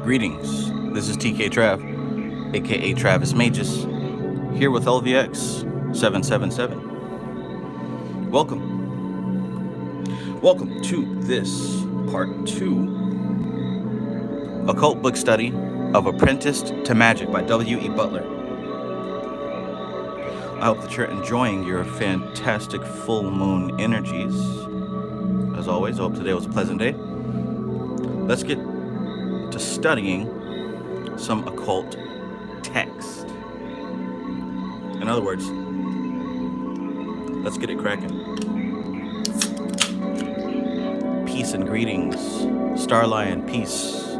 Greetings, this is TK Trav, aka Travis Magus, here with LVX777. Welcome to this part 2 occult book study of Apprenticed to Magick by W.E. Butler. I hope that you're enjoying your fantastic full moon energies. As always, I hope today was a pleasant day. Let's get to studying some occult text. In other words, let's get it cracking. Peace and greetings. Starlion, peace.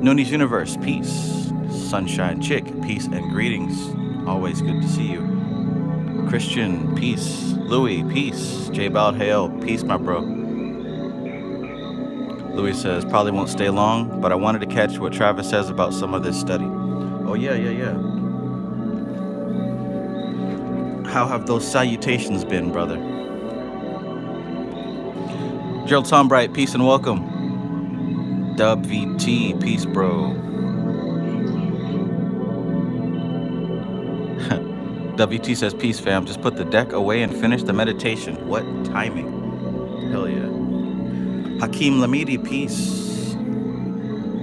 Nooney's Universe, peace. Sunshine Chick, peace and greetings. Always good to see you. Christian, peace. Louis, peace. J. Bald, hail, peace, my bro. Louis says, probably won't stay long, but I wanted to catch what Travis says about some of this study. Oh, yeah. How have those salutations been, brother? Gerald Tombright, peace and welcome. Dub VT, peace, bro. WT says, peace, fam. Just put the deck away and finish the meditation. What timing? Hell yeah. Hakeem Lamidi, peace.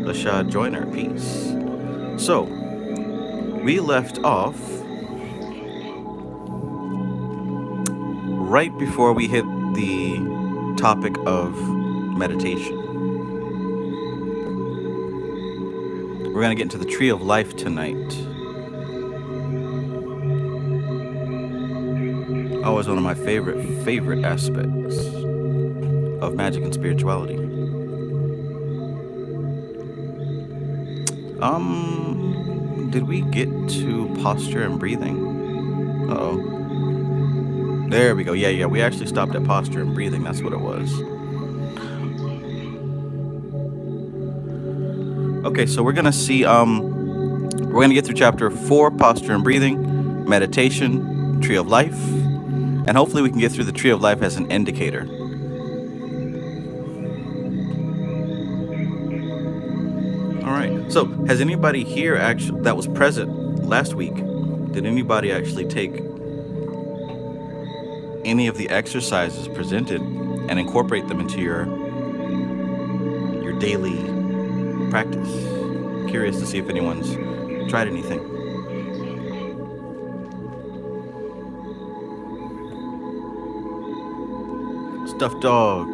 Lashad Joyner, peace. So, we left off right before we hit the topic of meditation. We're going to get into the Tree of Life tonight. Always one of my favorite aspects of magic and spirituality. Did we get to posture and breathing? Uh-oh. There we go. Yeah, we actually stopped at posture and breathing. That's what it was. Okay, so we're gonna see, we're gonna get through chapter 4, posture and breathing, meditation, Tree of Life, and hopefully we can get through the Tree of Life as an indicator. So, has anybody here actually that was present last week? Did anybody actually take any of the exercises presented and incorporate them into your daily practice? Curious to see if anyone's tried anything. Stuffed dog,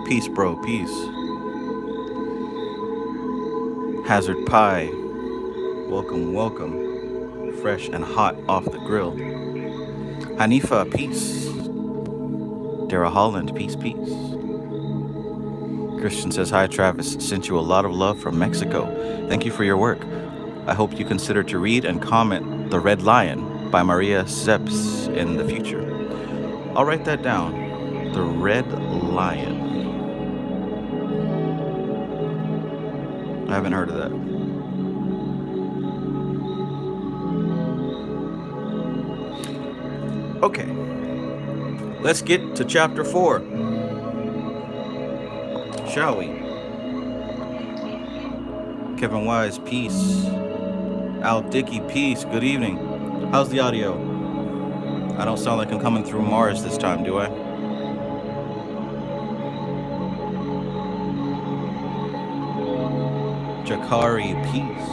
peace, bro, peace. Hazard Pie, welcome. Fresh and hot off the grill. Hanifa, peace. Dara Holland, peace. Christian says, hi Travis, sent you a lot of love from Mexico. Thank you for your work. I hope you consider to read and comment The Red Lion by Maria Zeps in the future. I'll write that down. The Red Lion. I haven't heard of that. Okay. Let's get to chapter 4. Shall we? Kevin Wise, peace. Al Dickey, peace. Good evening. How's the audio? I don't sound like I'm coming through Mars this time, do I? Jakari, peace.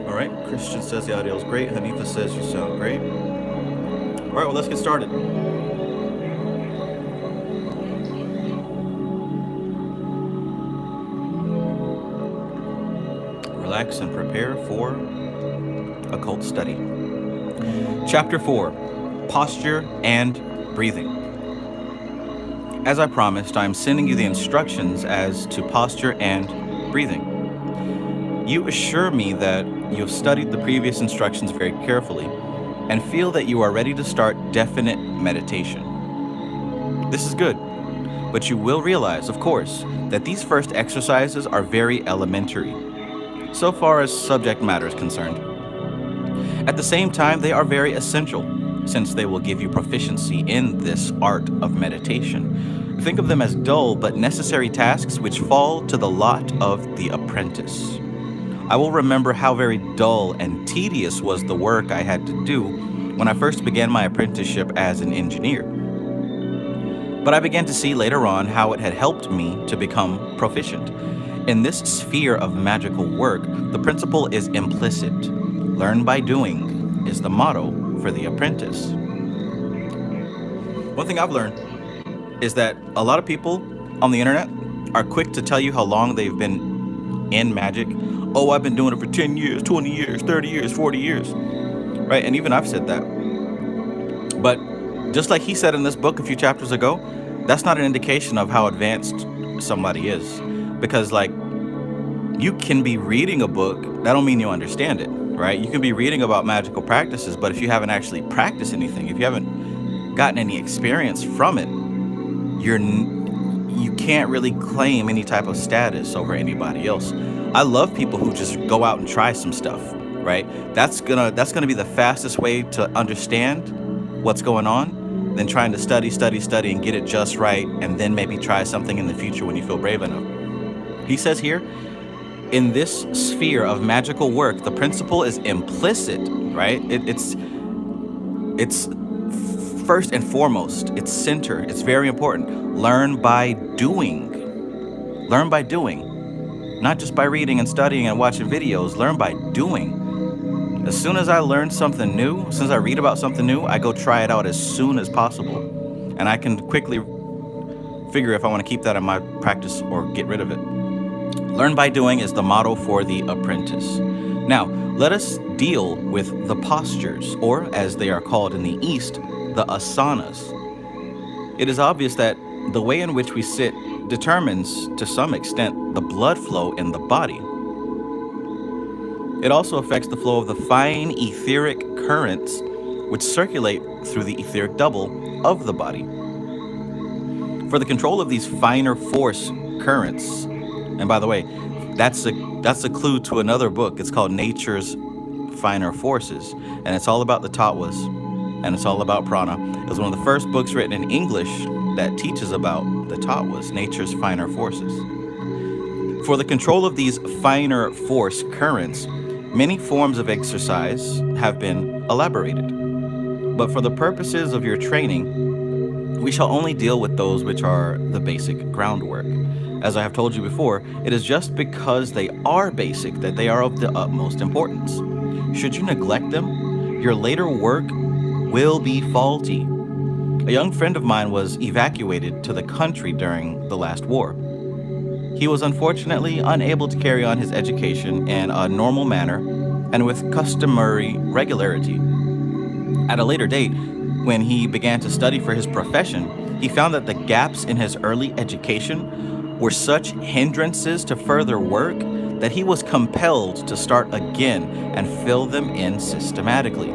All right, Christian says the audio is great. Hanifa says you sound great. All right, well, let's get started. Relax and prepare for occult study. Chapter 4, Posture and Breathing. As I promised, I am sending you the instructions as to posture and breathing. You assure me that you have studied the previous instructions very carefully and feel that you are ready to start definite meditation. This is good, but you will realize, of course, that these first exercises are very elementary, so far as subject matter is concerned. At the same time, they are very essential, since they will give you proficiency in this art of meditation. Think of them as dull but necessary tasks which fall to the lot of the apprentice. I will remember how very dull and tedious was the work I had to do when I first began my apprenticeship as an engineer. But I began to see later on how it had helped me to become proficient. In this sphere of magical work, the principle is implicit. Learn by doing is the motto for the apprentice. One thing I've learned is that a lot of people on the internet are quick to tell you how long they've been in magic. Oh, I've been doing it for 10 years, 20 years, 30 years, 40 years, right? And even I've said that. But just like he said in this book a few chapters ago, that's not an indication of how advanced somebody is. Because like, you can be reading a book, that don't mean you understand it, right? You can be reading about magical practices, but if you haven't actually practiced anything, if you haven't gotten any experience from it, you can't really claim any type of status over anybody else. I love people who just go out and try some stuff, right? That's gonna be the fastest way to understand what's going on than trying to study and get it just right, and then maybe try something in the future when you feel brave enough. He says here, in this sphere of magical work, the principle is implicit, right? It's first and foremost, it's center, it's very important. Learn by doing. Learn by doing. Not just by reading and studying and watching videos, learn by doing. As soon as I learn something new, as soon as I read about something new, I go try it out as soon as possible. And I can quickly figure if I want to keep that in my practice or get rid of it. Learn by doing is the motto for the apprentice. Now, let us deal with the postures, or as they are called in the East, the asanas. It is obvious that the way in which we sit determines, to some extent, the blood flow in the body. It also affects the flow of the fine etheric currents which circulate through the etheric double of the body. For the control of these finer force currents, and by the way, that's a clue to another book. It's called Nature's Finer Forces, and it's all about the tattvas, and it's all about prana. It was one of the first books written in English that teaches about the tattvas, nature's finer forces. For the control of these finer force currents, many forms of exercise have been elaborated. But for the purposes of your training, we shall only deal with those which are the basic groundwork. As I have told you before, it is just because they are basic that they are of the utmost importance. Should you neglect them, your later work will be faulty. A young friend of mine was evacuated to the country during the last war. He was unfortunately unable to carry on his education in a normal manner and with customary regularity. At a later date, when he began to study for his profession, he found that the gaps in his early education were such hindrances to further work that he was compelled to start again and fill them in systematically.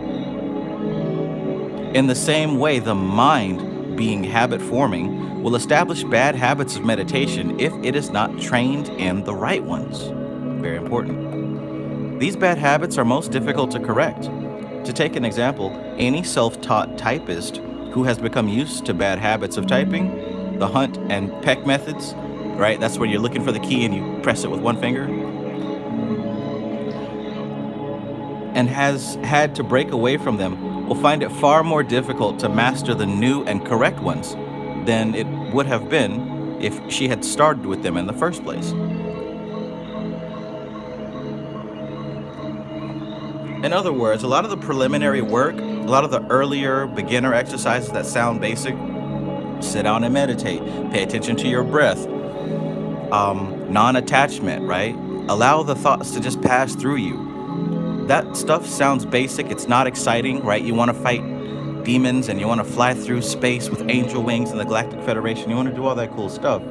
In the same way, the mind, being habit-forming, will establish bad habits of meditation if it is not trained in the right ones. Very important. These bad habits are most difficult to correct. To take an example, any self-taught typist who has become used to bad habits of typing, the hunt and peck methods, right? That's where you're looking for the key and you press it with one finger, and has had to break away from them, will find it far more difficult to master the new and correct ones than it would have been if she had started with them in the first place. In other words, a lot of the preliminary work, a lot of the earlier beginner exercises that sound basic, sit down and meditate, pay attention to your breath, non-attachment, right? Allow the thoughts to just pass through you. That stuff sounds basic. It's not exciting, right? You want to fight demons and you want to fly through space with angel wings and the Galactic Federation. You want to do all that cool stuff.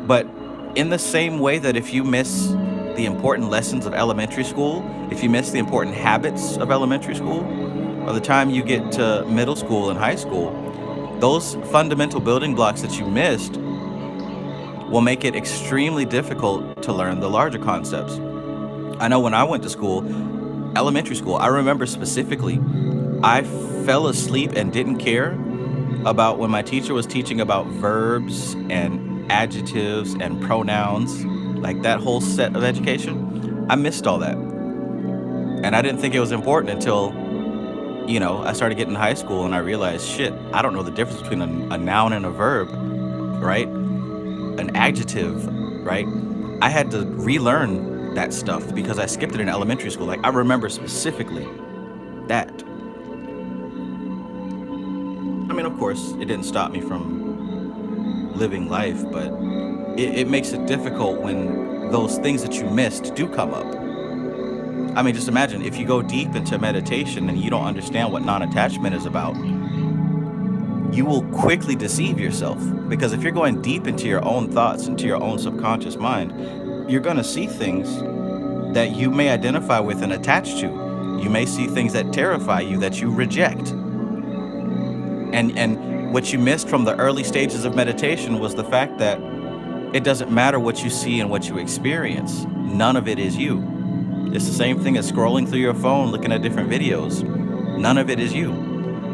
But in the same way that if you miss the important lessons of elementary school, if you miss the important habits of elementary school, by the time you get to middle school and high school, those fundamental building blocks that you missed will make it extremely difficult to learn the larger concepts. I know when I went to school, elementary school, I remember specifically, I fell asleep and didn't care about when my teacher was teaching about verbs and adjectives and pronouns, like that whole set of education. I missed all that. And I didn't think it was important until, I started getting to high school and I realized, shit, I don't know the difference between a noun and a verb, right? An adjective, right? I had to relearn that stuff because I skipped it in elementary school. Like, I remember specifically that. I mean, of course, it didn't stop me from living life, but it makes it difficult when those things that you missed do come up. I mean, just imagine if you go deep into meditation and you don't understand what non-attachment is about, you will quickly deceive yourself. Because if you're going deep into your own thoughts, into your own subconscious mind, you're going to see things that you may identify with and attach to. You may see things that terrify you that you reject. And what you missed from the early stages of meditation was the fact that it doesn't matter what you see and what you experience. None of it is you. It's the same thing as scrolling through your phone, looking at different videos. None of it is you.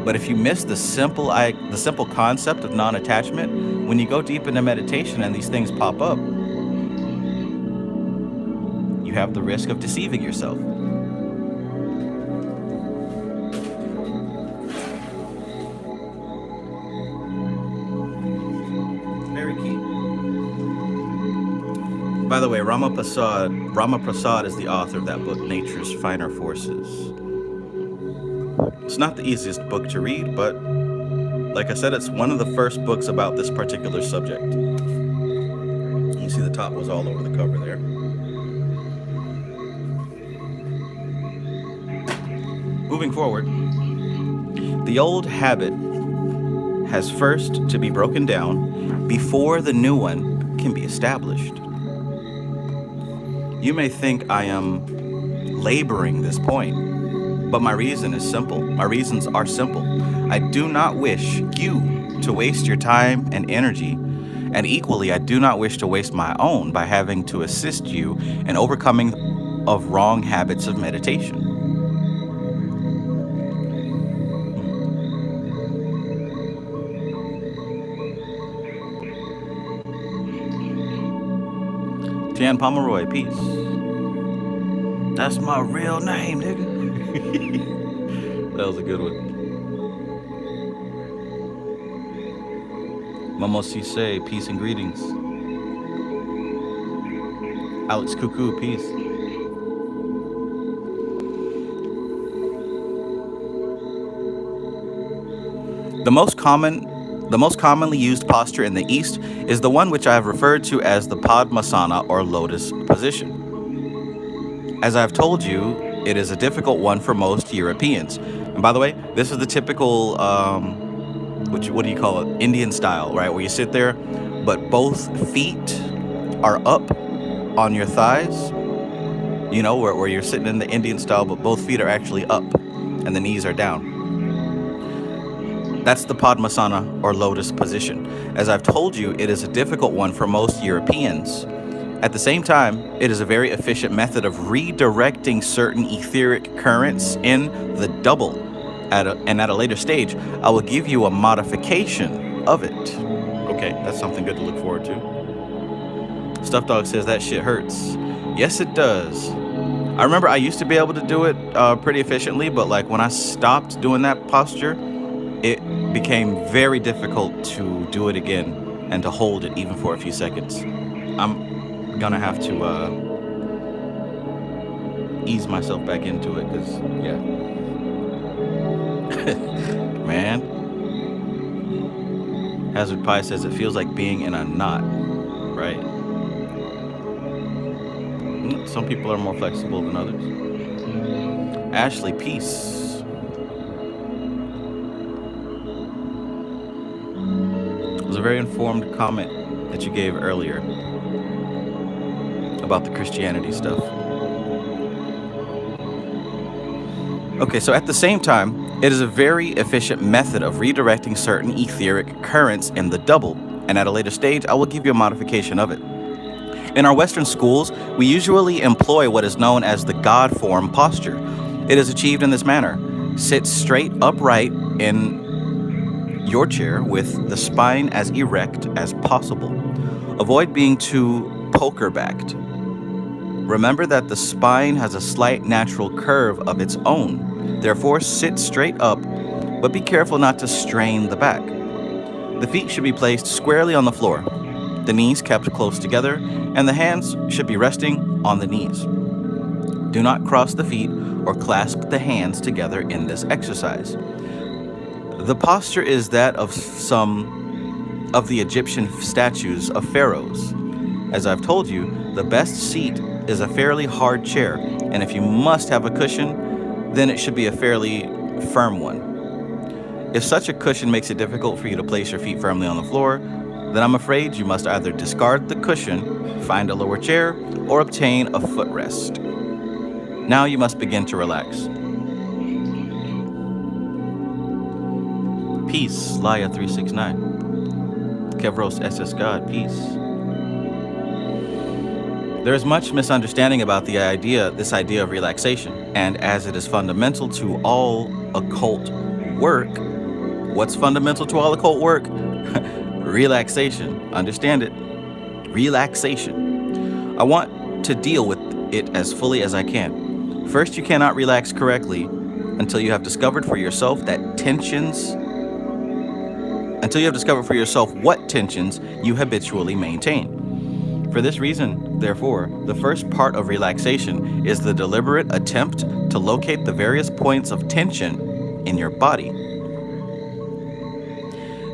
But if you miss the simple concept of non-attachment, when you go deep into meditation and these things pop up, you have the risk of deceiving yourself. Very key. By the way, Rama Prasad is the author of that book, Nature's Finer Forces. It's not the easiest book to read, but like I said, it's one of the first books about this particular subject. You see the top was all over the cover there. Moving forward, the old habit has first to be broken down before the new one can be established. You may think I am laboring this point, but my reason is simple. My reasons are simple. I do not wish you to waste your time and energy, and equally, I do not wish to waste my own by having to assist you in overcoming of wrong habits of meditation. Jan Pomeroy, peace. That's my real name, nigga. That was a good one. Momo Cisse, peace and greetings. Alex Cuckoo, peace. The most commonly used posture in the East is the one which I have referred to as the Padmasana or lotus position. As I've told you, it is a difficult one for most Europeans. And by the way, this is the typical, what do you call it? Indian style, right? Where you sit there, but both feet are up on your thighs. You know, where you're sitting in the Indian style, but both feet are actually up and the knees are down. That's the Padmasana or lotus position. As I've told you, it is a difficult one for most Europeans. At the same time, it is a very efficient method of redirecting certain etheric currents in the double. At a later stage, I will give you a modification of it. Okay, that's something good to look forward to. Stuff Dog says that shit hurts. Yes, it does. I remember I used to be able to do it pretty efficiently, but like when I stopped doing that posture, it became very difficult to do it again and to hold it even for a few seconds. I'm gonna have to ease myself back into it because, yeah. Man. Hazard Pie says it feels like being in a knot, right? Some people are more flexible than others. Ashley, peace. It was a very informed comment that you gave earlier about the Christianity stuff. Okay, so at the same time, it is a very efficient method of redirecting certain etheric currents in the double, and at a later stage, I will give you a modification of it. In our Western schools, we usually employ what is known as the God form posture. It is achieved in this manner. Sit straight upright in your chair with the spine as erect as possible. Avoid being too poker-backed. Remember that the spine has a slight natural curve of its own. Therefore, sit straight up, but be careful not to strain the back. The feet should be placed squarely on the floor, the knees kept close together, and the hands should be resting on the knees. Do not cross the feet or clasp the hands together in this exercise. The posture is that of some of the Egyptian statues of pharaohs. As I've told you, the best seat is a fairly hard chair, and if you must have a cushion, then it should be a fairly firm one. If such a cushion makes it difficult for you to place your feet firmly on the floor, then I'm afraid you must either discard the cushion, find a lower chair, or obtain a footrest. Now you must begin to relax. Peace, Laya 369. Kevros SS God, peace. There is much misunderstanding about this idea of relaxation, and as it is fundamental to all occult work, what's fundamental to all occult work? Relaxation. Understand it. Relaxation. I want to deal with it as fully as I can. First, you cannot relax correctly until you have discovered for yourself what tensions you habitually maintain. For this reason, therefore, the first part of relaxation is the deliberate attempt to locate the various points of tension in your body.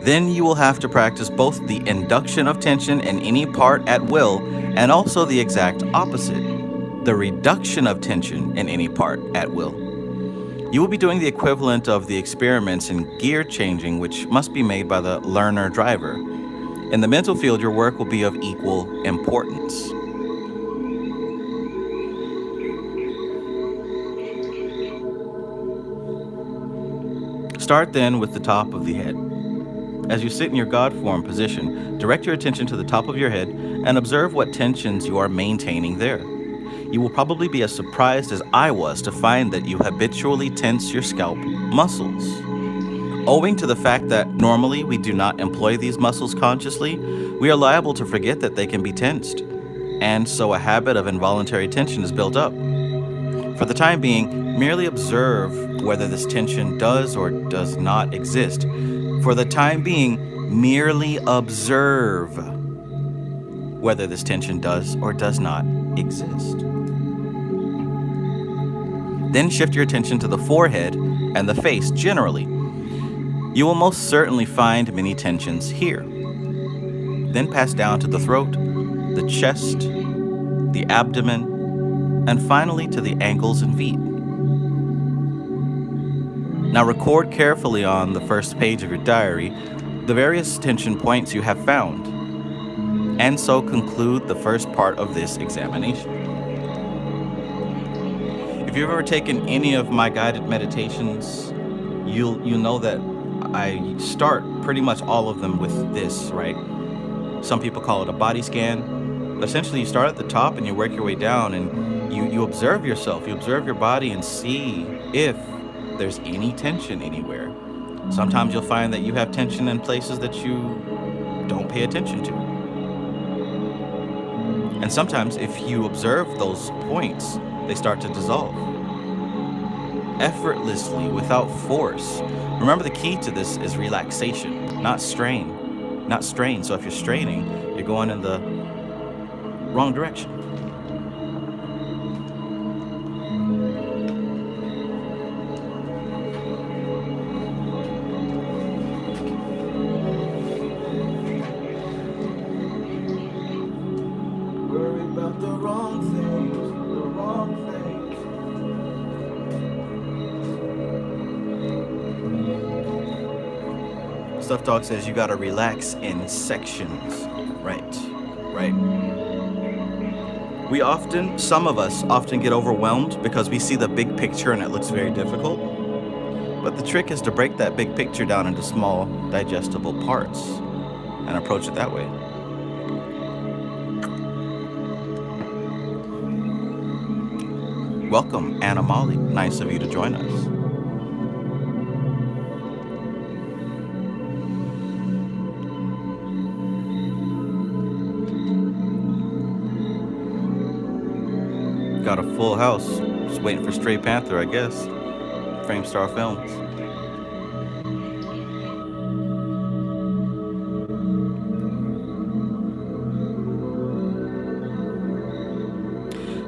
Then you will have to practice both the induction of tension in any part at will and also the exact opposite, the reduction of tension in any part at will. You will be doing the equivalent of the experiments in gear changing which must be made by the learner driver. In the mental field, your work will be of equal importance. Start then with the top of the head. As you sit in your God form position, direct your attention to the top of your head and observe what tensions you are maintaining there. You will probably be as surprised as I was to find that you habitually tense your scalp muscles. Owing to the fact that normally we do not employ these muscles consciously, we are liable to forget that they can be tensed, and so a habit of involuntary tension is built up. For the time being, merely observe whether this tension does or does not exist. For the time being, merely observe whether this tension does or does not exist. Then shift your attention to the forehead and the face generally. You will most certainly find many tensions here. Then pass down to the throat, the chest, the abdomen, and finally to the ankles and feet. Now record carefully on the first page of your diary the various tension points you have found, and so conclude the first part of this examination. If you've ever taken any of my guided meditations, you'll know that I start pretty much all of them with this, right? Some people call it a body scan. But essentially, you start at the top and you work your way down, and you observe yourself. You observe your body and see if there's any tension anywhere. Sometimes you'll find that you have tension in places that you don't pay attention to. And sometimes if you observe those points, they start to dissolve effortlessly, without force. Remember, the key to this is relaxation, not strain. Not strain. So if you're straining, you're going in the wrong direction. Worry about the wrong things, the wrong things. Stuff Dog says you gotta relax in sections. Right. Some of us often get overwhelmed because we see the big picture and it looks very difficult. But the trick is to break that big picture down into small, digestible parts and approach it that way. Welcome, Anna Molly. Nice of you to join us. Got a full house. Just waiting for Stray Panther, I guess. Framestar Films.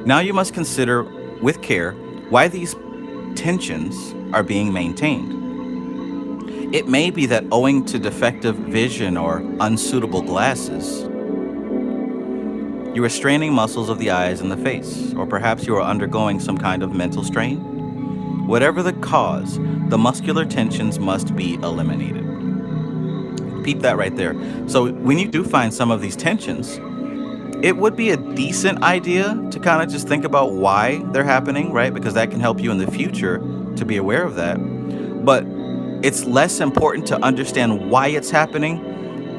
Now you must consider with care why these tensions are being maintained. It may be that owing to defective vision or unsuitable glasses, you are straining muscles of the eyes and the face, or perhaps you are undergoing some kind of mental strain. Whatever the cause, the muscular tensions must be eliminated. Peep that right there. So when you do find some of these tensions, it would be a decent idea to kind of just think about why they're happening, right? Because that can help you in the future to be aware of that. But it's less important to understand why it's happening,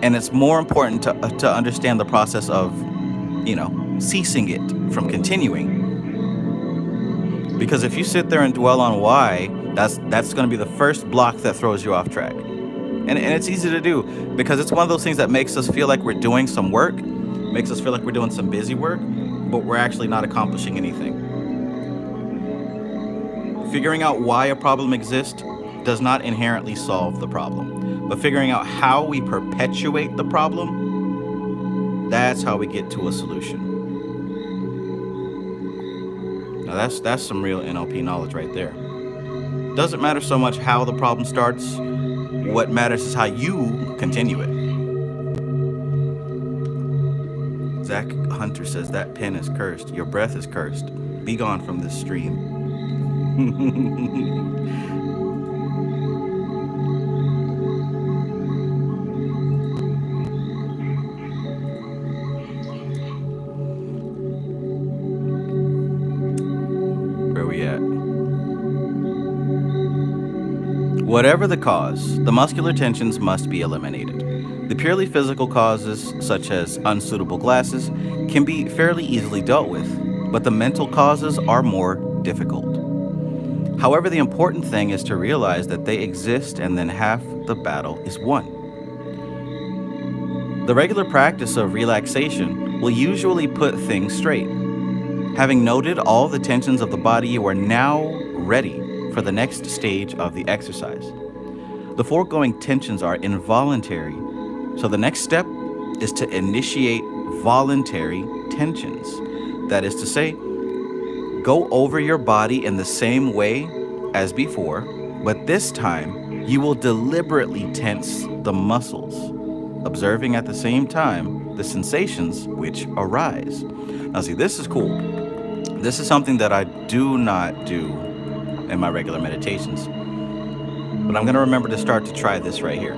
and it's more important to understand the process of, ceasing it from continuing. Because if you sit there and dwell on why, that's going to be the first block that throws you off track. And it's easy to do because it's one of those things that makes us feel like we're doing some work, makes us feel like we're doing some busy work, but we're actually not accomplishing anything. Figuring out why a problem exists does not inherently solve the problem, but figuring out how we perpetuate the problem, that's how we get to a solution. Now that's some real NLP knowledge right there. Doesn't matter so much how the problem starts. What matters is how you continue it. Zach Hunter says that pen is cursed. Your breath is cursed. Be gone from this stream. Where are we at? Whatever the cause, the muscular tensions must be eliminated. The purely physical causes, such as unsuitable glasses, can be fairly easily dealt with, but the mental causes are more difficult. However, the important thing is to realize that they exist, and then half the battle is won. The regular practice of relaxation will usually put things straight. Having noted all the tensions of the body, you are now ready for the next stage of the exercise. The foregoing tensions are involuntary, so the next step is to initiate voluntary tensions. That is to say, go over your body in the same way as before, but this time you will deliberately tense the muscles, observing at the same time the sensations which arise. Now see, this is cool. This is something that I do not do in my regular meditations, but I'm going to remember to start to try this right here.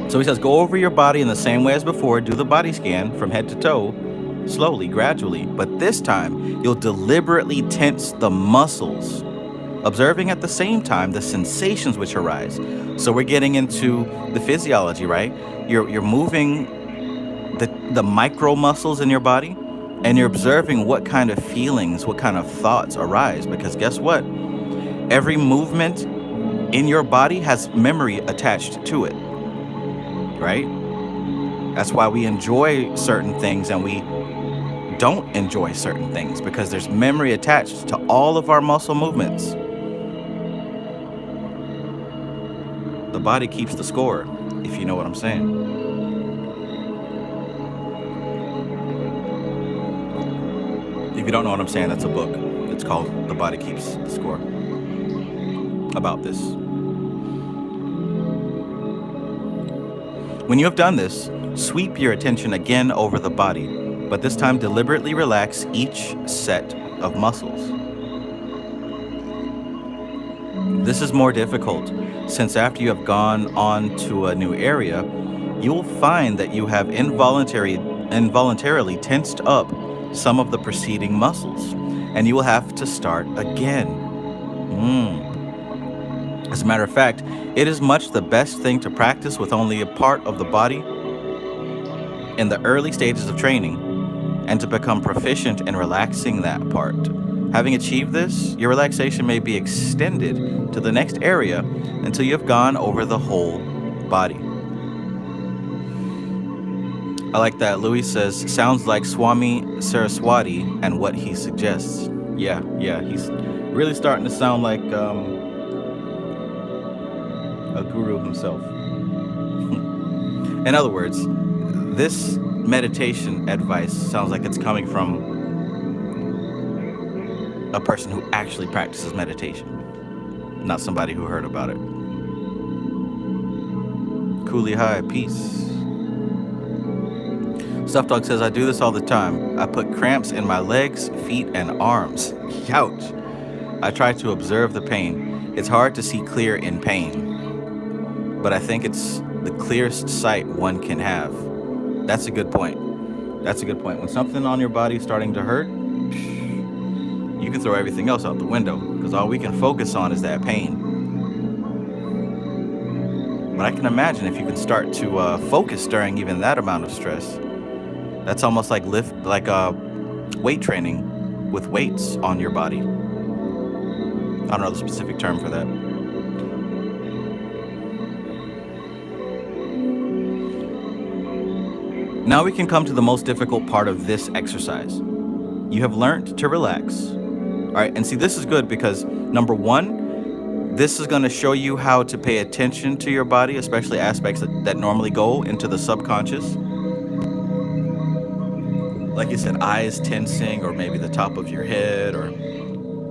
So he says, go over your body in the same way as before. Do the body scan from head to toe, slowly, gradually. But this time, you'll deliberately tense the muscles, observing at the same time the sensations which arise. So we're getting into the physiology, right? You're moving the micro muscles in your body, and you're observing what kind of feelings, what kind of thoughts arise. Because guess what? Every movement in your body has memory attached to it. Right? That's why we enjoy certain things and we don't enjoy certain things, because there's memory attached to all of our muscle movements. The body keeps the score, if you know what I'm saying. If you don't know what I'm saying, that's a book. It's called The Body Keeps the Score. About this. When you have done this, sweep your attention again over the body, but this time deliberately relax each set of muscles. This is more difficult, since after you have gone on to a new area, you will find that you have involuntarily tensed up some of the preceding muscles, and you will have to start again. As a matter of fact, it is much the best thing to practice with only a part of the body in the early stages of training, and to become proficient in relaxing that part. Having achieved this, your relaxation may be extended to the next area until you've gone over the whole body. I like that. Louis says, sounds like Swami Saraswati and what he suggests. Yeah, he's really starting to sound like a guru himself. In other words, this meditation advice sounds like it's coming from a person who actually practices meditation, not somebody who heard about it. Cooley High, peace. Stuff Dog says, I do this all the time. I put cramps in my legs, feet, and arms. Ouch. I try to observe the pain. It's hard to see clear in pain, but I think it's the clearest sight one can have. That's a good point. That's a good point. When something on your body is starting to hurt, you can throw everything else out the window because all we can focus on is that pain. But I can imagine if you can start to focus during even that amount of stress, that's almost like weight training with weights on your body. I don't know the specific term for that. Now we can come to the most difficult part of this exercise. You have learned to relax. All right, and see, this is good because number one, this is going to show you how to pay attention to your body, especially aspects that normally go into the subconscious. Like you said, eyes tensing, or maybe the top of your head, or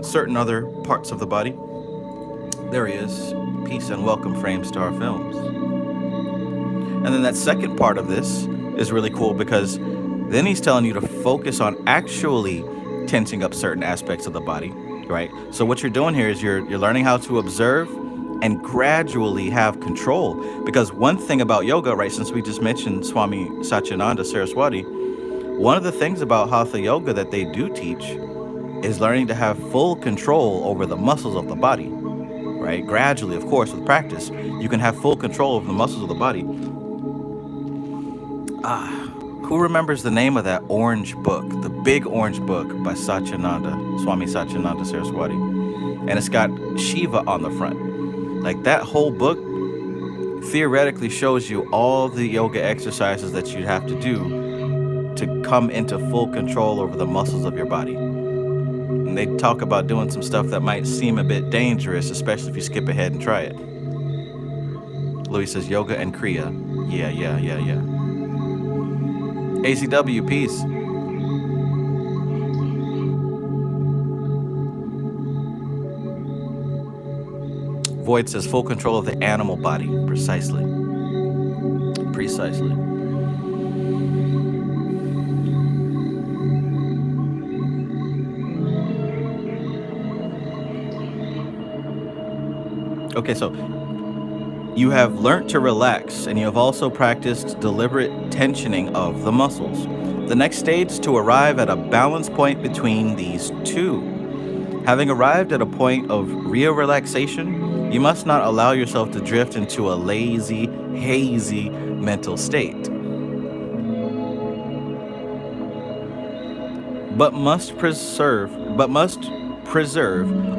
certain other parts of the body. There he is. Peace and welcome, Framestar Films. And then that second part of this is really cool because then he's telling you to focus on actually tensing up certain aspects of the body, right? So what you're doing here is you're learning how to observe and gradually have control. Because one thing about yoga, right, since we just mentioned Swami Satyananda Saraswati, one of the things about Hatha Yoga that they do teach is learning to have full control over the muscles of the body, right? Gradually, of course, with practice, you can have full control over the muscles of the body. Who remembers the name of that orange book, the big orange book by Satyananda, Swami Satyananda Saraswati? And it's got Shiva on the front. Like, that whole book theoretically shows you all the yoga exercises that you'd have to do to come into full control over the muscles of your body. And they talk about doing some stuff that might seem a bit dangerous, especially if you skip ahead and try it. Louis says, yoga and Kriya. Yeah. ACW, peace. Void says, full control of the animal body. Precisely. Okay, so you have learnt to relax, and you have also practiced deliberate tensioning of the muscles. The next stage is to arrive at a balance point between these two. Having arrived at a point of real relaxation, you must not allow yourself to drift into a lazy, hazy mental state, but must preserve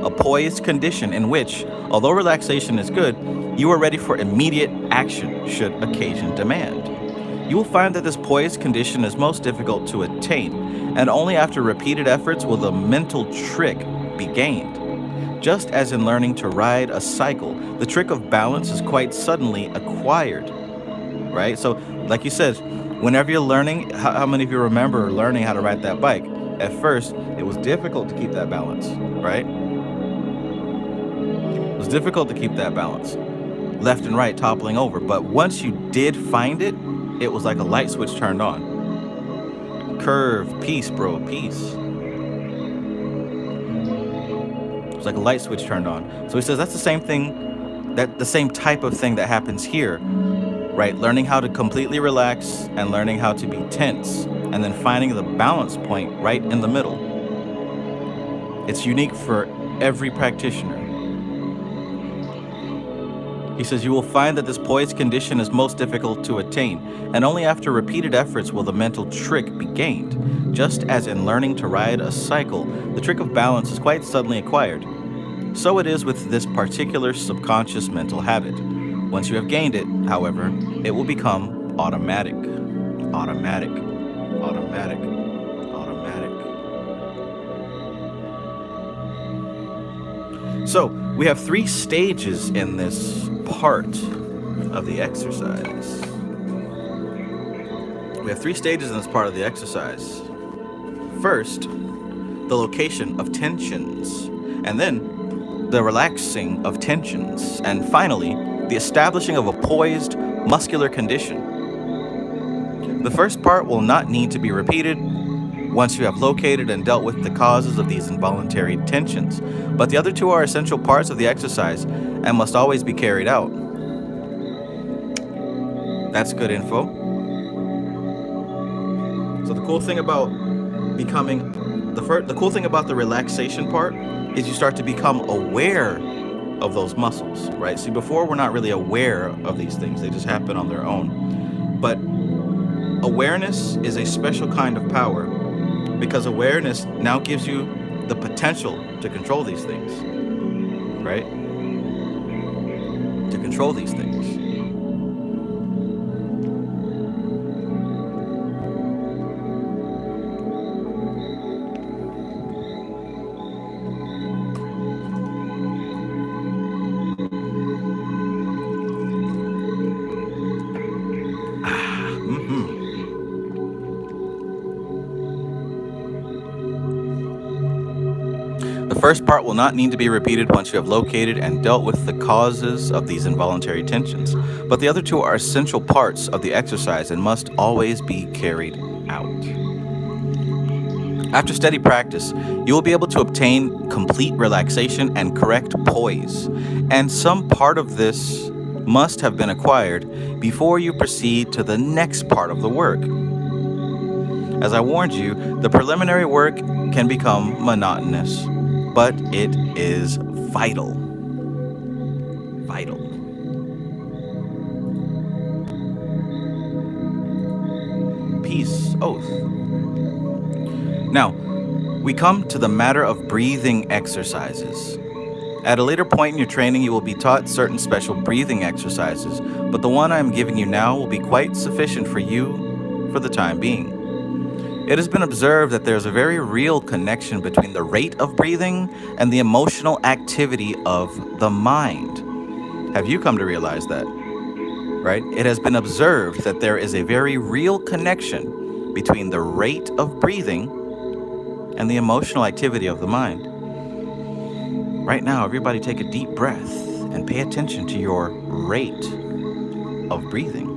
a poised condition in which, although relaxation is good, you are ready for immediate action should occasion demand. You will find that this poised condition is most difficult to attain, and only after repeated efforts will the mental trick be gained. Just as in learning to ride a cycle, the trick of balance is quite suddenly acquired, right? So, like you said, whenever you're learning, how many of you remember learning how to ride that bike? At first, it was difficult to keep that balance, right? It was difficult to keep that balance. Left and right toppling over. But once you did find it, it was like a light switch turned on. Curve, peace, bro, peace. It was like a light switch turned on. So he says that's the same thing, the same type of thing that happens here, right? Learning how to completely relax and learning how to be tense, and then finding the balance point right in the middle. It's unique for every practitioner. He says, you will find that this poised condition is most difficult to attain, and only after repeated efforts will the mental trick be gained. Just as in learning to ride a cycle, the trick of balance is quite suddenly acquired. So it is with this particular subconscious mental habit. Once you have gained it, however, it will become automatic. Automatic. Automatic. Automatic. So, we have 3 stages in this part of the exercise. We have 3 stages in this part of the exercise. First, the location of tensions, and then the relaxing of tensions, and finally, the establishing of a poised, muscular condition. The first part will not need to be repeated once you have located and dealt with the causes of these involuntary tensions, but the other 2 are essential parts of the exercise and must always be carried out. That's good info. So the cool thing about the relaxation part is you start to become aware of those muscles, right? See, before we're not really aware of these things. They just happen on their own. But awareness is a special kind of power because awareness now gives you the potential to control these things, right? To control these things. The first part will not need to be repeated once you have located and dealt with the causes of these involuntary tensions, but the other 2 are essential parts of the exercise and must always be carried out. After steady practice, you will be able to obtain complete relaxation and correct poise, and some part of this must have been acquired before you proceed to the next part of the work. As I warned you, the preliminary work can become monotonous, but it is vital. Vital. Peace oath. Now, we come to the matter of breathing exercises. At a later point in your training, you will be taught certain special breathing exercises, but the one I am giving you now will be quite sufficient for you for the time being. It has been observed that there is a very real connection between the rate of breathing and the emotional activity of the mind. Have you come to realize that? Right? It has been observed that there is a very real connection between the rate of breathing and the emotional activity of the mind. Right now, everybody take a deep breath and pay attention to your rate of breathing.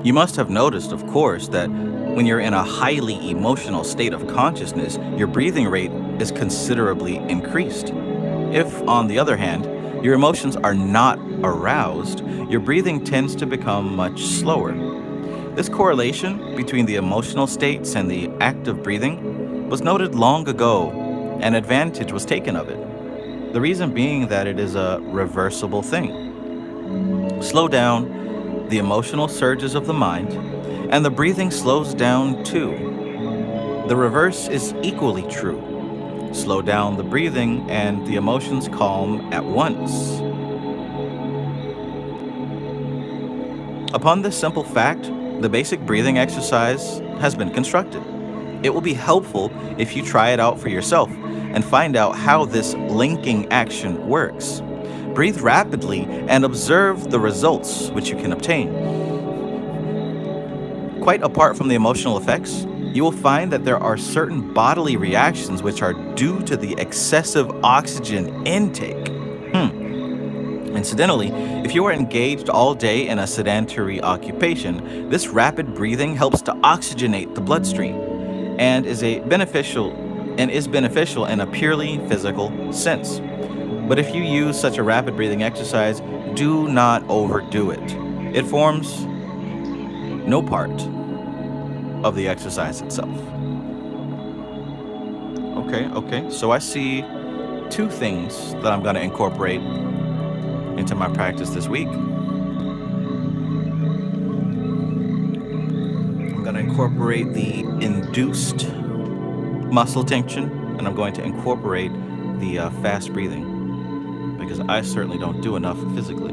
You must have noticed, of course, that when you're in a highly emotional state of consciousness, your breathing rate is considerably increased. If, on the other hand, your emotions are not aroused, your breathing tends to become much slower. This correlation between the emotional states and the act of breathing was noted long ago, and advantage was taken of it. The reason being that it is a reversible thing. Slow down the emotional surges of the mind, and the breathing slows down too. The reverse is equally true. Slow down the breathing, and the emotions calm at once. Upon this simple fact, the basic breathing exercise has been constructed. It will be helpful if you try it out for yourself and find out how this linking action works. Breathe rapidly and observe the results which you can obtain. Quite apart from the emotional effects, you will find that there are certain bodily reactions which are due to the excessive oxygen intake. Incidentally, if you are engaged all day in a sedentary occupation, this rapid breathing helps to oxygenate the bloodstream and is beneficial in a purely physical sense. But if you use such a rapid breathing exercise, do not overdo it. It forms no part of the exercise itself. Okay. So I see two things that I'm going to incorporate into my practice this week. I'm going to incorporate the induced muscle tension, and I'm going to incorporate the fast breathing, because I certainly don't do enough physically.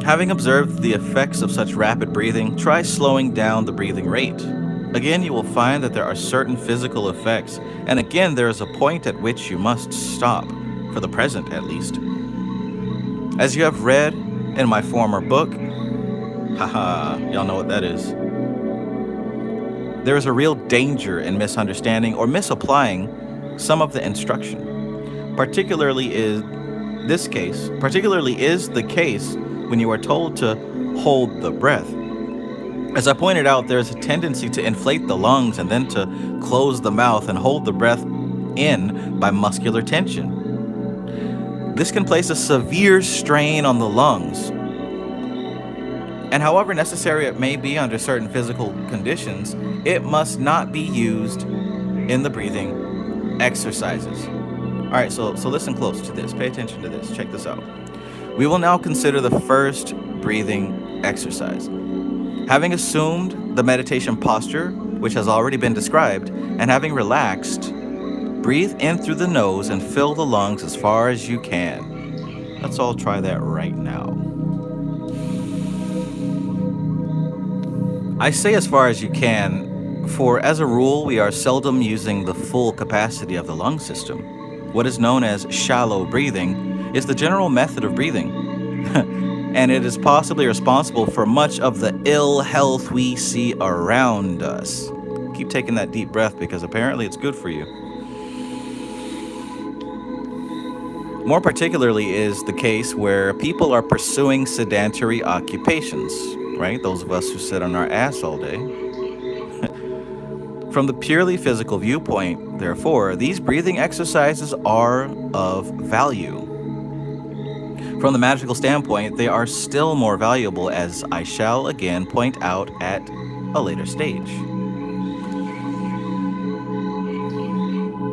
Having observed the effects of such rapid breathing, try slowing down the breathing rate. Again, you will find that there are certain physical effects, and again, there is a point at which you must stop, for the present at least. As you have read in my former book, y'all know what that is. There is a real danger in misunderstanding or misapplying some of the instruction. Particularly is the case when you are told to hold the breath. As I pointed out, there's a tendency to inflate the lungs and then to close the mouth and hold the breath in by muscular tension. This can place a severe strain on the lungs. And however necessary it may be under certain physical conditions, it must not be used in the breathing exercises. All right, so listen close to this. Pay attention to this. Check this out. We will now consider the first breathing exercise. Having assumed the meditation posture, which has already been described, and having relaxed, breathe in through the nose and fill the lungs as far as you can. Let's all try that right now. I say as far as you can, for as a rule, we are seldom using the full capacity of the lung system. What is known as shallow breathing is the general method of breathing, and it is possibly responsible for much of the ill health we see around us. Keep taking that deep breath, because apparently it's good for you. More particularly is the case where people are pursuing sedentary occupations, right? Those of us who sit on our ass all day. From the purely physical viewpoint, therefore, these breathing exercises are of value. From the magical standpoint, they are still more valuable, as I shall again point out at a later stage.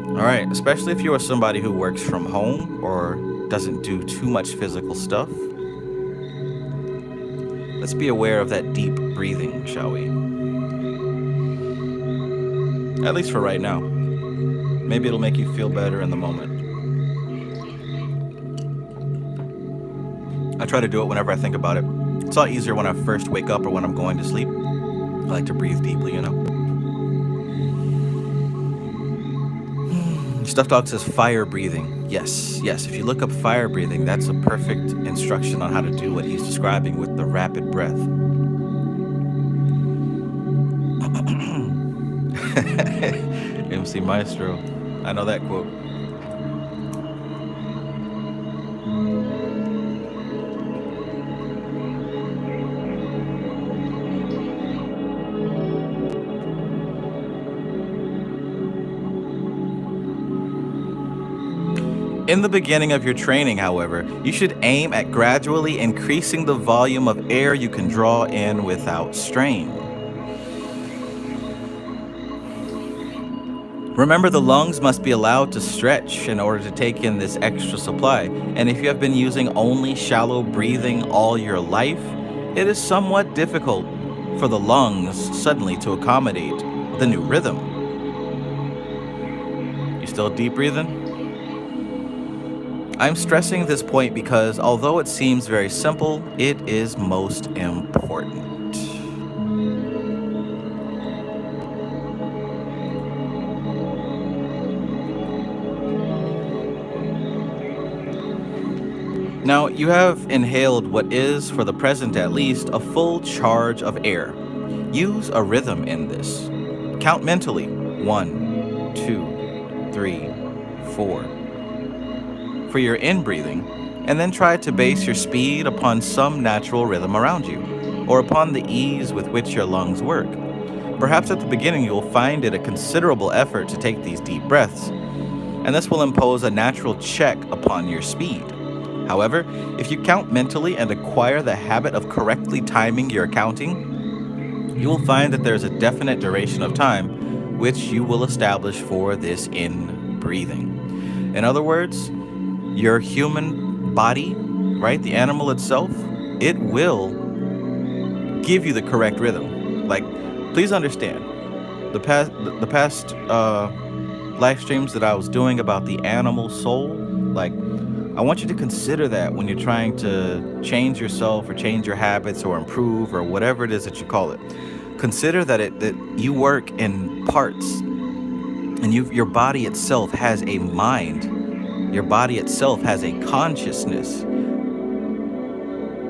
All right, especially if you are somebody who works from home or doesn't do too much physical stuff, let's be aware of that deep breathing, shall we? At least for right now. Maybe it'll make you feel better in the moment. I try to do it whenever I think about it. It's a lot easier when I first wake up or when I'm going to sleep. I like to breathe deeply, you know? Stuff Dog says fire breathing. Yes. If you look up fire breathing, that's a perfect instruction on how to do what he's describing with the rapid breath. MC Maestro. I know that quote. In the beginning of your training, however, you should aim at gradually increasing the volume of air you can draw in without strain. Remember, the lungs must be allowed to stretch in order to take in this extra supply, and if you have been using only shallow breathing all your life, it is somewhat difficult for the lungs suddenly to accommodate the new rhythm. You still deep breathing? I'm stressing this point because although it seems very simple, it is most important. Now, you have inhaled what is, for the present at least, a full charge of air. Use a rhythm in this. Count mentally. 1, 2, 3, 4. For your in-breathing, and then try to base your speed upon some natural rhythm around you, or upon the ease with which your lungs work. Perhaps at the beginning you will find it a considerable effort to take these deep breaths, and this will impose a natural check upon your speed. However, if you count mentally and acquire the habit of correctly timing your counting, you will find that there's a definite duration of time which you will establish for this in-breathing. In other words, your human body, right, the animal itself, it will give you the correct rhythm. Like, please understand, the past live streams that I was doing about the animal soul, like, I want you to consider that when you're trying to change yourself or change your habits or improve or whatever it is that you call it. Consider that you work in parts, and your body itself has a mind. Your body itself has a consciousness.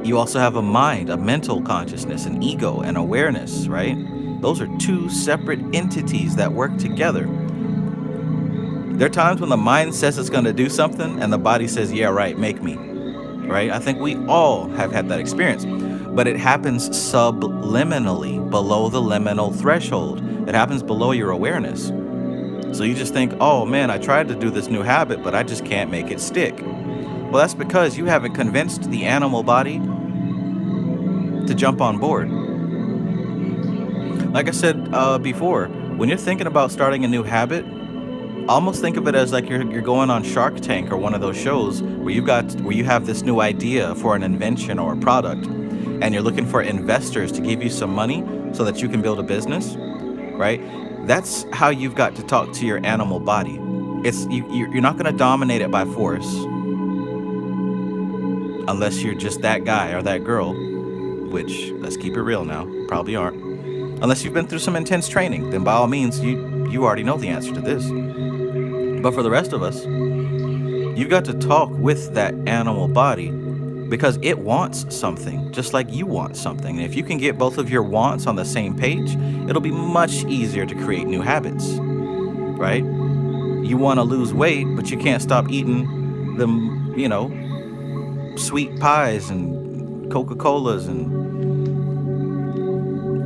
You also have a mind, a mental consciousness, an ego, and awareness, right? Those are two separate entities that work together. There are times when the mind says it's going to do something and the body says, yeah, right, make me, right? I think we all have had that experience, but it happens subliminally, below the liminal threshold. It happens below your awareness. So you just think, oh man, I tried to do this new habit, but I just can't make it stick. Well, that's because you haven't convinced the animal body to jump on board. Like I said before, when you're thinking about starting a new habit, almost think of it as like you're going on Shark Tank or one of those shows where you have this new idea for an invention or a product, and you're looking for investors to give you some money so that you can build a business, right? That's how you've got to talk to your animal body. You're not going to dominate it by force, unless you're just that guy or that girl, which, let's keep it real now, probably aren't. Unless you've been through some intense training, then by all means, you already know the answer to this. But for the rest of us, you've got to talk with that animal body because it wants something, just like you want something. And if you can get both of your wants on the same page, it'll be much easier to create new habits, right? You want to lose weight, but you can't stop eating them, sweet pies and Coca-Colas and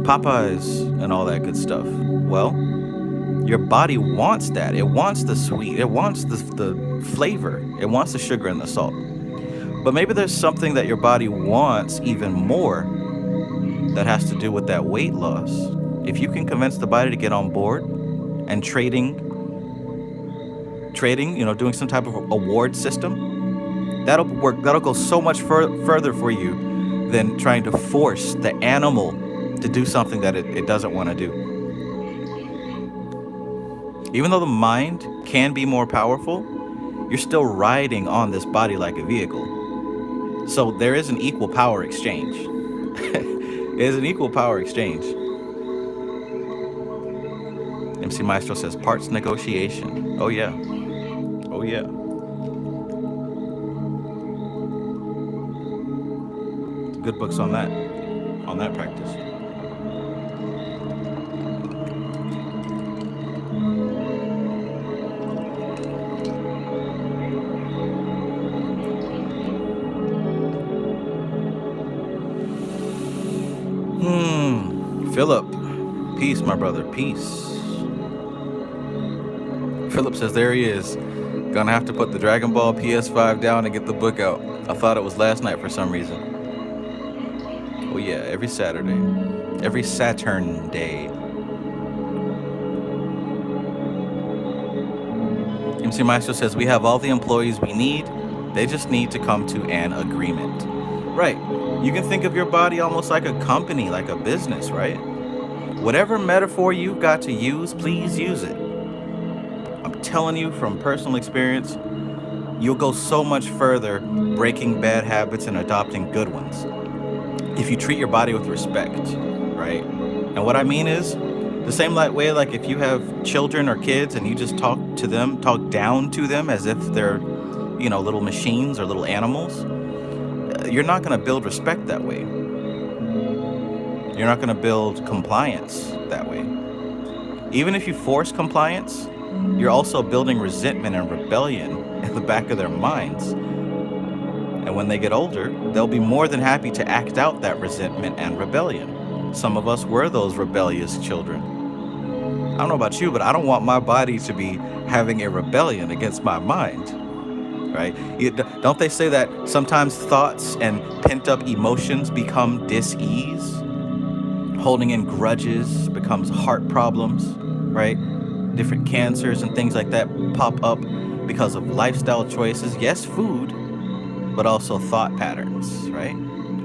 Popeyes and all that good stuff. Well, your body wants that. It wants the sweet. It wants the flavor. It wants the sugar and the salt. But maybe there's something that your body wants even more that has to do with that weight loss. If you can convince the body to get on board and trading, doing some type of award system, that'll work. That'll go so much further for you than trying to force the animal to do something that it doesn't want to do. Even though the mind can be more powerful, you're still riding on this body like a vehicle. So there is an equal power exchange. It is an equal power exchange. MC Maestro says parts negotiation. Oh yeah. Oh yeah. Good books on that practice. Philip, peace, my brother, peace. Philip says there he is. Gonna have to put the Dragon Ball PS5 down and get the book out. I thought it was last night for some reason. Oh yeah, every Saturday. Every Saturn day. MC Maestro says we have all the employees we need. They just need to come to an agreement. Right. You can think of your body almost like a company, like a business, right? Whatever metaphor you've got to use, please use it. I'm telling you from personal experience, you'll go so much further breaking bad habits and adopting good ones if you treat your body with respect, right? And what I mean is, the same way, like if you have children or kids and you just talk down to them as if they're, little machines or little animals, you're not going to build respect that way. You're not going to build compliance that way. Even if you force compliance, you're also building resentment and rebellion in the back of their minds. And when they get older, they'll be more than happy to act out that resentment and rebellion. Some of us were those rebellious children. I don't know about you, but I don't want my body to be having a rebellion against my mind. right? Don't they say that sometimes thoughts and pent-up emotions become dis-ease? Holding in grudges becomes heart problems, right? Different cancers and things like that pop up because of lifestyle choices. Yes, food, but also thought patterns, right?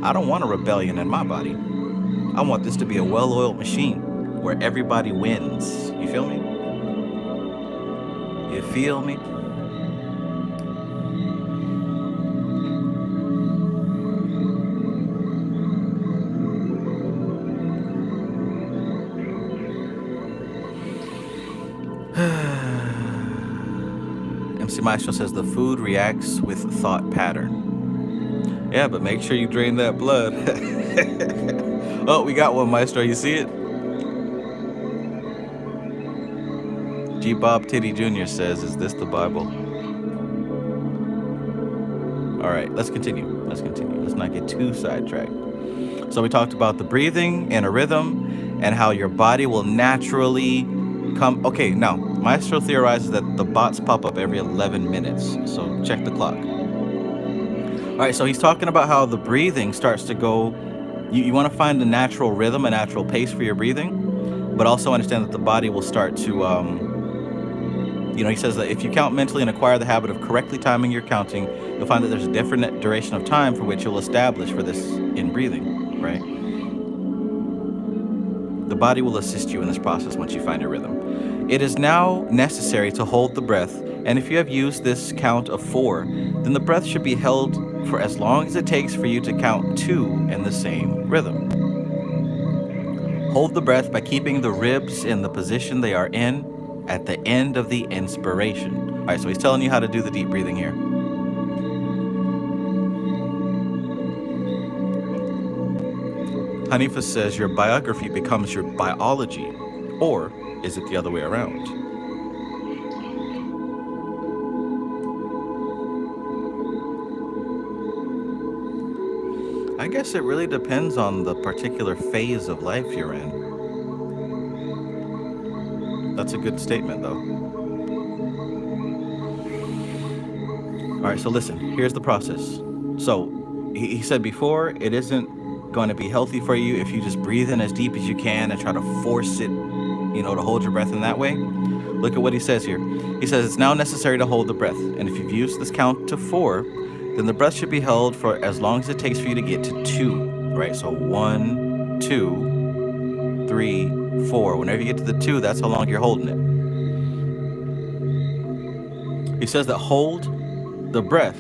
I don't want a rebellion in my body. I want this to be a well-oiled machine where everybody wins. You feel me? You feel me? MC Maestro says the food reacts with thought pattern. Yeah, but make sure you drain that blood. Oh, we got one, Maestro. You see it? G. Bob Titty Jr. says, is this the Bible? All right, let's continue. Let's not get too sidetracked. So we talked about the breathing in a rhythm and how your body will naturally come. Okay, now, Maestro theorizes that the bots pop up every 11 minutes. So check the clock. All right, so he's talking about how the breathing starts to go. You want to find a natural rhythm, a natural pace for your breathing, but also understand that the body will start to he says that if you count mentally and acquire the habit of correctly timing your counting, you'll find that there's a different duration of time for which you'll establish for this in breathing, right? The body will assist you in this process once you find your rhythm. It is now necessary to hold the breath, and if you have used this count of 4, then the breath should be held for as long as it takes for you to count 2 in the same rhythm. Hold the breath by keeping the ribs in the position they are in at the end of the inspiration. All right, so he's telling you how to do the deep breathing here. Hanifa says your biography becomes your biology, or is it the other way around? I guess it really depends on the particular phase of life you're in. That's a good statement, though. All right, so listen, here's the process. So he said before, it isn't going to be healthy for you if you just breathe in as deep as you can and try to force it, to hold your breath in that way. Look at what he says here. He says it's now necessary to hold the breath. And if you've used this count to 4, then the breath should be held for as long as it takes for you to get to 2, right? So 1, 2, 3, 4. Whenever you get to the 2, that's how long you're holding it. He says that hold the breath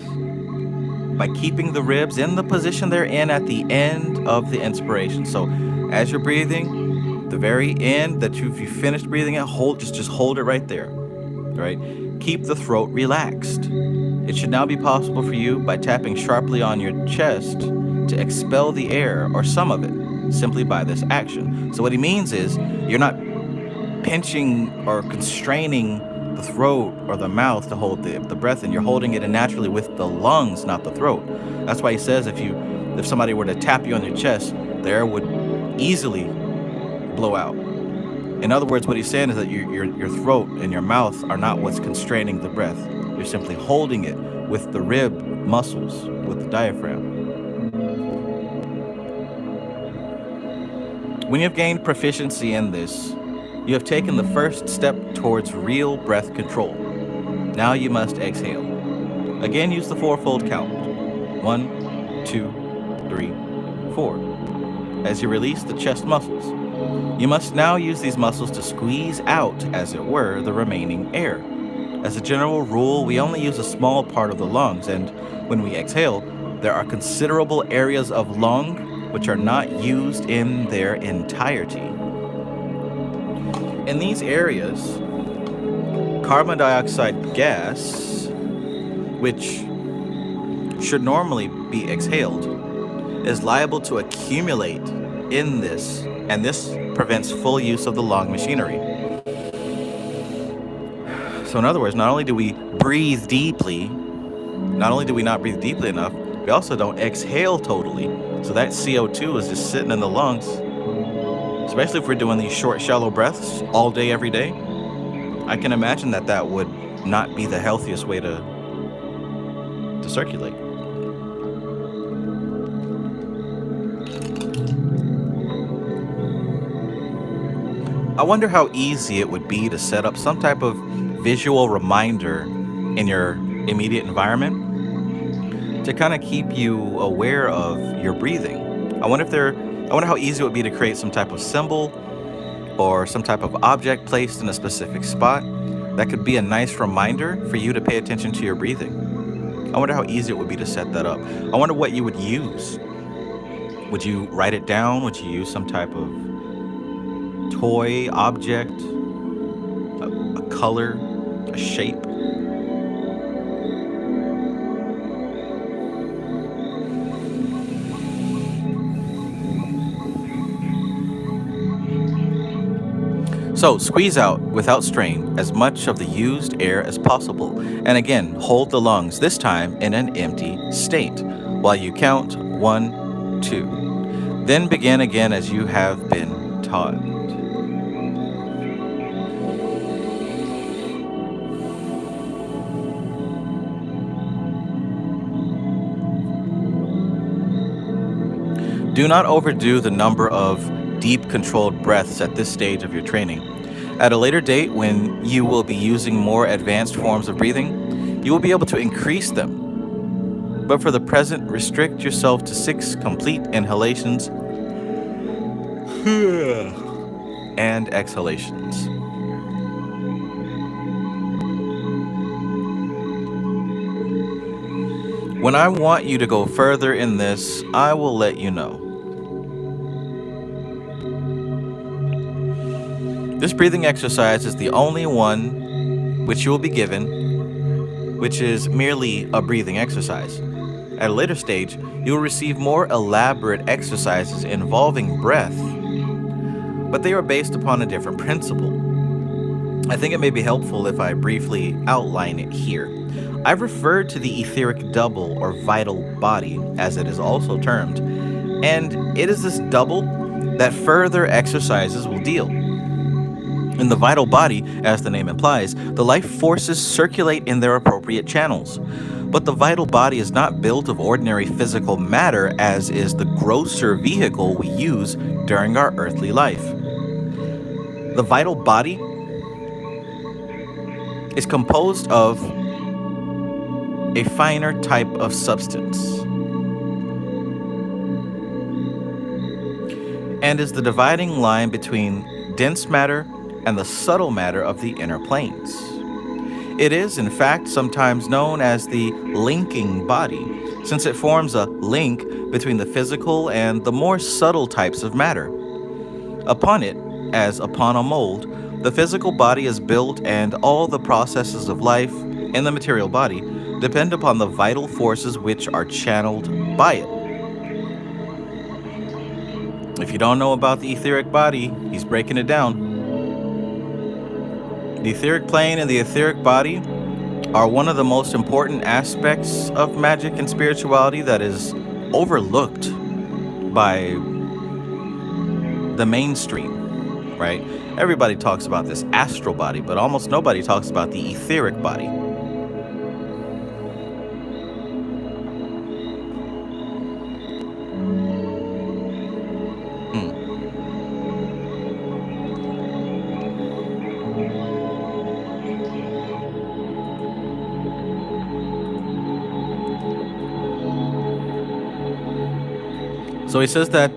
by keeping the ribs in the position they're in at the end of the inspiration. So as you're breathing, the very end that you finished breathing at, just hold it right there, right? Keep the throat relaxed. It should now be possible for you, by tapping sharply on your chest, to expel the air or some of it simply by this action. So what he means is you're not pinching or constraining the throat or the mouth to hold the breath in. You're holding it in naturally with the lungs, not the throat. That's why he says if somebody were to tap you on your chest, the air would easily blow out. In other words, what he's saying is that your throat and your mouth are not what's constraining the breath. You're simply holding it with the rib muscles, with the diaphragm. When you have gained proficiency in this, you have taken the first step towards real breath control. Now you must exhale. Again, use the 4-fold count. 1, 2, 3, 4. As you release the chest muscles, you must now use these muscles to squeeze out, as it were, the remaining air. As a general rule, we only use a small part of the lungs, and when we exhale, there are considerable areas of lung which are not used in their entirety. In these areas, carbon dioxide gas, which should normally be exhaled, is liable to accumulate in this, and this prevents full use of the lung machinery. So in other words, not only do we not breathe deeply enough, we also don't exhale totally. So that CO2 is just sitting in the lungs, especially if we're doing these short, shallow breaths all day, every day. I can imagine that would not be the healthiest way to to circulate. I wonder how easy it would be to set up some type of visual reminder in your immediate environment to kind of keep you aware of your breathing. I wonder how easy it would be to create some type of symbol or some type of object placed in a specific spot that could be a nice reminder for you to pay attention to your breathing. I wonder how easy it would be to set that up. I wonder what you would use. Would you write it down? Would you use some type of toy, object, a color, a shape? So squeeze out without strain as much of the used air as possible. And again, hold the lungs, this time in an empty state, while you count 1, 2. Then begin again as you have been taught. Do not overdo the number of deep controlled breaths at this stage of your training. At a later date, when you will be using more advanced forms of breathing, you will be able to increase them. But for the present, restrict yourself to 6 complete inhalations and exhalations. When I want you to go further in this, I will let you know. This breathing exercise is the only one which you will be given, which is merely a breathing exercise. At a later stage, you will receive more elaborate exercises involving breath, but they are based upon a different principle. I think it may be helpful if I briefly outline it here. I've referred to the etheric double or vital body, as it is also termed, and it is this double that further exercises will deal. In the vital body, as the name implies, the life forces circulate in their appropriate channels. But the vital body is not built of ordinary physical matter, as is the grosser vehicle we use during our earthly life. The vital body is composed of a finer type of substance and is the dividing line between dense matter and the subtle matter of the inner planes. It is, in fact, sometimes known as the linking body, since it forms a link between the physical and the more subtle types of matter. Upon it, as upon a mold, the physical body is built, and all the processes of life in the material body depend upon the vital forces which are channeled by it. If you don't know about the etheric body, he's breaking it down. The etheric plane and the etheric body are one of the most important aspects of magic and spirituality that is overlooked by the mainstream, right? Everybody talks about this astral body, but almost nobody talks about the etheric body. So he says that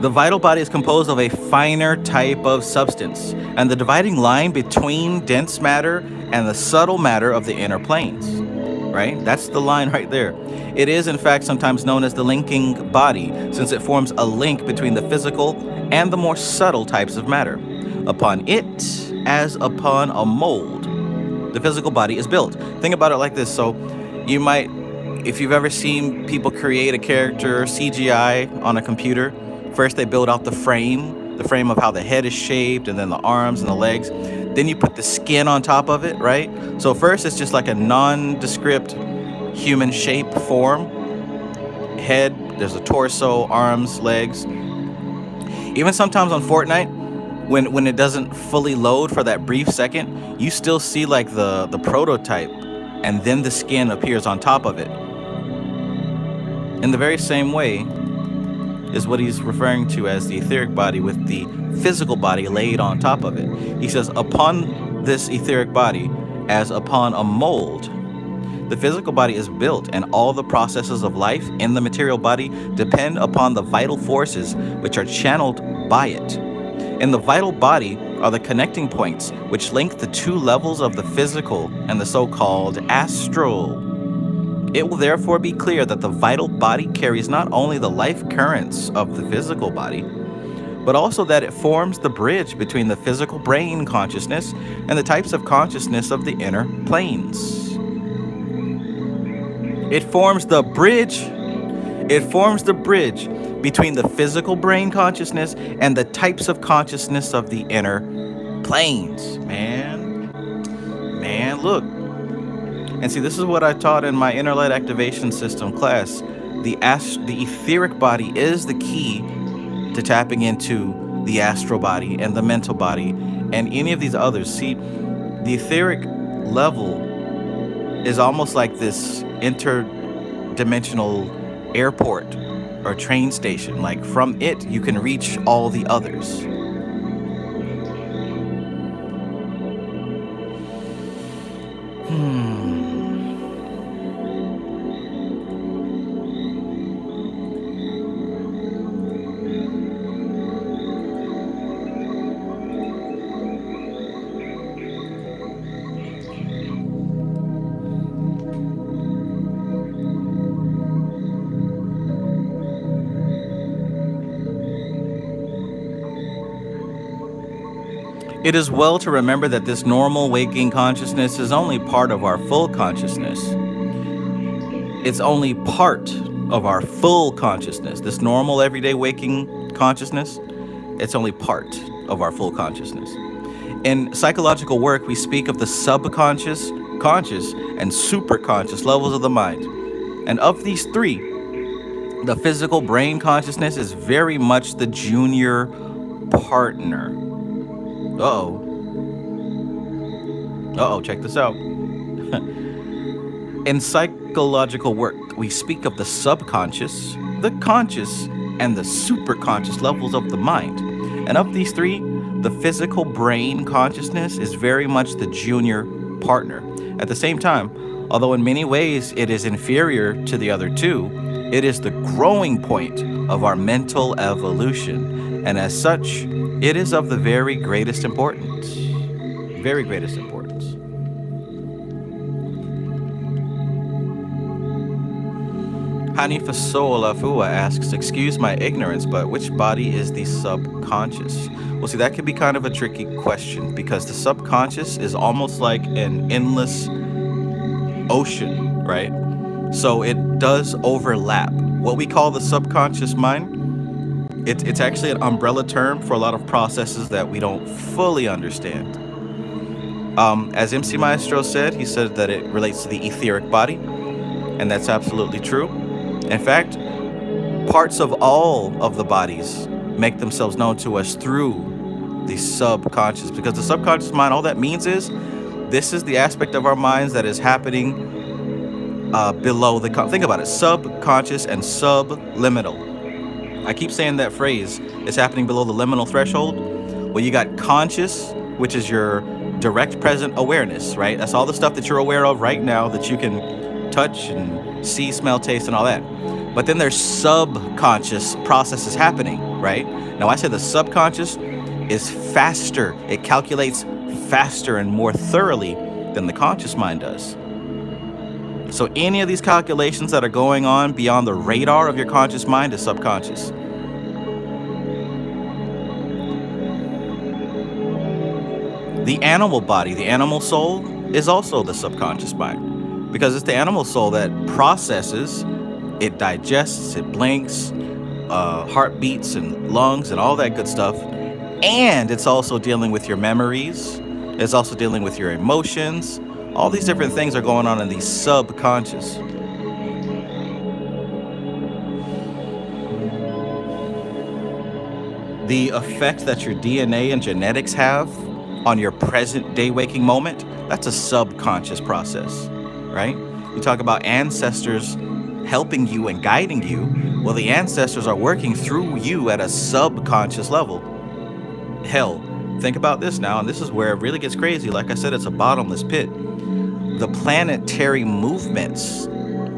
the vital body is composed of a finer type of substance, and the dividing line between dense matter and the subtle matter of the inner planes, right? That's the line right there. It is, in fact, sometimes known as the linking body, since it forms a link between the physical and the more subtle types of matter. Upon it, as upon a mold, the physical body is built. Think about it like this. So you might, if you've ever seen people create a character CGI on a computer, first they build out the frame of how the head is shaped, and then the arms and the legs. Then you put the skin on top of it, right? So first it's just like a nondescript human shape form. Head, there's a torso, arms, legs. Even sometimes on Fortnite, when it doesn't fully load for that brief second, you still see like the prototype and then the skin appears on top of it. In the very same way is what he's referring to as the etheric body, with the physical body laid on top of it. He says, upon this etheric body, as upon a mold, the physical body is built, and all the processes of life in the material body depend upon the vital forces which are channeled by it. In the vital body are the connecting points which link the two levels of the physical and the so-called astral. It will therefore be clear that the vital body carries not only the life currents of the physical body, but also that it forms the bridge between the physical brain consciousness and the types of consciousness of the inner planes. It forms the bridge between the physical brain consciousness and the types of consciousness of the inner planes. Man, look. And see, this is what I taught in my inner light activation system class. The etheric body is the key to tapping into the astral body and the mental body and any of these others. See, the etheric level is almost like this interdimensional airport or train station. Like, from it, you can reach all the others. It is well to remember that this normal waking consciousness is only part of our full consciousness. It's only part of our full consciousness. This normal everyday waking consciousness, it's only part of our full consciousness. In psychological work, we speak of the subconscious, conscious, and superconscious levels of the mind. And of these three, the physical brain consciousness is very much the junior partner. Check this out. In psychological work, we speak of the subconscious, the conscious, and the superconscious levels of the mind. And of these three, the physical brain consciousness is very much the junior partner. At the same time, although in many ways it is inferior to the other two, it is the growing point of our mental evolution. And as such, it is of the very greatest importance. Very greatest importance. Hanifa Soolafua asks, excuse my ignorance, but which body is the subconscious? Well, see, that can be kind of a tricky question, because the subconscious is almost like an endless ocean, right? So it does overlap. What we call the subconscious mind, it's actually an umbrella term for a lot of processes that we don't fully understand. As MC Maestro said, he said that it relates to the etheric body, and that's absolutely true. In fact, parts of all of the bodies make themselves known to us through the subconscious, because the subconscious mind, all that means is this is the aspect of our minds that is happening below the, think about it, subconscious and subliminal. I keep saying that phrase, it's happening below the liminal threshold. Well, you got conscious, which is your direct present awareness, right? That's all the stuff that you're aware of right now that you can touch and see, smell, taste, and all that. But then there's subconscious processes happening, right? Now, I say the subconscious is faster. It calculates faster and more thoroughly than the conscious mind does. So any of these calculations that are going on beyond the radar of your conscious mind is subconscious. The animal body, the animal soul, is also the subconscious mind, because it's the animal soul that processes, it digests, it blinks, heartbeats and lungs and all that good stuff. And it's also dealing with your memories. It's also dealing with your emotions. All these different things are going on in the subconscious. The effect that your DNA and genetics have on your present day waking moment, that's a subconscious process. right? You talk about ancestors helping you and guiding you. Well, the ancestors are working through you at a subconscious level. Hell, think about this now, and this is where it really gets crazy. Like I said, it's a bottomless pit. The planetary movements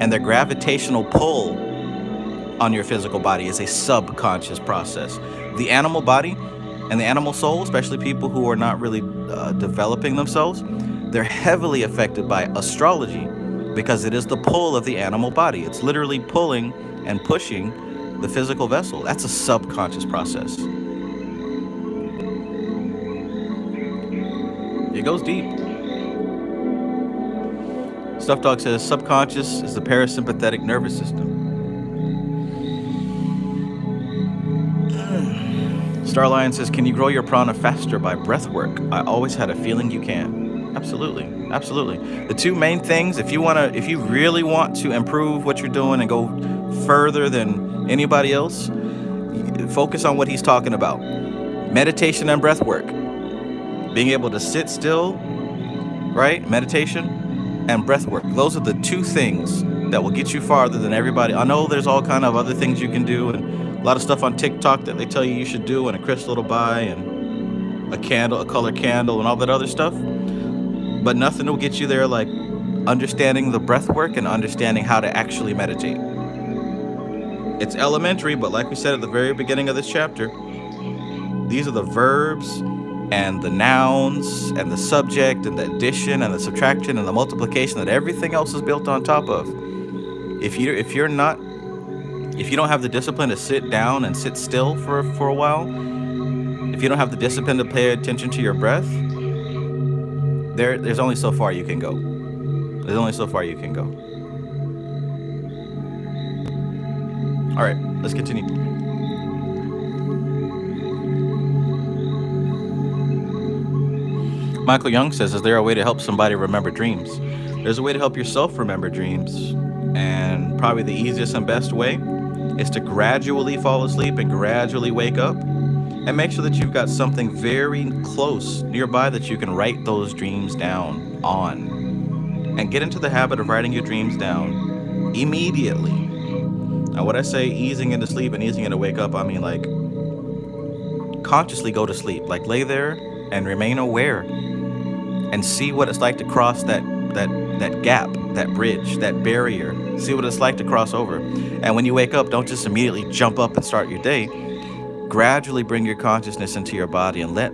and their gravitational pull on your physical body is a subconscious process. The animal body and the animal soul, especially people who are not really developing themselves, they're heavily affected by astrology because it is the pull of the animal body. It's literally pulling and pushing the physical vessel. That's a subconscious process. It goes deep. Stuff Dog says subconscious is the parasympathetic nervous system. Starlion says, can you grow your prana faster by breath work? I always had a feeling you can. Absolutely. Absolutely. The two main things, if you really want to improve what you're doing and go further than anybody else, focus on what he's talking about. Meditation and breath work. Being able to sit still, right? Meditation and breath work. Those are the two things that will get you farther than everybody. I know there's all kind of other things you can do, and a lot of stuff on TikTok that they tell you should do, and a crystal to buy, and a candle, a color candle, and all that other stuff. But nothing will get you there like understanding the breath work and understanding how to actually meditate. It's elementary, but like we said at the very beginning of this chapter, these are the verbs and the nouns and the subject and the addition and the subtraction and the multiplication that everything else is built on top of. If you don't have the discipline to sit down and sit still for a while, if you don't have the discipline to pay attention to your breath, there's only so far you can go. There's only so far you can go. All right, let's continue. Michael Young says, is there a way to help somebody remember dreams? There's a way to help yourself remember dreams. And probably the easiest and best way is to gradually fall asleep and gradually wake up. And make sure that you've got something very close nearby that you can write those dreams down on. And get into the habit of writing your dreams down immediately. Now, when I say easing into sleep and easing into wake up, I mean like consciously go to sleep. Like lay there and remain aware and see what it's like to cross that gap, that bridge, that barrier. See what it's like to cross over. And when you wake up, don't just immediately jump up and start your day. Gradually bring your consciousness into your body and let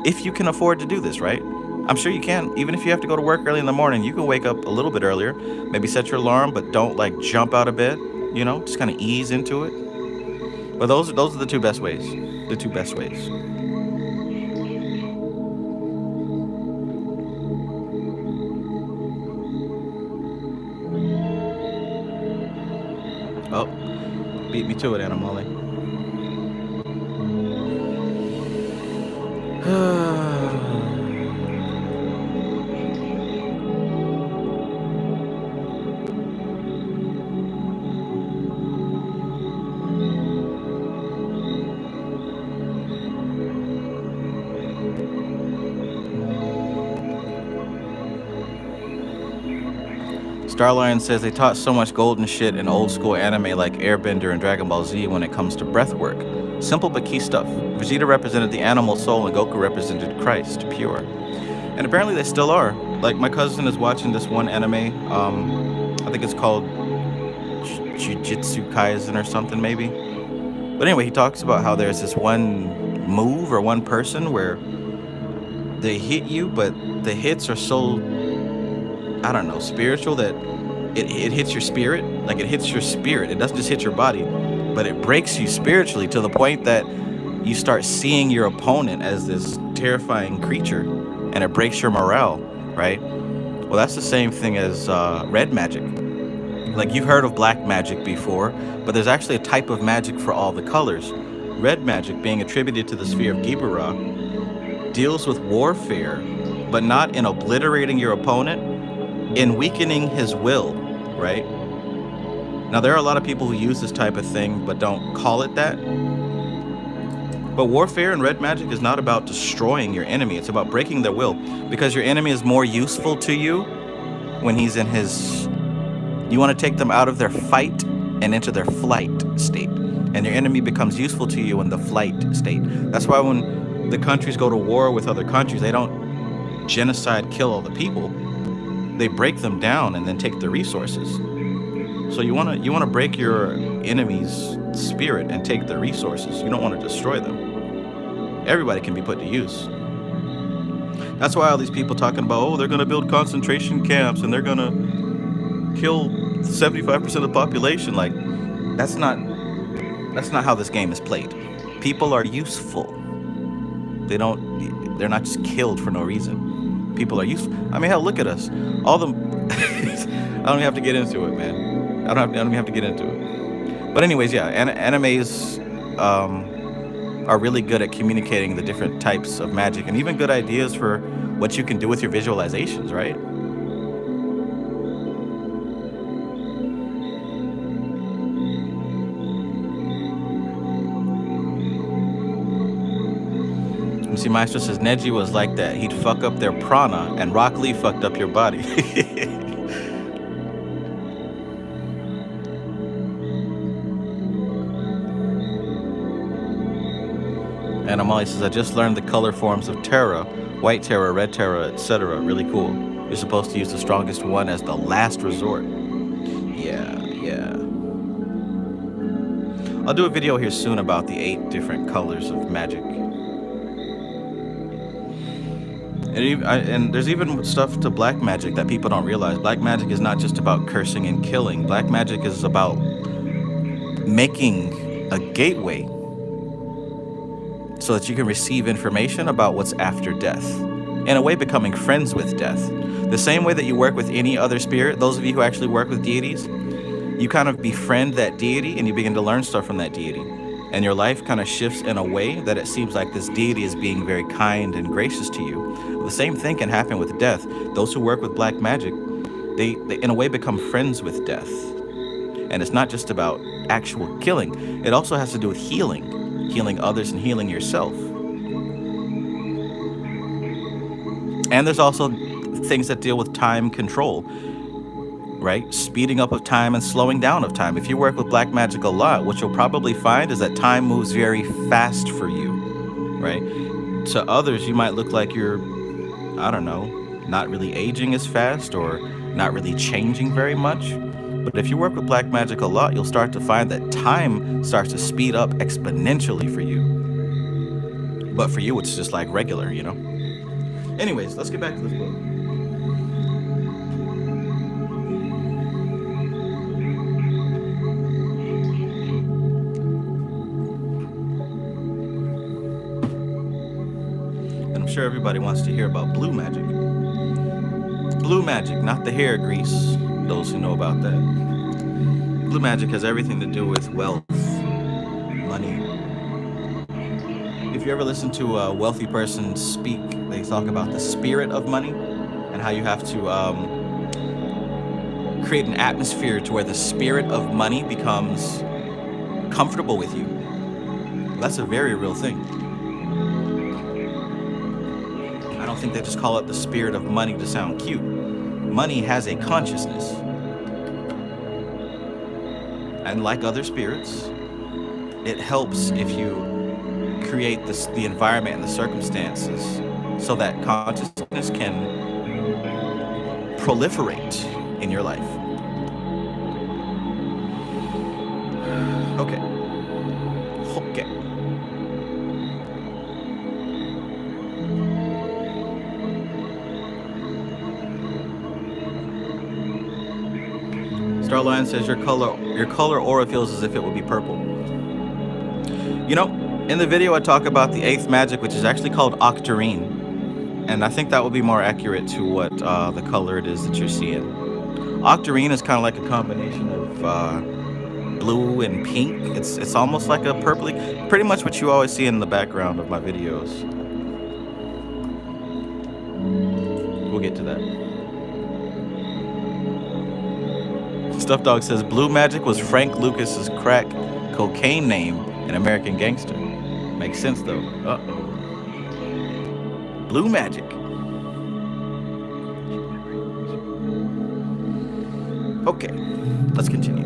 if you can afford to do this, right? I'm sure you can. Even if you have to go to work early in the morning, you can wake up a little bit earlier. Maybe set your alarm, but don't like jump out of bed, you know, just kind of ease into it. But those are the two best ways. The two best ways. Oh, beat me to it, Animale. Starlion says they taught so much golden shit in old school anime like Airbender and Dragon Ball Z when it comes to breath work. Simple but key stuff. Vegeta represented the animal soul and Goku represented Christ, pure. And apparently they still are. Like my cousin is watching this one anime, I think it's called Jujutsu Kaisen or something maybe. But anyway, he talks about how there's this one move or one person where they hit you, but the hits are so, I don't know, spiritual that it hits your spirit. Like it hits your spirit. It doesn't just hit your body, but it breaks you spiritually to the point that you start seeing your opponent as this terrifying creature, and it breaks your morale, right? Well, that's the same thing as red magic. Like you've heard of black magic before, but there's actually a type of magic for all the colors. Red magic, being attributed to the sphere of Gibera, deals with warfare, but not in obliterating your opponent, in weakening his will, right? Now, there are a lot of people who use this type of thing, but don't call it that. But warfare and red magic is not about destroying your enemy. It's about breaking their will, because your enemy is more useful to you when he's in his... You want to take them out of their fight and into their flight state. And your enemy becomes useful to you in the flight state. That's why when the countries go to war with other countries, they don't genocide, kill all the people. They break them down and then take the resources. So you want to break your enemy's spirit and take the resources. You don't want to destroy them. Everybody can be put to use. That's why all these people talking about, oh, they're going to build concentration camps and they're going to kill 75% of the population. Like, that's not how this game is played. People are useful. They're not just killed for no reason. People are useful. I mean, hell, look at us. All them. I don't even have to get into it, man. I don't even have to get into it. But anyways, yeah, animes are really good at communicating the different types of magic and even good ideas for what you can do with your visualizations, right? See, Maestro says Neji was like that. He'd fuck up their prana, and Rock Lee fucked up your body. And Amali says, I just learned the color forms of Terra, white Terra, red Terra, etc. Really cool. You're supposed to use the strongest one as the last resort. Yeah. I'll do a video here soon about the 8 different colors of magic. And there's even stuff to black magic that people don't realize. Black magic is not just about cursing and killing. Black magic is about making a gateway so that you can receive information about what's after death. In a way, becoming friends with death. The same way that you work with any other spirit, those of you who actually work with deities, you kind of befriend that deity and you begin to learn stuff from that deity. And your life kind of shifts in a way that it seems like this deity is being very kind and gracious to you. The same thing can happen with death. Those who work with black magic, they in a way become friends with death. And it's not just about actual killing. It also has to do with healing. Healing others and healing yourself. And there's also things that deal with time control. Right? Speeding up of time and slowing down of time. If you work with black magic a lot, what you'll probably find is that time moves very fast for you, right? To others, you might look like you're, I don't know, not really aging as fast or not really changing very much. But if you work with black magic a lot, you'll start to find that time starts to speed up exponentially for you. But for you, it's just like regular, you know? Anyways, let's get back to this book. Sure, everybody wants to hear about blue magic. Blue magic, not the hair grease, those who know about that. Blue magic has everything to do with wealth, money. If you ever listen to a wealthy person speak, they talk about the spirit of money and how you have to create an atmosphere to where the spirit of money becomes comfortable with you. That's a very real thing. I don't think they just call it the spirit of money to sound cute. Money has a consciousness. And like other spirits, it helps if you create the environment and the circumstances so that consciousness can proliferate in your life. Okay. Starline says your color aura feels as if it would be purple. You know, in the video I talk about the 8th magic, which is actually called octarine. And I think that will be more accurate to what the color it is that you're seeing. Octarine is kind of like a combination of blue and pink. It's almost like a purpley, pretty much what you always see in the background of my videos. We'll get to that. Stuff Dog says blue magic was Frank Lucas's crack cocaine name in American Gangster. Makes sense though. Uh-oh. Blue magic. Okay, let's continue.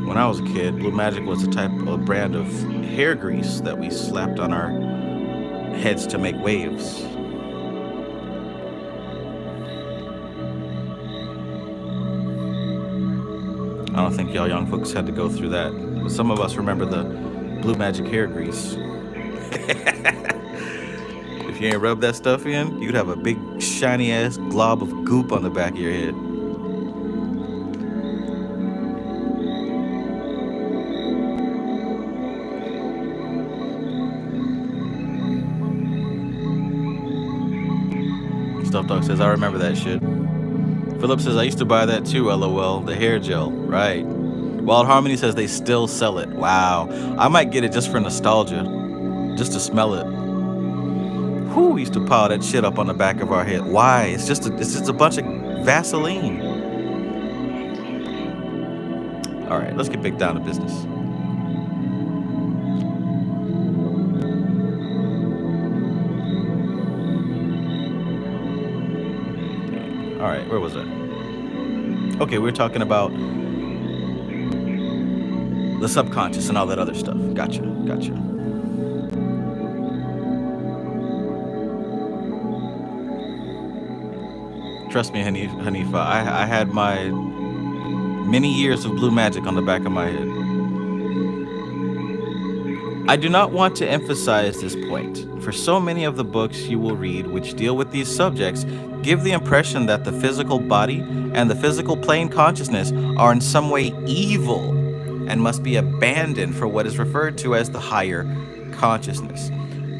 When I was a kid, Blue Magick was a brand of hair grease that we slapped on our heads to make waves. I don't think y'all young folks had to go through that, but some of us remember the Blue Magick hair grease. If you ain't rub that stuff in, you'd have a big shiny ass glob of goop on the back of your head. Stuff Dog says, I remember that shit. Philip says, I used to buy that too, LOL. The hair gel, right. Wild Harmony says they still sell it. Wow. I might get it just for nostalgia, just to smell it. Who used to pile that shit up on the back of our head? Why? It's just a bunch of Vaseline. All right, let's get back down to business. All right, where was I? Okay, we're talking about the subconscious and all that other stuff. Gotcha. Trust me, Hanifa, I had my many years of Blue Magick on the back of my head. I do not want to emphasize this point, for so many of the books you will read which deal with these subjects give the impression that the physical body and the physical plane consciousness are in some way evil and must be abandoned for what is referred to as the higher consciousness.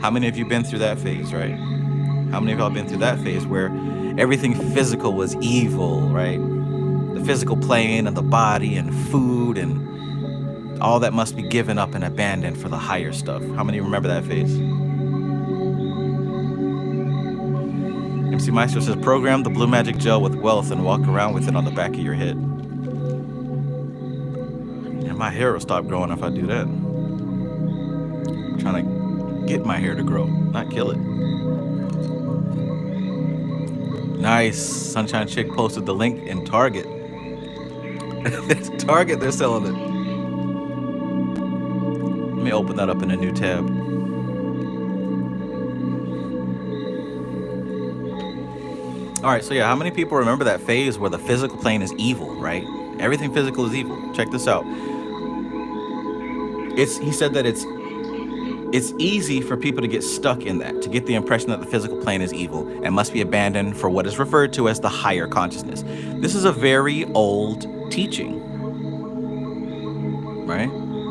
How many of you been through that phase, right? How many of y'all been through that phase where everything physical was evil, right? The physical plane and the body and food and all that must be given up and abandoned for the higher stuff. How many remember that phase? MC Maestro says, program the Blue Magick gel with wealth and walk around with it on the back of your head. And my hair will stop growing if I do that. I'm trying to get my hair to grow, not kill it. Nice. Sunshine Chick posted the link in Target. Target, they're selling it. Let me open that up in a new tab. All right, so yeah, how many people remember that phase where the physical plane is evil, right? Everything physical is evil. Check this out. He said that it's easy for people to get stuck in that, to get the impression that the physical plane is evil and must be abandoned for what is referred to as the higher consciousness. This is a very old teaching, right?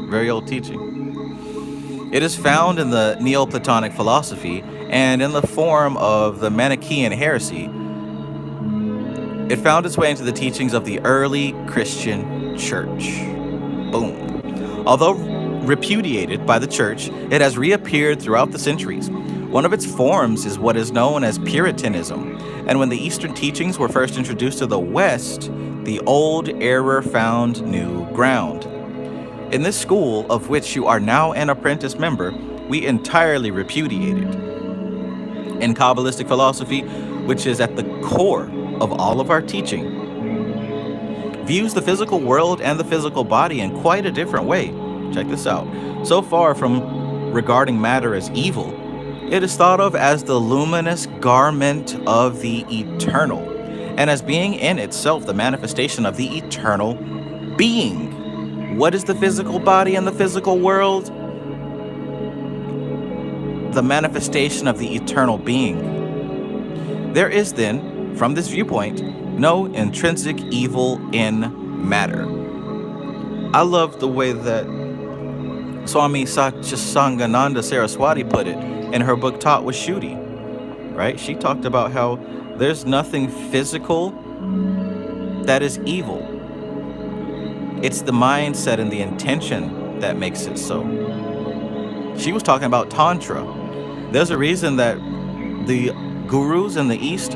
Very old teaching. It is found in the Neoplatonic philosophy and in the form of the Manichaean heresy. It found its way into the teachings of the early Christian church. Boom. Although repudiated by the church, it has reappeared throughout the centuries. One of its forms is what is known as Puritanism, and when the Eastern teachings were first introduced to the West, the old error found new ground. In this school, of which you are now an apprentice member, we entirely repudiated. In Kabbalistic philosophy, which is at the core of all of our teaching, views the physical world and the physical body in quite a different way. Check this out. So far from regarding matter as evil, it is thought of as the luminous garment of the eternal, and as being in itself the manifestation of the eternal being. What is the physical body and the physical world? The manifestation of the eternal being. There is then, from this viewpoint, no intrinsic evil in matter. I love the way that Swami Satchisangananda Saraswati put it in her book Taught with Shuddhi, right? She talked about how there's nothing physical that is evil. It's the mindset and the intention that makes it so. She was talking about Tantra. There's a reason that the gurus in the East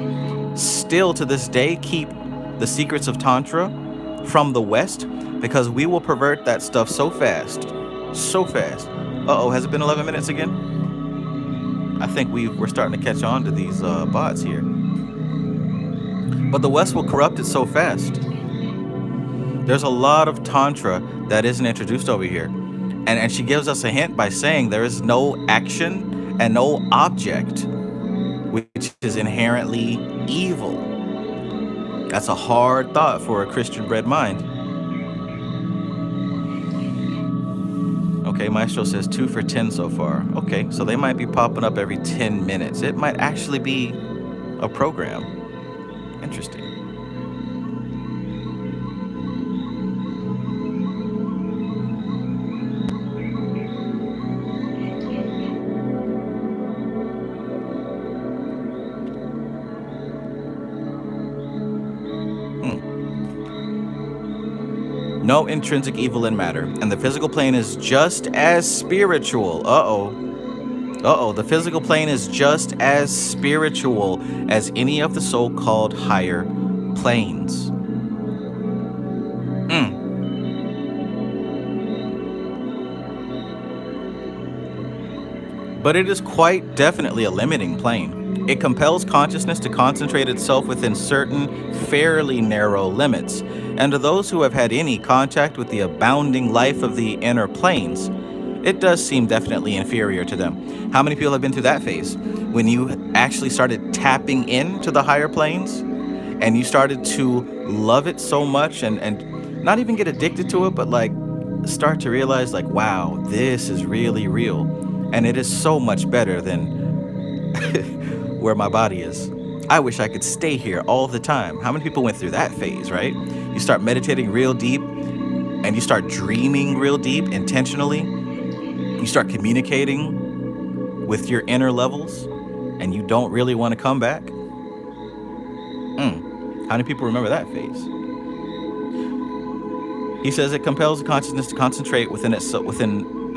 still to this day keep the secrets of Tantra from the West, because we will pervert that stuff so fast. So fast. Uh-oh, has it been 11 minutes again? I think we're starting to catch on to these bots here. But the West will corrupt it so fast. There's a lot of Tantra that isn't introduced over here. And she gives us a hint by saying there is no action and no object, which is inherently evil. That's a hard thought for a Christian-bred mind. Okay, Maestro says 2 for 10 so far. Okay, so they might be popping up every 10 minutes. It might actually be a program. Interesting. No intrinsic evil in matter, and the physical plane is just as spiritual. The physical plane is just as spiritual as any of the so-called higher planes. But it is quite definitely a limiting plane. It compels consciousness to concentrate itself within certain fairly narrow limits. And to those who have had any contact with the abounding life of the inner planes, it does seem definitely inferior to them. How many people have been through that phase? When you actually started tapping into the higher planes and you started to love it so much and not even get addicted to it, but like start to realize like, wow, this is really real. And it is so much better than where my body is. I wish I could stay here all the time. How many people went through that phase, right? You start meditating real deep and you start dreaming real deep intentionally. You start communicating with your inner levels and you don't really want to come back. How many people remember that phase? He says it compels the consciousness to concentrate within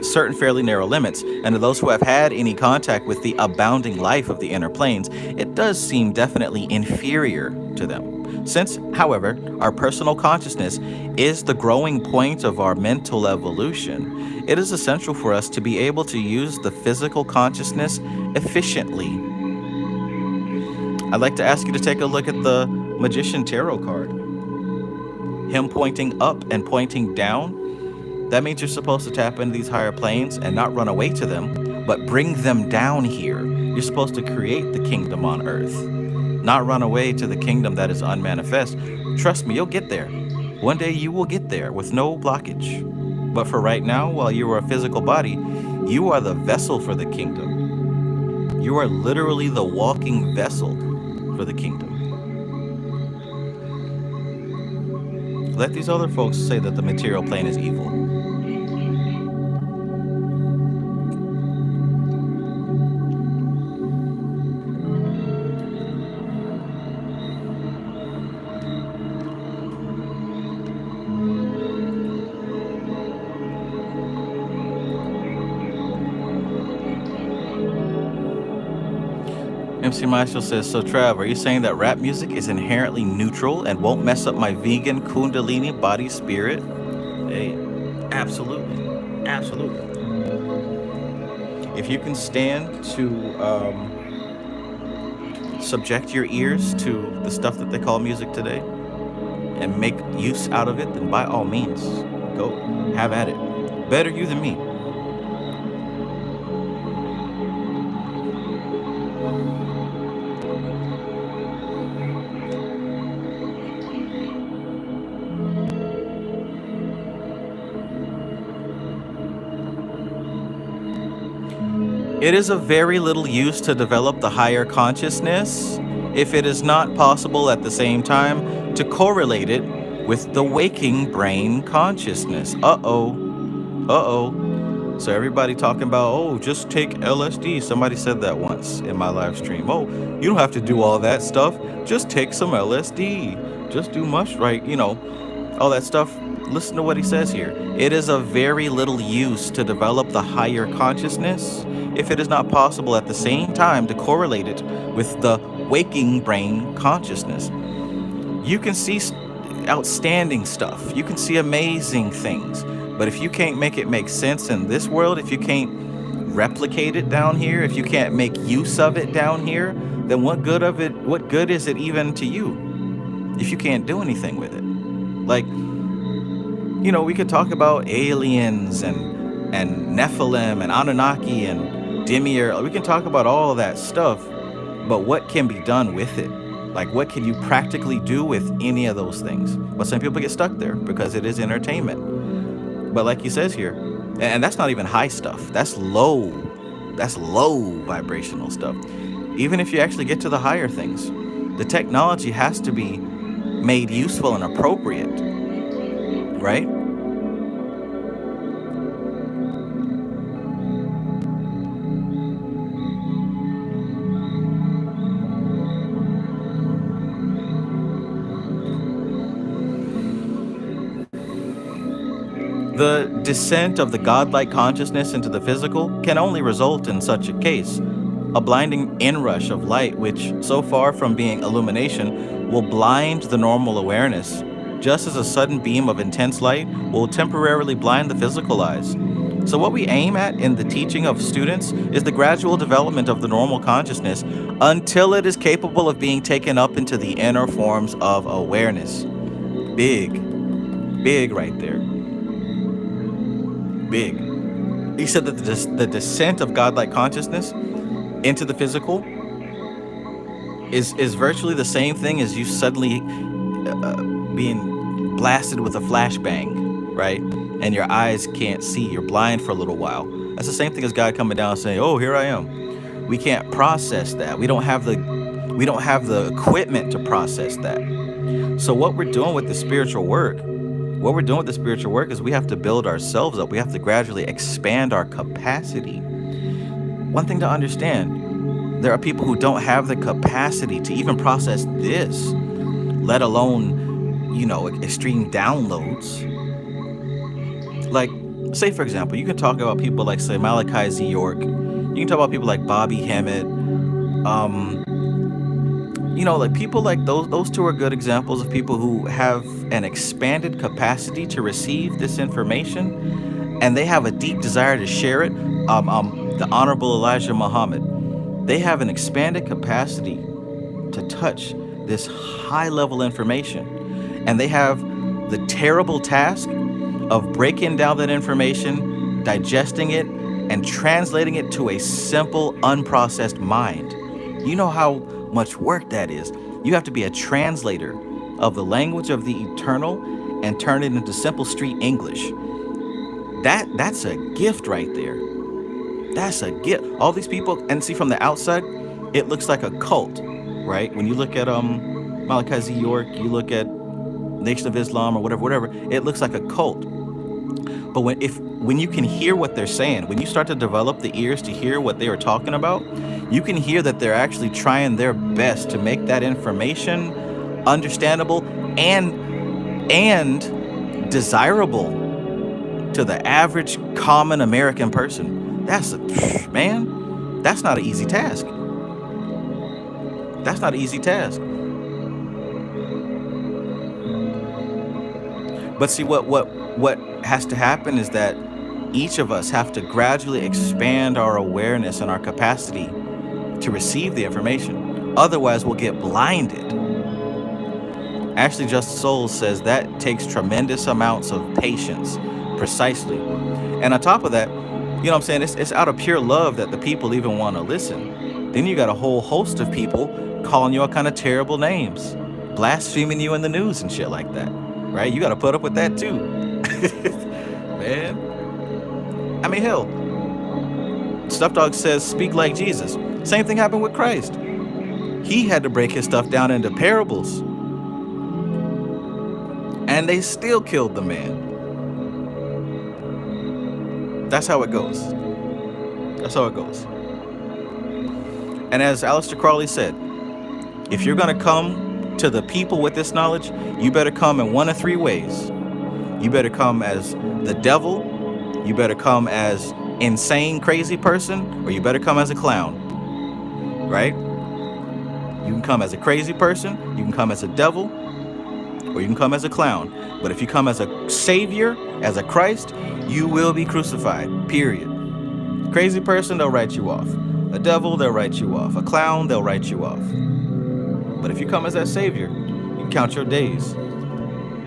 certain fairly narrow limits, and to those who have had any contact with the abounding life of the inner planes, it does seem definitely inferior to them. Since, however, our personal consciousness is the growing point of our mental evolution, it is essential for us to be able to use the physical consciousness efficiently. I'd like to ask you to take a look at the Magician Tarot card. Him pointing up and pointing down. That means you're supposed to tap into these higher planes and not run away to them, but bring them down here. You're supposed to create the kingdom on earth, not run away to the kingdom that is unmanifest. Trust me, you'll get there. One day you will get there with no blockage. But for right now, while you are a physical body, you are the vessel for the kingdom. You are literally the walking vessel for the kingdom. Let these other folks say that the material plane is evil. MC Maestro says, so Trav, are you saying that rap music is inherently neutral and won't mess up my vegan kundalini body spirit? Hey, absolutely. Absolutely. If you can stand to subject your ears to the stuff that they call music today and make use out of it, then by all means, go have at it. Better you than me. It is of very little use to develop the higher consciousness if it is not possible at the same time to correlate it with the waking brain consciousness. So everybody talking about, oh, just take LSD. Somebody said that once in my live stream. Oh, you don't have to do all that stuff. Just take some LSD. Just do all that stuff. Listen to what he says here. It is of very little use to develop the higher consciousness if it is not possible at the same time to correlate it with the waking brain consciousness. You can see outstanding stuff. You can see amazing things. But if you can't make it make sense in this world, if you can't replicate it down here, if you can't make use of it down here, then what good is it even to you if you can't do anything with it? Like, we could talk about aliens and Nephilim and Anunnaki and Demiurge. We can talk about all of that stuff, but what can be done with it? Like, what can you practically do with any of those things? But some people get stuck there because it is entertainment. But like he says here, and that's not even high stuff. That's low vibrational stuff. Even if you actually get to the higher things, the technology has to be made useful and appropriate, right? The descent of the godlike consciousness into the physical can only result in such a case. A blinding inrush of light, which, so far from being illumination, will blind the normal awareness, just as a sudden beam of intense light will temporarily blind the physical eyes. So what we aim at in the teaching of students is the gradual development of the normal consciousness until it is capable of being taken up into the inner forms of awareness. Big right there. Big. He said that the descent of godlike consciousness into the physical is virtually the same thing as you suddenly being blasted with a flashbang, right? And your eyes can't see. You're blind for a little while. That's the same thing as God coming down and saying, "Oh, here I am." We can't process that. We don't have the equipment to process that. So what we're doing with the spiritual work is we have to build ourselves up. We have to gradually expand our capacity. One thing to understand, there are people who don't have the capacity to even process this, let alone, extreme downloads. Like, say, for example, you can talk about people like, say, Malachi Z. York. You can talk about people like Bobby Hemmett. Like people like those two are good examples of people who have an expanded capacity to receive this information, and they have a deep desire to share it. The Honorable Elijah Muhammad, they have an expanded capacity to touch this high-level information, and they have the terrible task of breaking down that information, digesting it, and translating it to a simple, unprocessed mind. You know how much work that is. You have to be a translator of the language of the eternal and turn it into simple street English. That's a gift right there. That's a gift. All these people, and see, from the outside, it looks like a cult, right? When you look at Malachi Z. York, you look at Nation of Islam or whatever, it looks like a cult. But when you can hear what they're saying, when you start to develop the ears to hear what they are talking about, you can hear that they're actually trying their best to make that information understandable and desirable to the average common American person. That's not an easy task. That's not an easy task. But see, what has to happen is that each of us have to gradually expand our awareness and our capacity to receive the information. Otherwise, we'll get blinded. Ashley Just Souls says that takes tremendous amounts of patience, precisely. And on top of that, you know what I'm saying? It's out of pure love that the people even want to listen. Then you got a whole host of people calling you all kind of terrible names, blaspheming you in the news and shit like that, right? You got to put up with that too. Man. I mean, hell, Stuff Dog says, speak like Jesus. Same thing happened with Christ. He had to break his stuff down into parables. And they still killed the man. That's how it goes. That's how it goes. And as Aleister Crowley said, if you're going to come to the people with this knowledge, you better come in one of three ways. You better come as the devil, you better come as insane, crazy person, or you better come as a clown. Right? You can come as a crazy person, you can come as a devil, or you can come as a clown. But if you come as a savior, as a Christ, you will be crucified, period. Crazy person, they'll write you off. A devil, they'll write you off. A clown, they'll write you off. But if you come as that savior, you can count your days.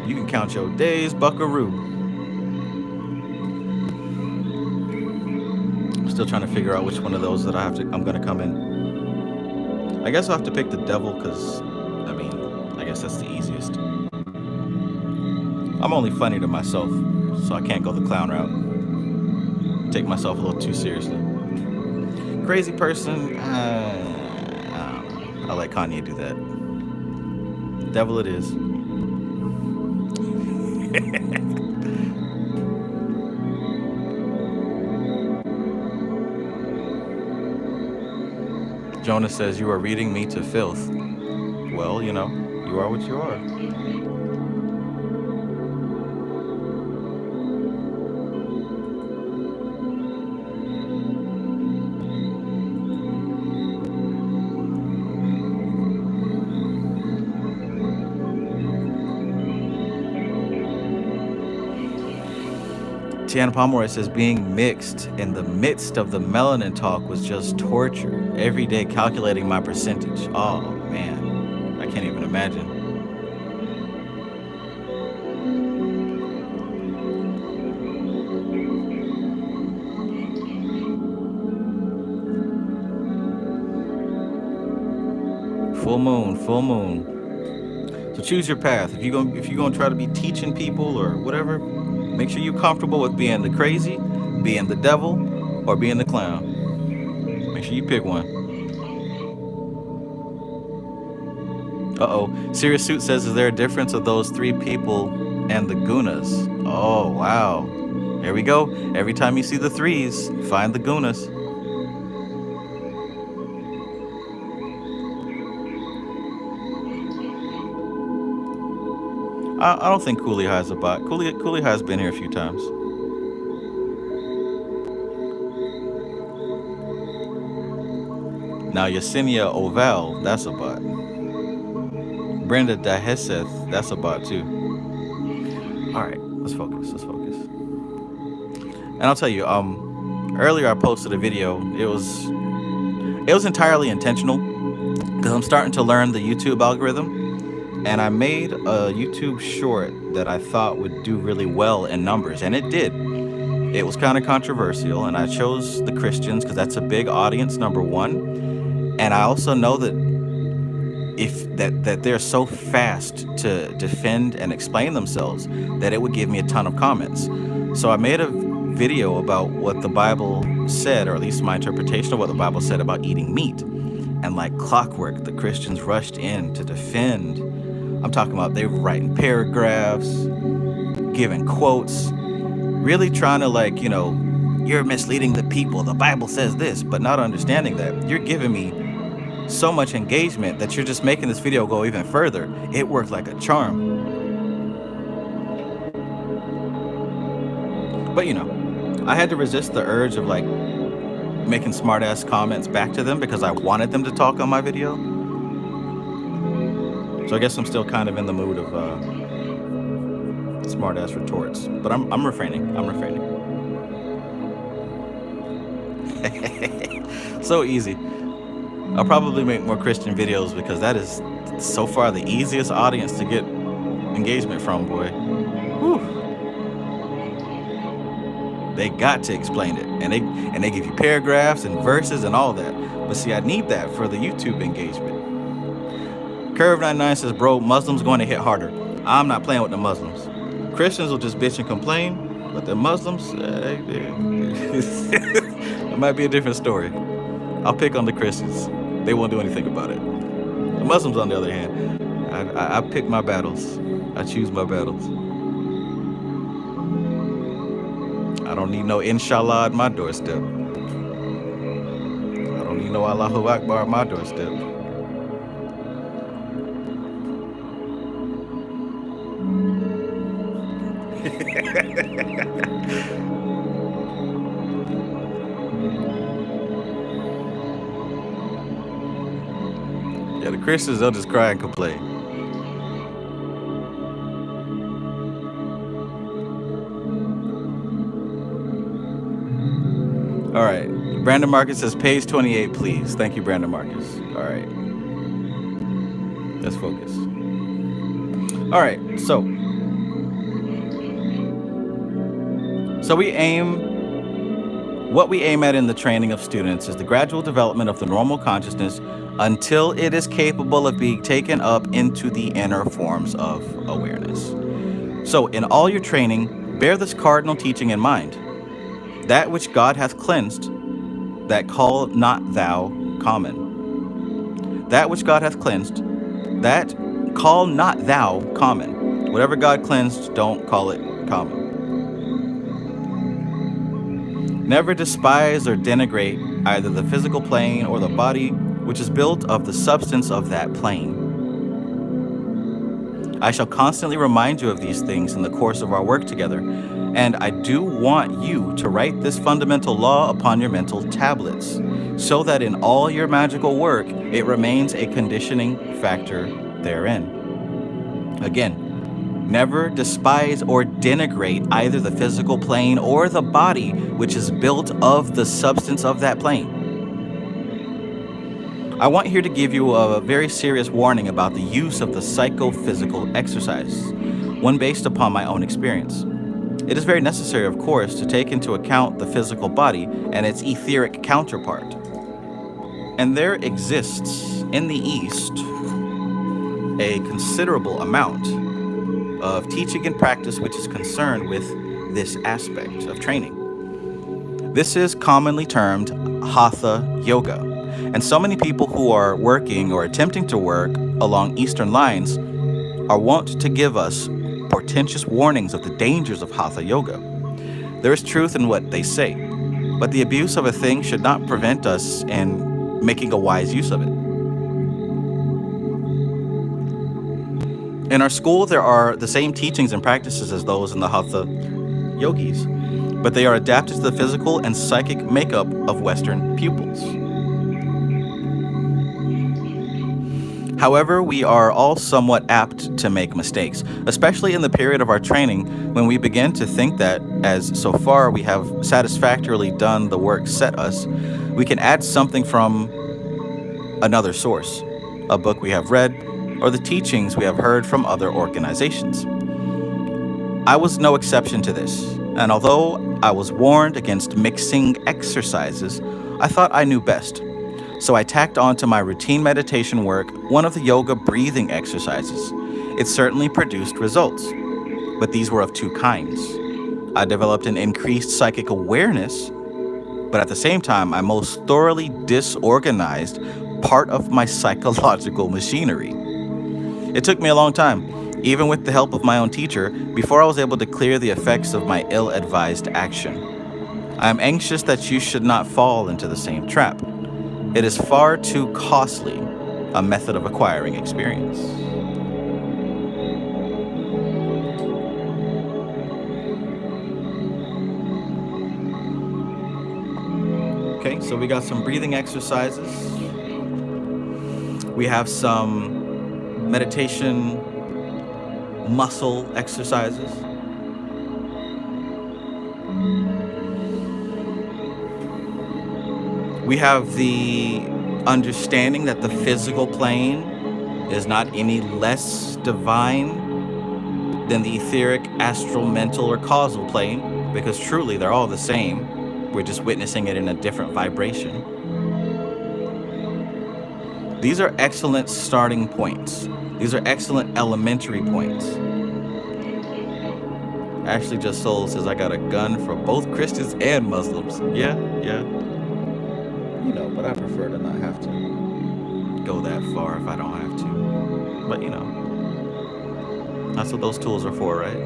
You can count your days, buckaroo. I'm still trying to figure out which one of those that I'm gonna come in. I guess I'll have to pick the devil because, I mean, I guess that's the easiest. I'm only funny to myself, so I can't go the clown route. Take myself a little too seriously. Crazy person, I'll let Kanye do that. Devil it is. Jonah says, you are reading me to filth. Well, you know, you are what you are. Tiana Pomeroy says, being mixed in the midst of the melanin talk was just torture. Every day calculating my percentage. Oh, man. I can't even imagine. Full moon, full moon. So choose your path. If you're gonna try to be teaching people or whatever, make sure you're comfortable with being the crazy, being the devil, or being the clown. Make sure you pick one. Uh-oh. Serious Suit says, is there a difference of those three people and the gunas? Oh, wow. There we go. Every time you see the threes, find the gunas. I don't think Cooley High's a bot. Cooley High's been here a few times. Now Yesenia Oval, that's a bot. Brenda Daheseth, that's a bot too. All right, let's focus. And I'll tell you, earlier I posted a video. It was entirely intentional because I'm starting to learn the YouTube algorithm. And I made a YouTube short that I thought would do really well in numbers, and it did. It was kind of controversial, and I chose the Christians because that's a big audience, number one. And I also know that that they're so fast to defend and explain themselves that it would give me a ton of comments. So I made a video about what the Bible said, or at least my interpretation of what the Bible said about eating meat. And like clockwork, the Christians rushed in to defend. I'm talking about they were writing paragraphs, giving quotes, really trying to you're misleading the people. The Bible says this, but not understanding that you're giving me so much engagement that you're just making this video go even further. It worked like a charm. But I had to resist the urge of making smart ass comments back to them because I wanted them to talk on my video. So I guess I'm still kind of in the mood of smart ass retorts, but I'm refraining. So easy. I'll probably make more Christian videos because that is so far the easiest audience to get engagement from, boy. Whew. They got to explain it, and they give you paragraphs and verses and all that. But see, I need that for the YouTube engagement. Curve99 says, bro, Muslims going to hit harder. I'm not playing with the Muslims. Christians will just bitch and complain, but the Muslims, it might be a different story. I'll pick on the Christians. They won't do anything about it. The Muslims, on the other hand, I pick my battles. I choose my battles. I don't need no inshallah at my doorstep. I don't need no Allahu Akbar at my doorstep. Yeah, the Christians, they'll just cry and complain. All right. Brandon Marcus says, page 28, please. Thank you, Brandon Marcus. All right. Let's focus. All right. So what we aim at in the training of students is the gradual development of the normal consciousness until it is capable of being taken up into the inner forms of awareness. So in all your training, bear this cardinal teaching in mind. That which God hath cleansed, that call not thou common. That which God hath cleansed, that call not thou common. Whatever God cleansed, don't call it common. Never despise or denigrate either the physical plane or the body, which is built of the substance of that plane. I shall constantly remind you of these things in the course of our work together, and I do want you to write this fundamental law upon your mental tablets, so that in all your magical work, it remains a conditioning factor therein. Again, never despise or denigrate either the physical plane or the body, which is built of the substance of that plane. I want here to give you a very serious warning about the use of the psychophysical exercise, one based upon my own experience. It is very necessary, of course, to take into account the physical body and its etheric counterpart. And there exists in the East a considerable amount of teaching and practice which is concerned with this aspect of training. This is commonly termed Hatha Yoga. And so many people who are working or attempting to work along Eastern lines are wont to give us portentous warnings of the dangers of Hatha Yoga. There is truth in what they say, but the abuse of a thing should not prevent us in making a wise use of it. In our school, there are the same teachings and practices as those in the Hatha Yogis, but they are adapted to the physical and psychic makeup of Western pupils. However, we are all somewhat apt to make mistakes, especially in the period of our training when we begin to think that, as so far we have satisfactorily done the work set us, we can add something from another source, a book we have read, or the teachings we have heard from other organizations. I was no exception to this, and although I was warned against mixing exercises, I thought I knew best. So I tacked on to my routine meditation work one of the yoga breathing exercises. It certainly produced results, but these were of two kinds. I developed an increased psychic awareness, but at the same time, I most thoroughly disorganized part of my psychological machinery. It took me a long time, even with the help of my own teacher, before I was able to clear the effects of my ill-advised action. I am anxious that you should not fall into the same trap. It is far too costly a method of acquiring experience. Okay, so we got some breathing exercises. We have some meditation muscle exercises. We have the understanding that the physical plane is not any less divine than the etheric, astral, mental, or causal plane, because truly they're all the same. We're just witnessing it in a different vibration. These are excellent starting points. These are excellent elementary points. Ashley Just Soul says, I got a gun for both Christians and Muslims. Yeah. You know, but I prefer to not have to go that far if I don't have to. But, you know, that's what those tools are for, right?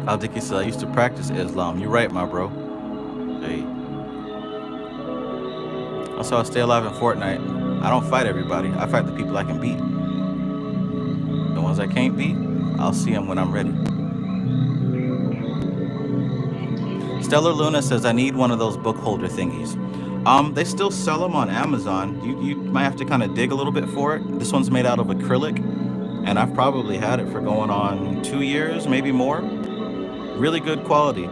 Al-Diki said, I used to practice Islam. You're right, my bro. Hey. Also, I stay alive in Fortnite. I don't fight everybody. I fight the people I can beat. The ones as I can't be, I'll see them when I'm ready. Stellar Luna says, I need one of those book holder thingies. They still sell them on Amazon. You might have to kind of dig a little bit for it. This one's made out of acrylic, and I've probably had it for going on 2 years, maybe more. Really good quality.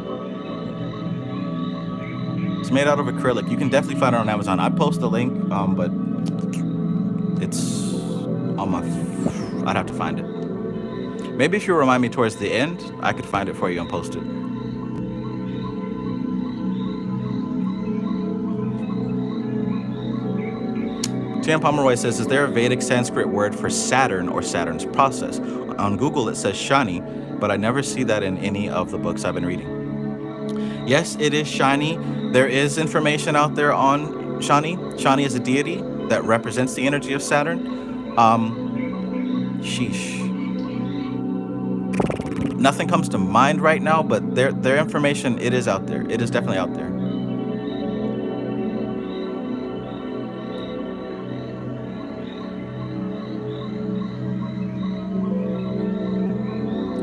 It's made out of acrylic. You can definitely find it on Amazon. I'd post the link, but it's on my... I'd have to find it. Maybe if you remind me towards the end, I could find it for you and post it. Jan Pomeroy says, is there a Vedic Sanskrit word for Saturn or Saturn's process? On Google it says Shani, but I never see that in any of the books I've been reading. Yes, it is Shani. There is information out there on Shani. Shani is a deity that represents the energy of Saturn. Sheesh. Nothing comes to mind right now, but their information, it is out there. It is definitely out there.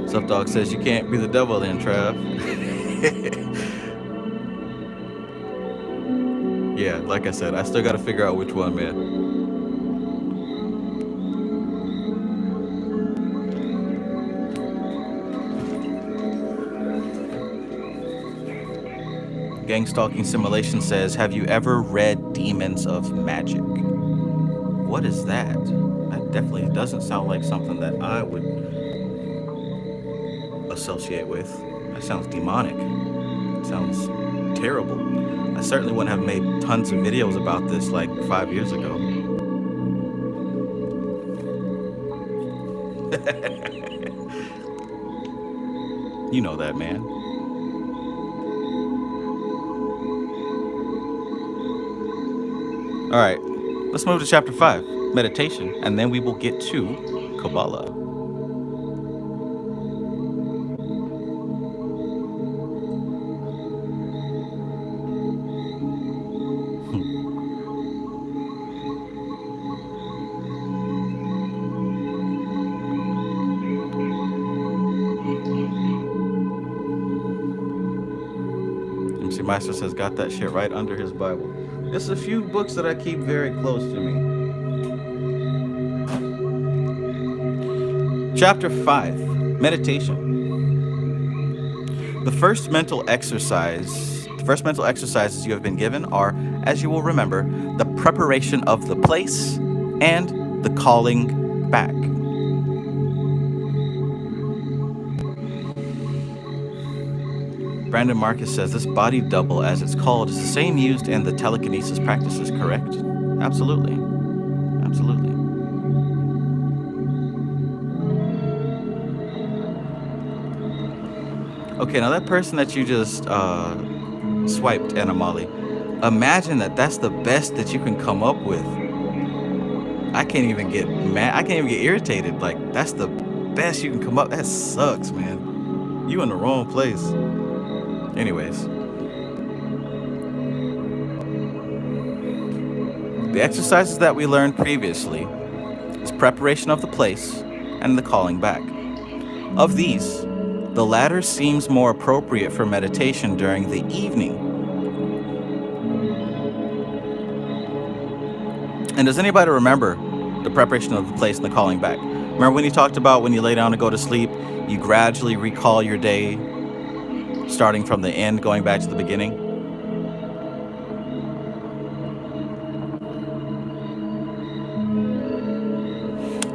Sup Dog says you can't be the devil then, Trav. Yeah, like I said, I still got to figure out which one, man. Gang Stalking Simulation says, have you ever read Demons of Magick? What is that? That definitely doesn't sound like something that I would associate with. That sounds demonic. It sounds terrible. I certainly wouldn't have made tons of videos about this like 5 years ago. You know that, man. All right, let's move to chapter 5, meditation, and then we will get to Kabbalah. MC Meister says, got that shit right under his Bible. There's a few books that I keep very close to me. Chapter 5, meditation. The first mental exercises you have been given are, as you will remember, the preparation of the place and the calling back. Brandon Marcus says, this body double, as it's called, is the same used in the telekinesis practices, correct? Absolutely. Absolutely. Okay, now that person that you just swiped, Anamali, imagine that's the best that you can come up with. I can't even get mad. I can't even get irritated. Like, that's the best you can come up. That sucks, man. You in the wrong place. Anyways, the exercises that we learned previously is preparation of the place and the calling back. Of these, the latter seems more appropriate for meditation during the evening. And does anybody remember the preparation of the place and the calling back? Remember when you talked about when you lay down to go to sleep, you gradually recall your day, starting from the end, going back to the beginning?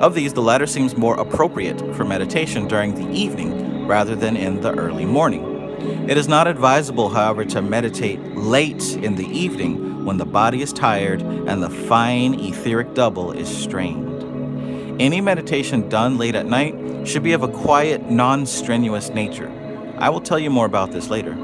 Of these, the latter seems more appropriate for meditation during the evening rather than in the early morning. It is not advisable, however, to meditate late in the evening when the body is tired and the fine etheric double is strained. Any meditation done late at night should be of a quiet, non-strenuous nature. I will tell you more about this later.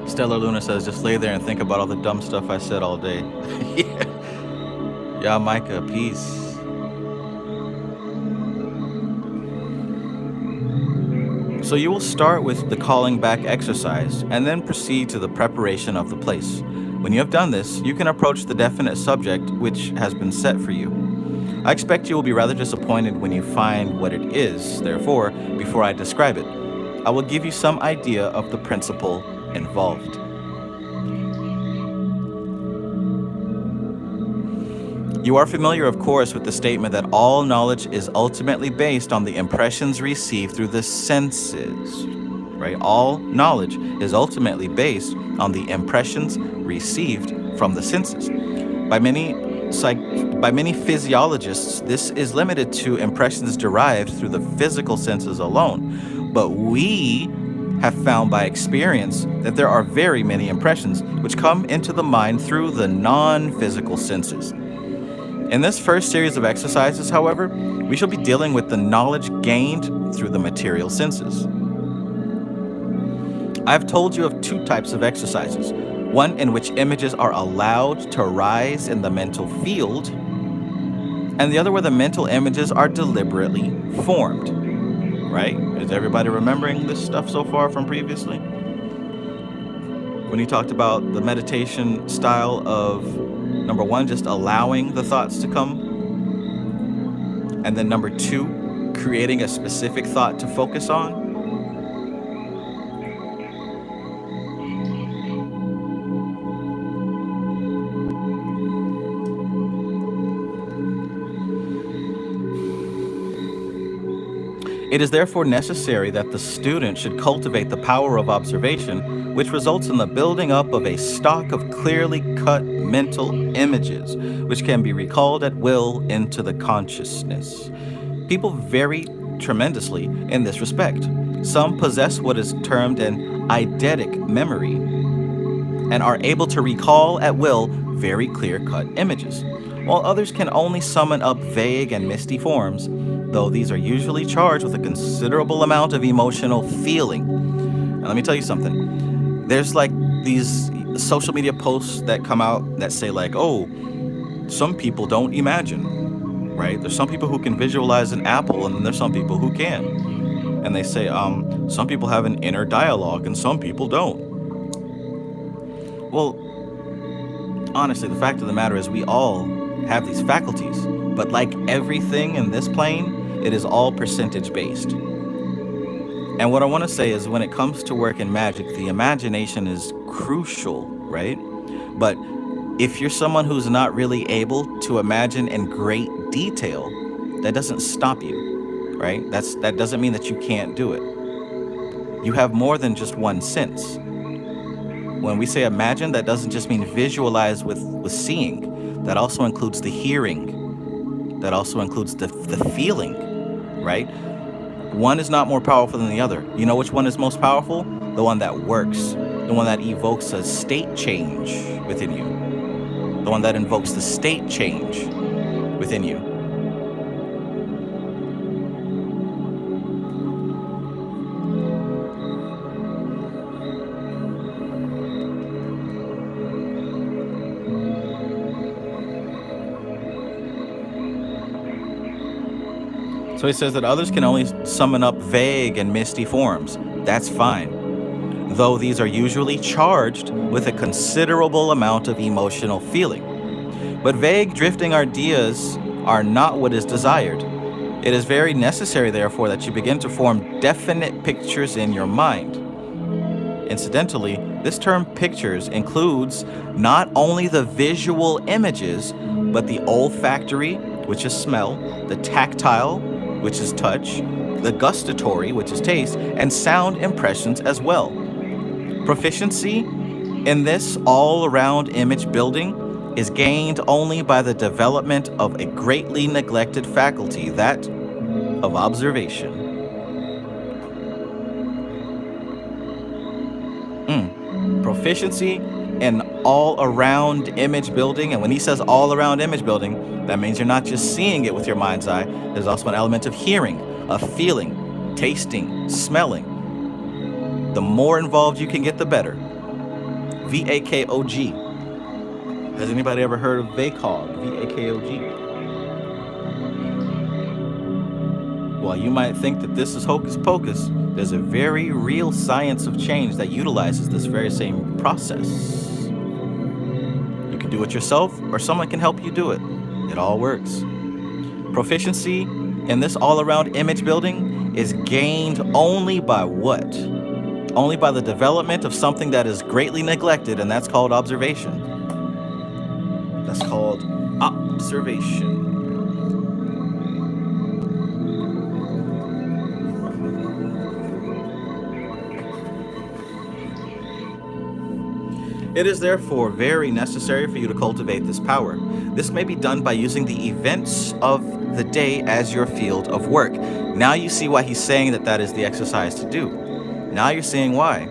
Stellar Luna says, just lay there and think about all the dumb stuff I said all day. Yeah. Yeah, Micah, peace. So you will start with the calling back exercise and then proceed to the preparation of the place. When you have done this, you can approach the definite subject which has been set for you. I expect you will be rather disappointed when you find what it is. Therefore, before I describe it, I will give you some idea of the principle involved. You are familiar, of course, with the statement that all knowledge is ultimately based on the impressions received through the senses, right? All knowledge is ultimately based on the impressions received from the senses. By many physiologists, this is limited to impressions derived through the physical senses alone. But we have found by experience that there are very many impressions which come into the mind through the non-physical senses. In this first series of exercises, however, we shall be dealing with the knowledge gained through the material senses. I've told you of two types of exercises. One in which images are allowed to arise in the mental field, and the other where the mental images are deliberately formed. Right? Is everybody remembering this stuff so far from previously? When he talked about the meditation style of, number one, just allowing the thoughts to come, and then number two, creating a specific thought to focus on. It is therefore necessary that the student should cultivate the power of observation, which results in the building up of a stock of clearly cut mental images, which can be recalled at will into the consciousness. People vary tremendously in this respect. Some possess what is termed an eidetic memory and are able to recall at will very clear-cut images, while others can only summon up vague and misty forms, though these are usually charged with a considerable amount of emotional feeling. Now, let me tell you something. There's like these social media posts that come out that say like, oh, some people don't imagine, right? There's some people who can visualize an apple, and then there's some people who can. And they say, some people have an inner dialogue and some people don't. Well, honestly, the fact of the matter is we all have these faculties, but like everything in this plane, it is all percentage based. And what I want to say is when it comes to work in magic, the imagination is crucial, right? But if you're someone who's not really able to imagine in great detail, that doesn't stop you, right? That doesn't mean that you can't do it. You have more than just one sense. When we say imagine, that doesn't just mean visualize with seeing. That also includes the hearing. That also includes the feeling, right? One is not more powerful than the other. You know which one is most powerful? The one that works. The one that evokes a state change within you. The one that invokes the state change within you. So he says that others can only summon up vague and misty forms. That's fine, though these are usually charged with a considerable amount of emotional feeling. But vague, drifting ideas are not what is desired. It is very necessary, therefore, that you begin to form definite pictures in your mind. Incidentally, this term pictures includes not only the visual images, but the olfactory, which is smell, the tactile, which is touch, the gustatory, which is taste, and sound impressions as well. Proficiency in this all-around image building is gained only by the development of a greatly neglected faculty, that of observation. Proficiency in all-around image building, and when he says all-around image building, that means you're not just seeing it with your mind's eye. There's also an element of hearing, of feeling, tasting, smelling. The more involved you can get, the better. VAKOG. Has anybody ever heard of VAKOG? VAKOG. while you might think that this is hocus pocus, there's a very real science of change that utilizes this very same process. You can do it yourself, or someone can help you do it. It all works. Proficiency in this all-around image building is gained only by what? Only by the development of something that is greatly neglected, and that's called observation. That's called observation. It is therefore very necessary for you to cultivate this power. This may be done by using the events of the day as your field of work. Now you see why he's saying that that is the exercise to do. Now you're seeing why.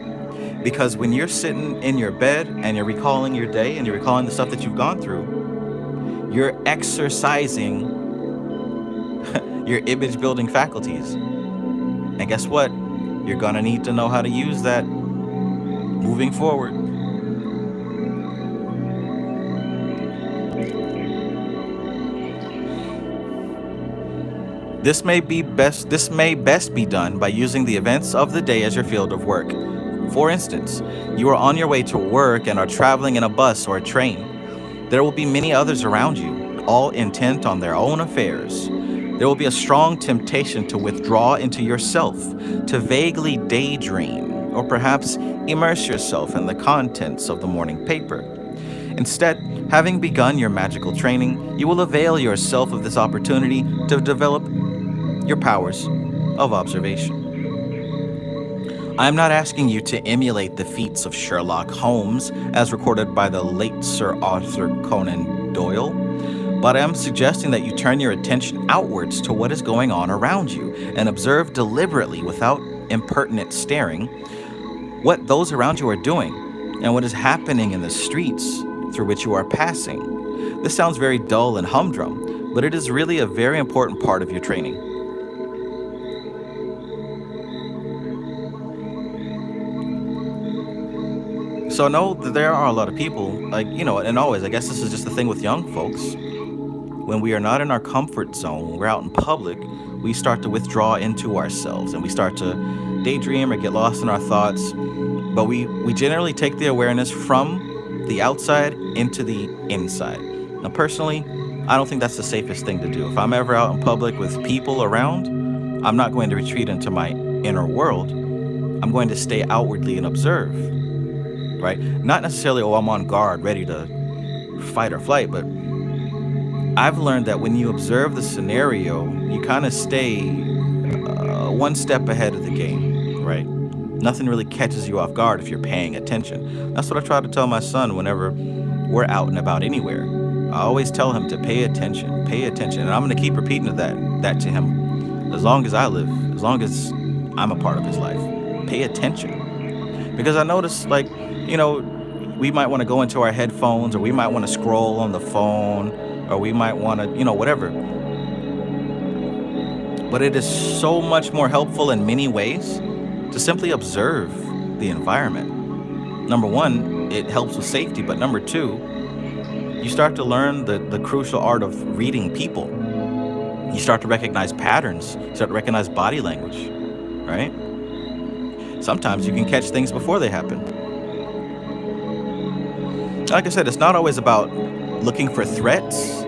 Because when you're sitting in your bed and you're recalling your day and you're recalling the stuff that you've gone through, you're exercising your image building faculties. And guess what? You're gonna need to know how to use that moving forward. This may best be done by using the events of the day as your field of work. For instance, you are on your way to work and are traveling in a bus or a train. There will be many others around you, all intent on their own affairs. There will be a strong temptation to withdraw into yourself, to vaguely daydream, or perhaps immerse yourself in the contents of the morning paper. Instead, having begun your magical training, you will avail yourself of this opportunity to develop your powers of observation. I am not asking you to emulate the feats of Sherlock Holmes as recorded by the late Sir Arthur Conan Doyle, but I am suggesting that you turn your attention outwards to what is going on around you and observe deliberately, without impertinent staring, what those around you are doing and what is happening in the streets through which you are passing. This sounds very dull and humdrum, but it is really a very important part of your training. So know that there are a lot of people, and always, I guess this is just the thing with young folks. When we are not in our comfort zone, when we're out in public, we start to withdraw into ourselves and we start to daydream or get lost in our thoughts. But we generally take the awareness from the outside into the inside. Now, personally, I don't think that's the safest thing to do. If I'm ever out in public with people around, I'm not going to retreat into my inner world. I'm going to stay outwardly and observe. Right? Not necessarily, I'm on guard, ready to fight or flight, but I've learned that when you observe the scenario, you kind of stay one step ahead of the game, right? Nothing really catches you off guard if you're paying attention. That's what I try to tell my son whenever we're out and about anywhere. I always tell him to pay attention, and I'm going to keep repeating that to him as long as I live, as long as I'm a part of his life. Pay attention. Because I notice, we might want to go into our headphones, or we might want to scroll on the phone, or we might want to, whatever. But it is so much more helpful in many ways to simply observe the environment. Number one, it helps with safety, but number two, you start to learn the crucial art of reading people. You start to recognize patterns, you start to recognize body language, right? Sometimes you can catch things before they happen. Like I said, it's not always about looking for threats.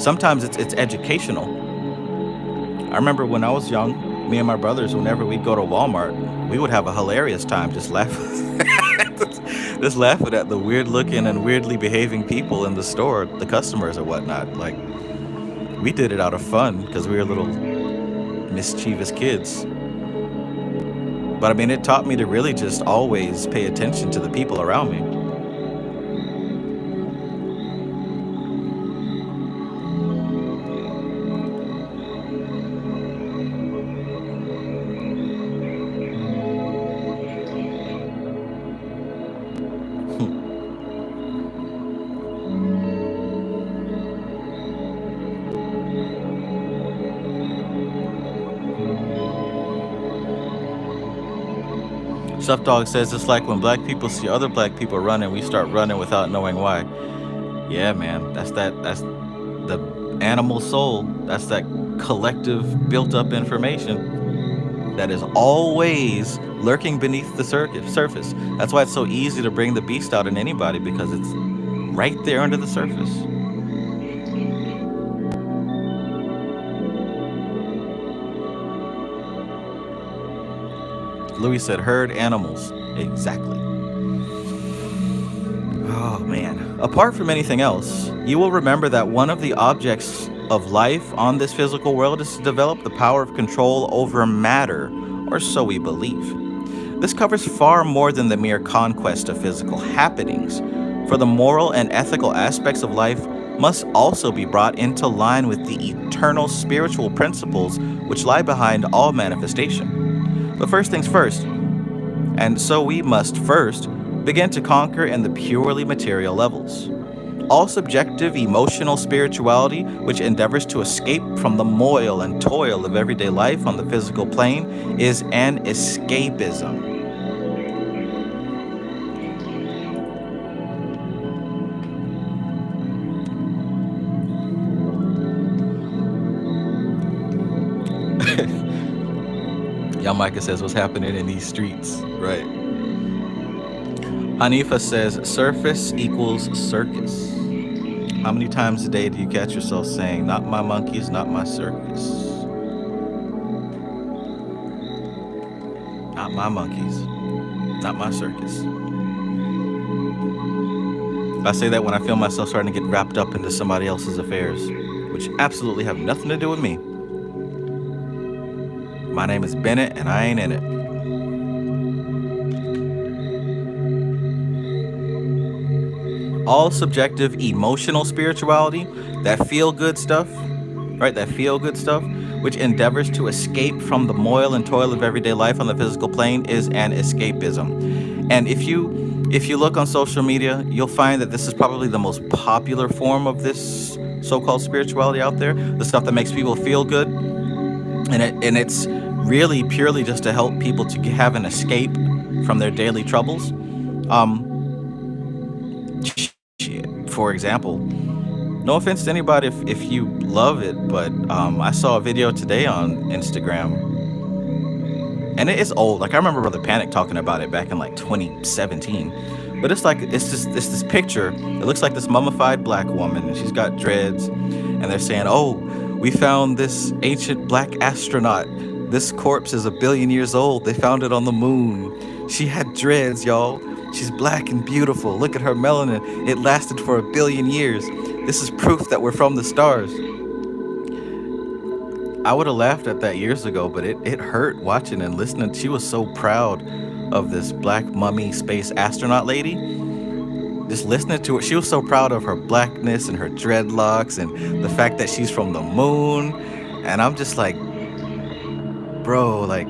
Sometimes it's educational. I remember when I was young, me and my brothers, whenever we'd go to Walmart, we would have a hilarious time just laughing at the weird looking and weirdly behaving people in the store, the customers or whatnot. Like, we did it out of fun because we were little mischievous kids. But I mean, it taught me to really just always pay attention to the people around me. Stuff Dog says it's like when black people see other black people running, we start running without knowing why. Yeah, man, that's the animal soul. That's that collective built-up information that is always lurking beneath the surface. That's why it's so easy to bring the beast out in anybody, because it's right there under the surface. Louis said herd animals. Exactly. Oh man. Apart from anything else, you will remember that one of the objects of life on this physical world is to develop the power of control over matter, or so we believe. This covers far more than the mere conquest of physical happenings, for the moral and ethical aspects of life must also be brought into line with the eternal spiritual principles which lie behind all manifestation. But first things first, and so we must first begin to conquer in the purely material levels. All subjective emotional spirituality which endeavors to escape from the moil and toil of everyday life on the physical plane is an escapism. Yamika says, what's happening in these streets? Right. Hanifa says, surface equals circus. How many times a day do you catch yourself saying, not my monkeys, not my circus? Not my monkeys, not my circus. I say that when I feel myself starting to get wrapped up into somebody else's affairs, which absolutely have nothing to do with me. My name is Bennett, and I ain't in it. All subjective emotional spirituality, that feel-good stuff, right? That feel-good stuff, which endeavors to escape from the moil and toil of everyday life on the physical plane, is an escapism. And if you look on social media, you'll find that this is probably the most popular form of this so-called spirituality out there. The stuff that makes people feel good, and it's really purely just to help people to have an escape from their daily troubles. For example, no offense to anybody if you love it, but I saw a video today on Instagram, and it's old. Like, I remember Brother Panic talking about it back in like 2017. But it's this picture. It looks like this mummified black woman, and she's got dreads, and they're saying, "Oh, we found this ancient black astronaut. This corpse is 1 billion years old. They found it on the moon. She had dreads, y'all. She's black and beautiful. Look at her melanin. It lasted for 1 billion years. This is proof that we're from the stars." I would have laughed at that years ago, but it hurt watching and listening. She was so proud of this black mummy space astronaut lady. Just listening to it, she was so proud of her blackness and her dreadlocks and the fact that she's from the moon. And I'm just like, bro, like,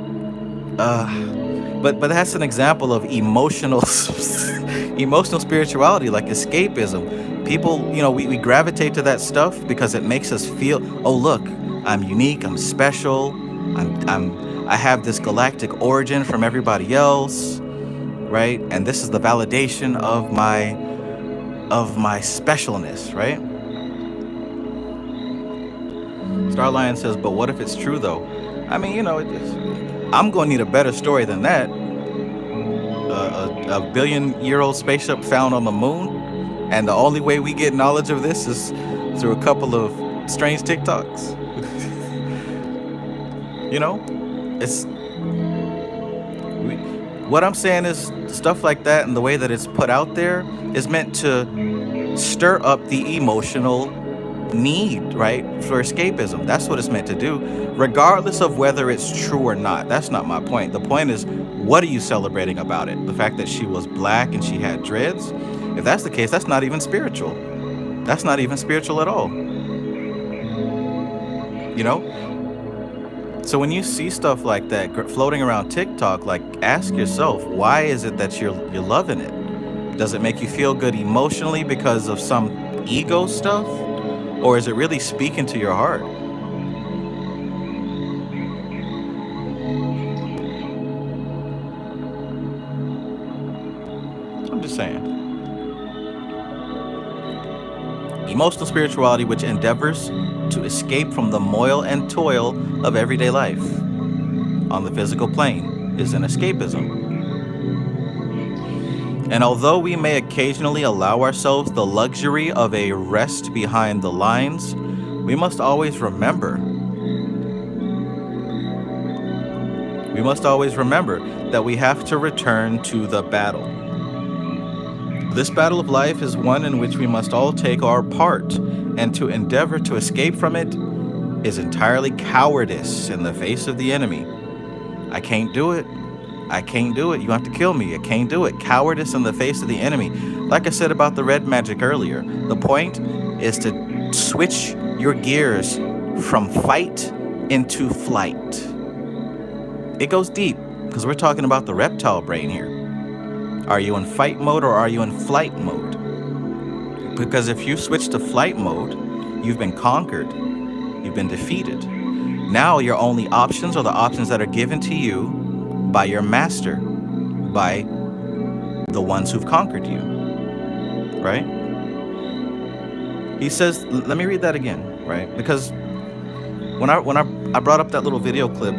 but that's an example of emotional spirituality, like escapism. People, we gravitate to that stuff because it makes us feel, oh look, I'm unique, I'm special, I have this galactic origin from everybody else, right? And this is the validation of my specialness, right? Starlion says, but what if it's true though? I mean, I'm going to need a better story than that. A 1 billion-year-old spaceship found on the moon, and the only way we get knowledge of this is through a couple of strange TikToks. What I'm saying is stuff like that, and the way that it's put out there is meant to stir up the emotional need, right, for escapism. That's what it's meant to do, regardless of whether it's true or not. That's not my point. The point is, what are you celebrating about it? The fact that she was black and she had dreads? If that's the case, that's not even spiritual. That's not even spiritual at all. So when you see stuff like that floating around TikTok, like, ask yourself, why is it that you're loving it? Does it make you feel good emotionally because of some ego stuff? Or is it really speaking to your heart? I'm just saying. Emotional spirituality, which endeavors to escape from the moil and toil of everyday life on the physical plane, is an escapism. And although we may occasionally allow ourselves the luxury of a rest behind the lines, we must always remember that we have to return to the battle. This battle of life is one in which we must all take our part, and to endeavor to escape from it is entirely cowardice in the face of the enemy. I can't do it. I can't do it. You have to kill me. I can't do it. Cowardice in the face of the enemy. Like I said about the red magic earlier, the point is to switch your gears from fight into flight. It goes deep because we're talking about the reptile brain here. Are you in fight mode or are you in flight mode? Because if you switch to flight mode, you've been conquered. You've been defeated. Now your only options are the options that are given to you by your master, by the ones who've conquered you, right? He says, let me read that again, right? Because when I brought up that little video clip,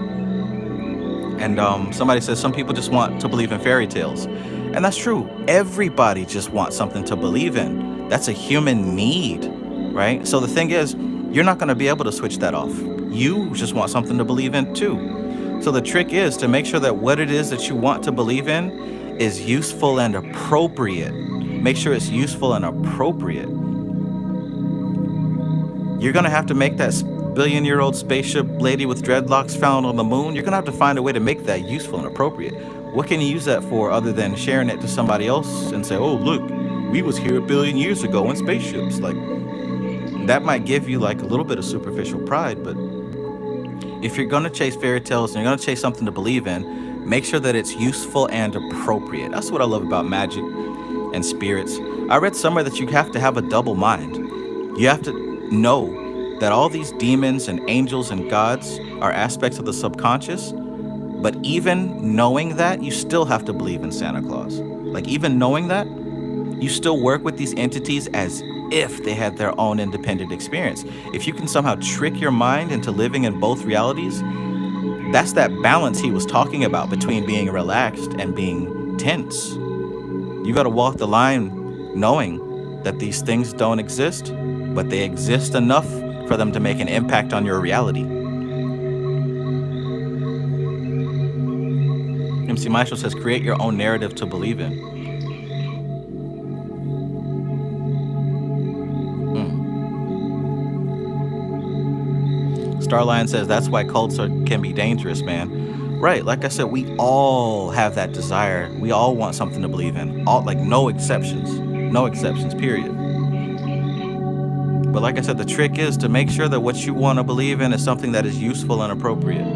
and somebody says some people just want to believe in fairy tales, and that's true. Everybody just wants something to believe in. That's a human need, right? So the thing is, you're not going to be able to switch that off. You just want something to believe in too. So the trick is to make sure that what it is that you want to believe in is useful and appropriate. Make sure it's useful and appropriate. You're going to have to make that billion-year-old spaceship lady with dreadlocks found on the moon. You're going to have to find a way to make that useful and appropriate. What can you use that for other than sharing it to somebody else and say, oh, look, we was here 1 billion years ago in spaceships. Like, that might give you like a little bit of superficial pride, but if you're going to chase fairy tales and you're going to chase something to believe in, make sure that it's useful and appropriate. That's what I love about magic and spirits. I read somewhere that you have to have a double mind. You have to know that all these demons and angels and gods are aspects of the subconscious, but even knowing that, you still have to believe in Santa Claus. Like, even knowing that, you still work with these entities as if they had their own independent experience. If you can somehow trick your mind into living in both realities, that's that balance he was talking about between being relaxed and being tense. You got to walk the line knowing that these things don't exist, but they exist enough for them to make an impact on your reality. MC Maestro says, create your own narrative to believe in. Starline says, that's why cults can be dangerous, man. Right, like I said, we all have that desire. We all want something to believe in. All, like, no exceptions, period. But like I said, the trick is to make sure that what you want to believe in is something that is useful and appropriate.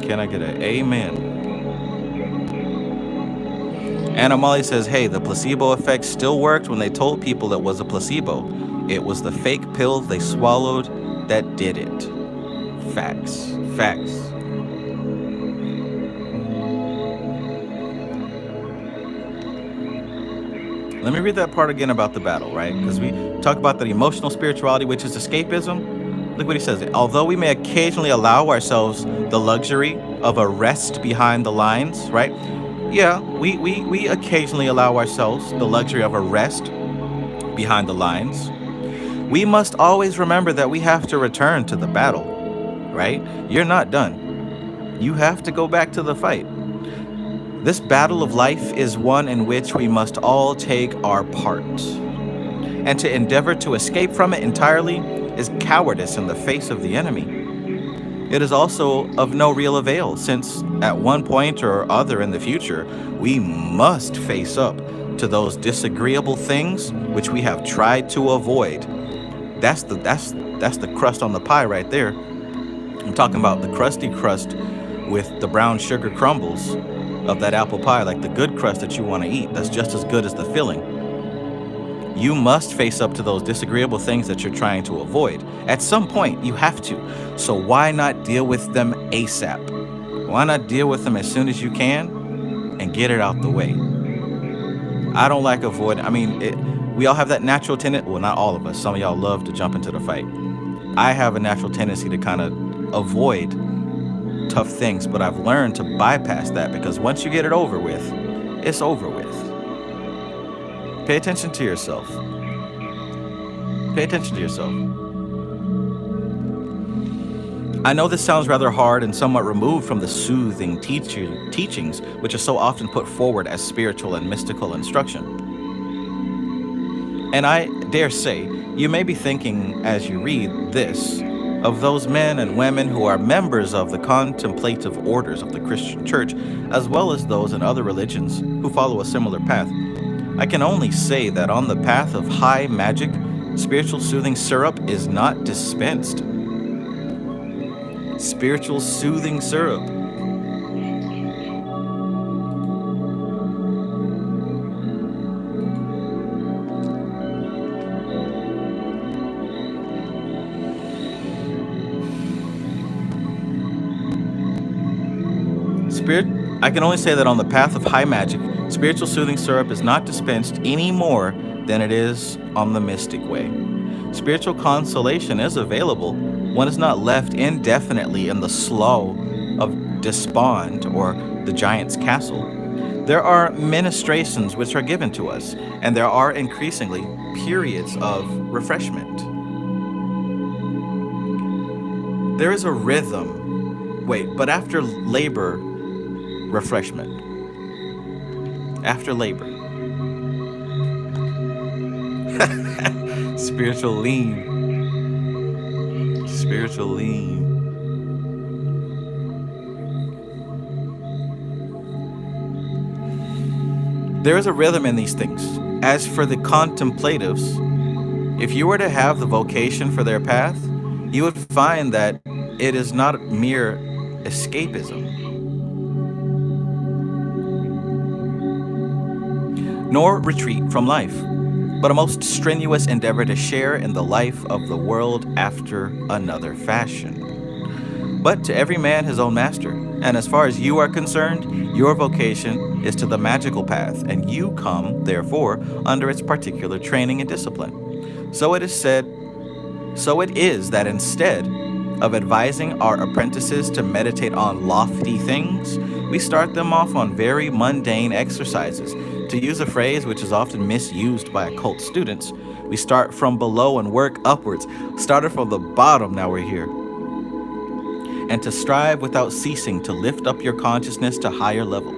Can I get an amen? Anna Molly says, hey, the placebo effect still worked when they told people it was a placebo. It was the fake pill they swallowed that did it. Facts. Let me read that part again about the battle, right? Because we talk about the emotional spirituality, which is escapism. Look what he says. Although we may occasionally allow ourselves the luxury of a rest behind the lines, right? Yeah, we occasionally allow ourselves the luxury of a rest behind the lines. We must always remember that we have to return to the battle, right? You're not done. You have to go back to the fight. This battle of life is one in which we must all take our part. And to endeavor to escape from it entirely is cowardice in the face of the enemy. It is also of no real avail, since at one point or other in the future, we must face up to those disagreeable things which we have tried to avoid. That's the crust on the pie right there. I'm talking about the crusty crust with the brown sugar crumbles of that apple pie, like the good crust that you want to eat. That's just as good as the filling. You must face up to those disagreeable things that you're trying to avoid. At some point, you have to. So why not deal with them ASAP? why not deal with them as soon as you can and get it out the way? I don't like avoiding. I mean, we all have that natural tendency. Well, not all of us. Some of y'all love to jump into the fight. I have a natural tendency to kind of avoid tough things, but I've learned to bypass that, because once you get it over with, it's over with. Pay attention to yourself. Pay attention to yourself. I know this sounds rather hard and somewhat removed from the soothing teachings which are so often put forward as spiritual and mystical instruction. And I dare say, you may be thinking as you read this of those men and women who are members of the contemplative orders of the Christian Church, as well as those in other religions who follow a similar path. I can only say that on the path of high magic, spiritual soothing syrup is not dispensed. Spiritual soothing syrup. I can only say that on the path of high magic, spiritual soothing syrup is not dispensed any more than it is on the mystic way. Spiritual consolation is available. One is not left indefinitely in the slough of despond or the giant's castle. There are ministrations which are given to us, and there are increasingly periods of refreshment. There is a rhythm. Wait, but after labor, refreshment. After labor. Spiritual lean. Spiritual lean. There is a rhythm in these things. As for the contemplatives, if you were to have the vocation for their path, you would find that it is not mere escapism, nor retreat from life, but a most strenuous endeavor to share in the life of the world after another fashion. But to every man his own master, and as far as you are concerned, your vocation is to the magical path, and you come, therefore, under its particular training and discipline. So it is that instead of advising our apprentices to meditate on lofty things, we start them off on very mundane exercises. To use a phrase which is often misused by occult students, we start from below and work upwards. Started from the bottom, now we're here. And to strive without ceasing to lift up your consciousness to higher levels.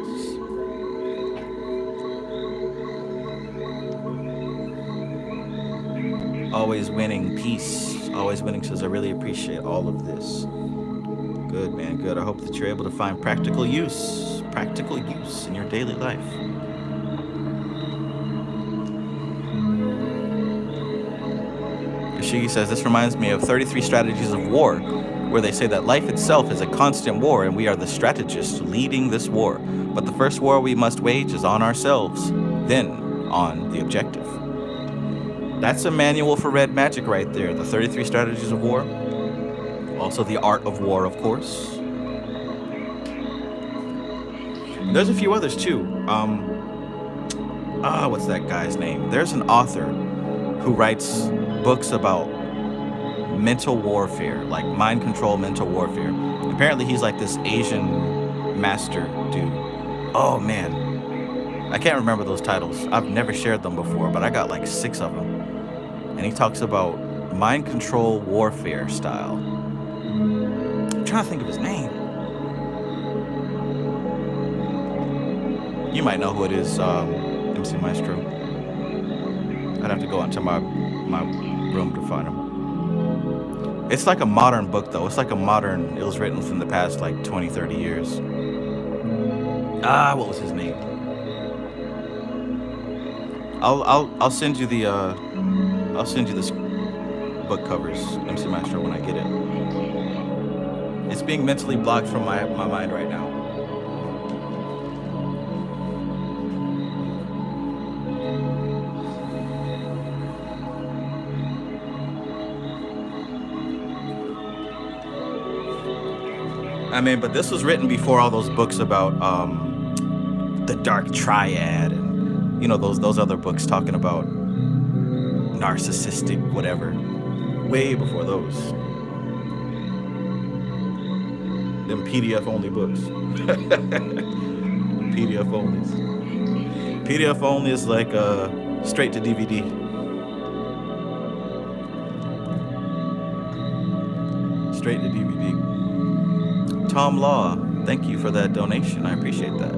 Always winning, peace. Always winning says, I really appreciate all of this. Good, man, good. I hope that you're able to find practical use in your daily life. Shigi says, this reminds me of 33 Strategies of War, where they say that life itself is a constant war and we are the strategists leading this war. But the first war we must wage is on ourselves, then on the objective. That's a manual for red magic right there. The 33 Strategies of War. Also the Art of War, of course. There's a few others too. What's that guy's name? There's an author who writes books about mental warfare, like mind control, mental warfare. Apparently he's like this Asian master dude. Oh man, I can't remember those titles. I've never shared them before, but I got like 6 of them. And he talks about mind control warfare style. I'm trying to think of his name. You might know who it is, MC Maestro. I'd have to go into my room to find him. It's like a modern book, though. It was written within the past, like, 20, 30 years. What was his name? I'll send you the, I'll send you this book covers, MC Maestro, when I get it. It's being mentally blocked from my mind right now. I mean, but this was written before all those books about the Dark Triad and, you know, those other books talking about narcissistic whatever. Way before those. Them PDF only books. PDF only. PDF only is like straight to DVD. Straight to DVD. Tom Law, thank you for that donation. I appreciate that.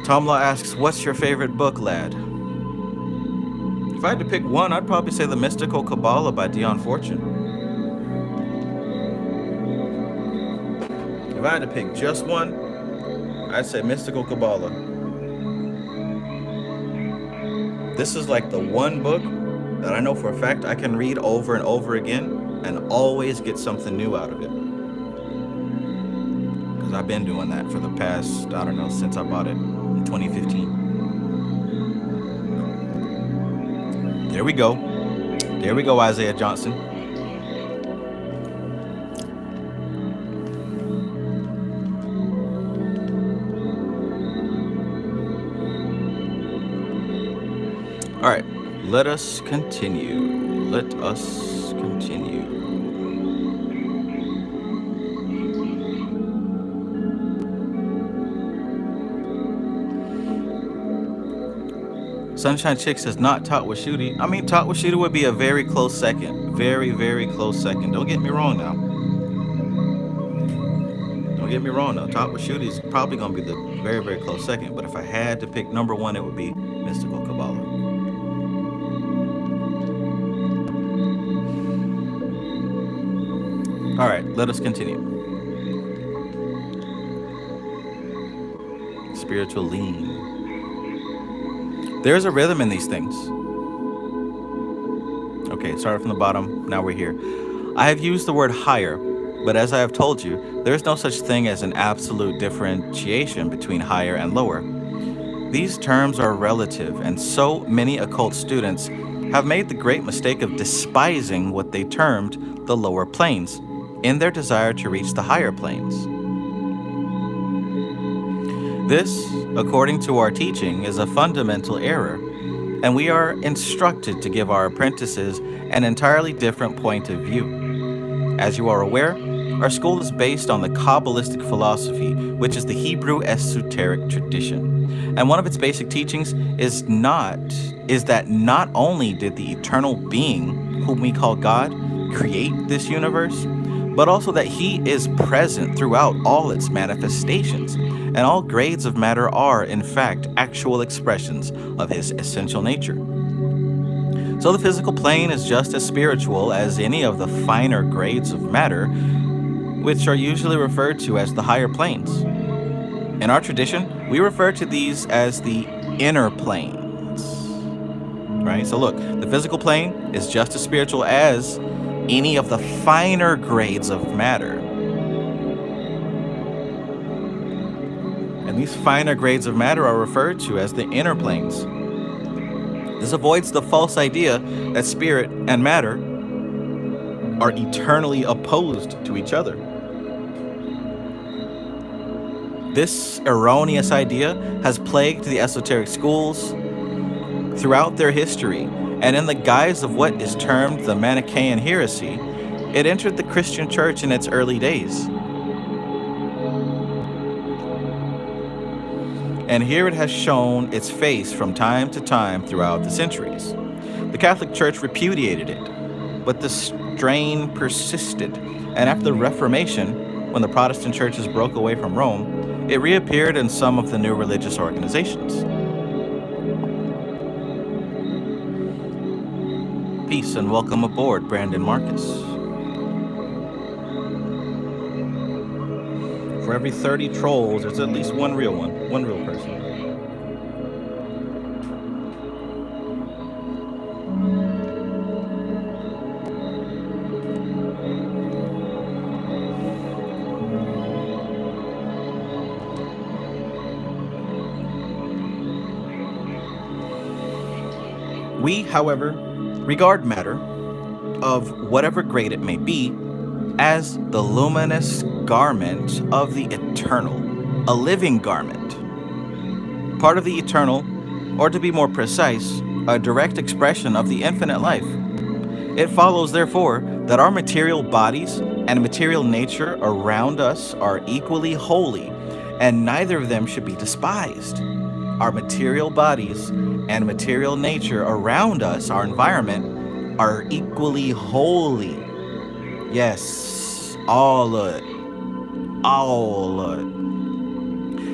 Tom Law asks, what's your favorite book, lad? If I had to pick one, I'd probably say The Mystical Kabbalah by Dion Fortune. If I had to pick just one, I'd say Mystical Kabbalah. This is like the one book that I know for a fact I can read over and over again and always get something new out of it. Because I've been doing that for the past, I don't know, since I bought it in 2015. There we go. There we go, Isaiah Johnson. All right, let us continue. Let us continue. Sunshine Chick says not Tatwashudi. I mean, Tatwashudi would be a very close second. Very, very close second. Don't get me wrong now. Don't get me wrong now. Tatwashudi is probably going to be the very, very close second. But if I had to pick number one, it would be Mystical Kabbalah. All right, let us continue. Spiritual lean. There's a rhythm in these things. Okay, started from the bottom, now we're here. I have used the word higher, but as I have told you, there is no such thing as an absolute differentiation between higher and lower. These terms are relative, and so many occult students have made the great mistake of despising what they termed the lower planes in their desire to reach the higher planes. This, according to our teaching, is a fundamental error, and we are instructed to give our apprentices an entirely different point of view. As you are aware, our school is based on the Kabbalistic philosophy, which is the Hebrew esoteric tradition. And one of its basic teachings is that not only did the eternal being, whom we call God, create this universe, but also that he is present throughout all its manifestations, and all grades of matter are, in fact, actual expressions of his essential nature. So the physical plane is just as spiritual as any of the finer grades of matter, which are usually referred to as the higher planes. In our tradition, we refer to these as the inner planes. Right? So look, the physical plane is just as spiritual as any of the finer grades of matter. And these finer grades of matter are referred to as the inner planes. This avoids the false idea that spirit and matter are eternally opposed to each other. This erroneous idea has plagued the esoteric schools throughout their history, and in the guise of what is termed the Manichaean heresy, it entered the Christian church in its early days. And here it has shown its face from time to time throughout the centuries. The Catholic Church repudiated it, but the strain persisted, and after the Reformation, when the Protestant churches broke away from Rome, it reappeared in some of the new religious organizations. Peace and welcome aboard, Brandon Marcus. For every 30 trolls, there's at least one real person. We, however, regard matter, of whatever grade it may be, as the luminous garment of the eternal, a living garment, part of the eternal, or to be more precise, a direct expression of the infinite life. It follows, therefore, that our material bodies and material nature around us are equally holy, and neither of them should be despised. Our material bodies and material nature around us, our environment, are equally holy. Yes, all of it. All of it.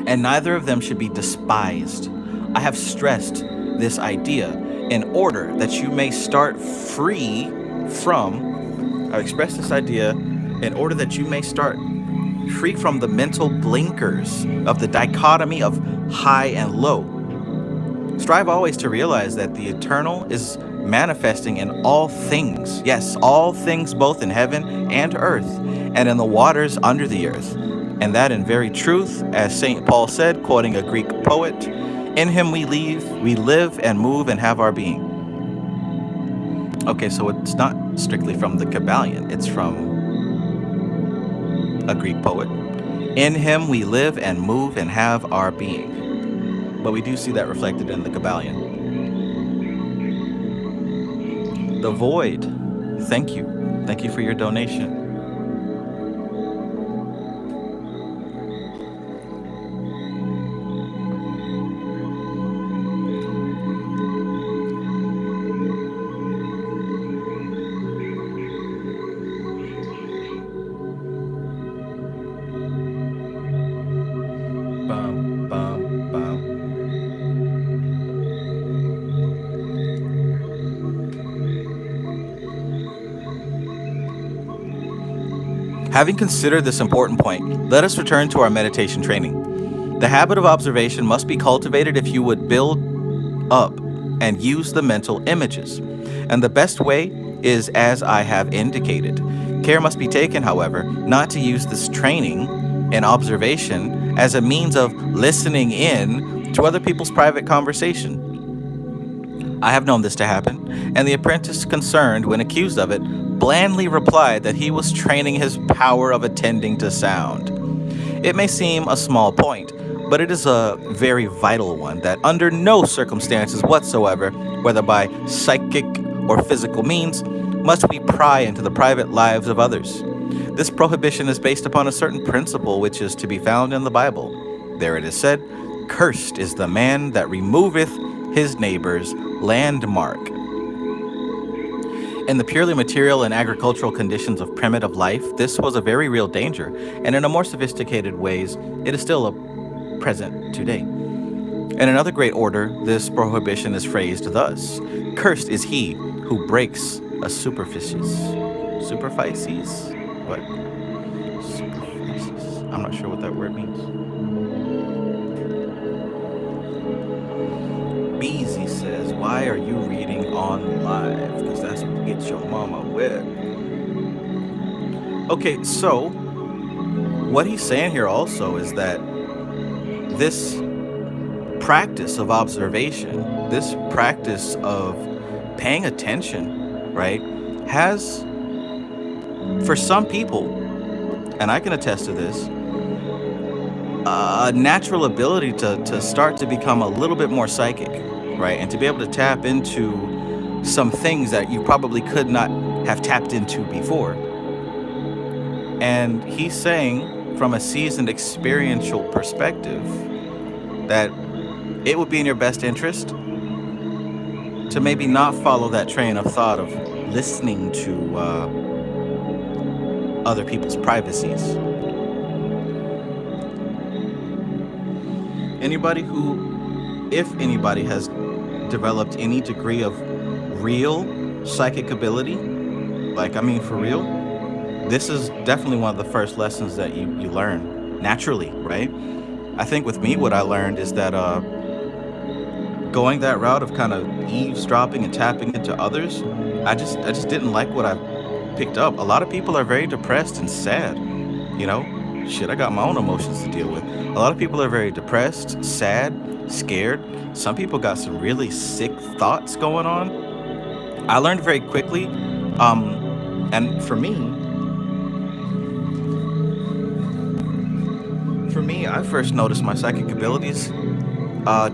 And neither of them should be despised. I have stressed this idea in order that you may start free from, I've expressed this idea in order that you may start free from the mental blinkers of the dichotomy of high and low. Strive always to realize that the eternal is manifesting in all things. Yes, all things both in heaven and earth, and in the waters under the earth. And that in very truth, as St. Paul said, quoting a Greek poet, in him we live and move and have our being. Okay, so it's not strictly from the Kabbalion, it's from a Greek poet. In him we live and move and have our being. But we do see that reflected in the Kabbalion. The Void, thank you. Thank you for your donation. Bum, bum, bum. Having considered this important point, let us return to our meditation training. The habit of observation must be cultivated if you would build up and use the mental images. And the best way is as I have indicated. Care must be taken, however, not to use this training and observation as a means of listening in to other people's private conversation. I have known this to happen, and the apprentice concerned, when accused of it, blandly replied that he was training his power of attending to sound. It may seem a small point, but it is a very vital one that under no circumstances whatsoever, whether by psychic or physical means, must we pry into the private lives of others. This prohibition is based upon a certain principle which is to be found in the Bible. There it is said, "Cursed is the man that removeth his neighbor's landmark." In the purely material and agricultural conditions of primitive life, this was a very real danger, and in a more sophisticated ways, it is still present today. In another great order, this prohibition is phrased thus: "Cursed is he who breaks a superficies." Superficies? What? Superficies. I'm not sure what that word means. Beezy says, why are you reading on live? Because that's what gets your mama wet. Okay, so what he's saying here also is that this practice of observation, this practice of paying attention, right, has, for some people, and I can attest to this, a natural ability to start to become a little bit more psychic, right? And to be able to tap into some things that you probably could not have tapped into before. And he's saying, from a seasoned experiential perspective, that it would be in your best interest to maybe not follow that train of thought of listening to other people's privacies. Anybody who, if anybody has developed any degree of real psychic ability, like, I mean, for real, this is definitely one of the first lessons that you learn naturally, right? I think with me, what I learned is that going that route of kind of eavesdropping and tapping into others, I just didn't like what I picked up. A lot of people are very depressed and sad, you know? Shit, I got my own emotions to deal with. A lot of people are very depressed, sad, scared. Some people got some really sick thoughts going on. I learned very quickly And for me, I first noticed my psychic abilities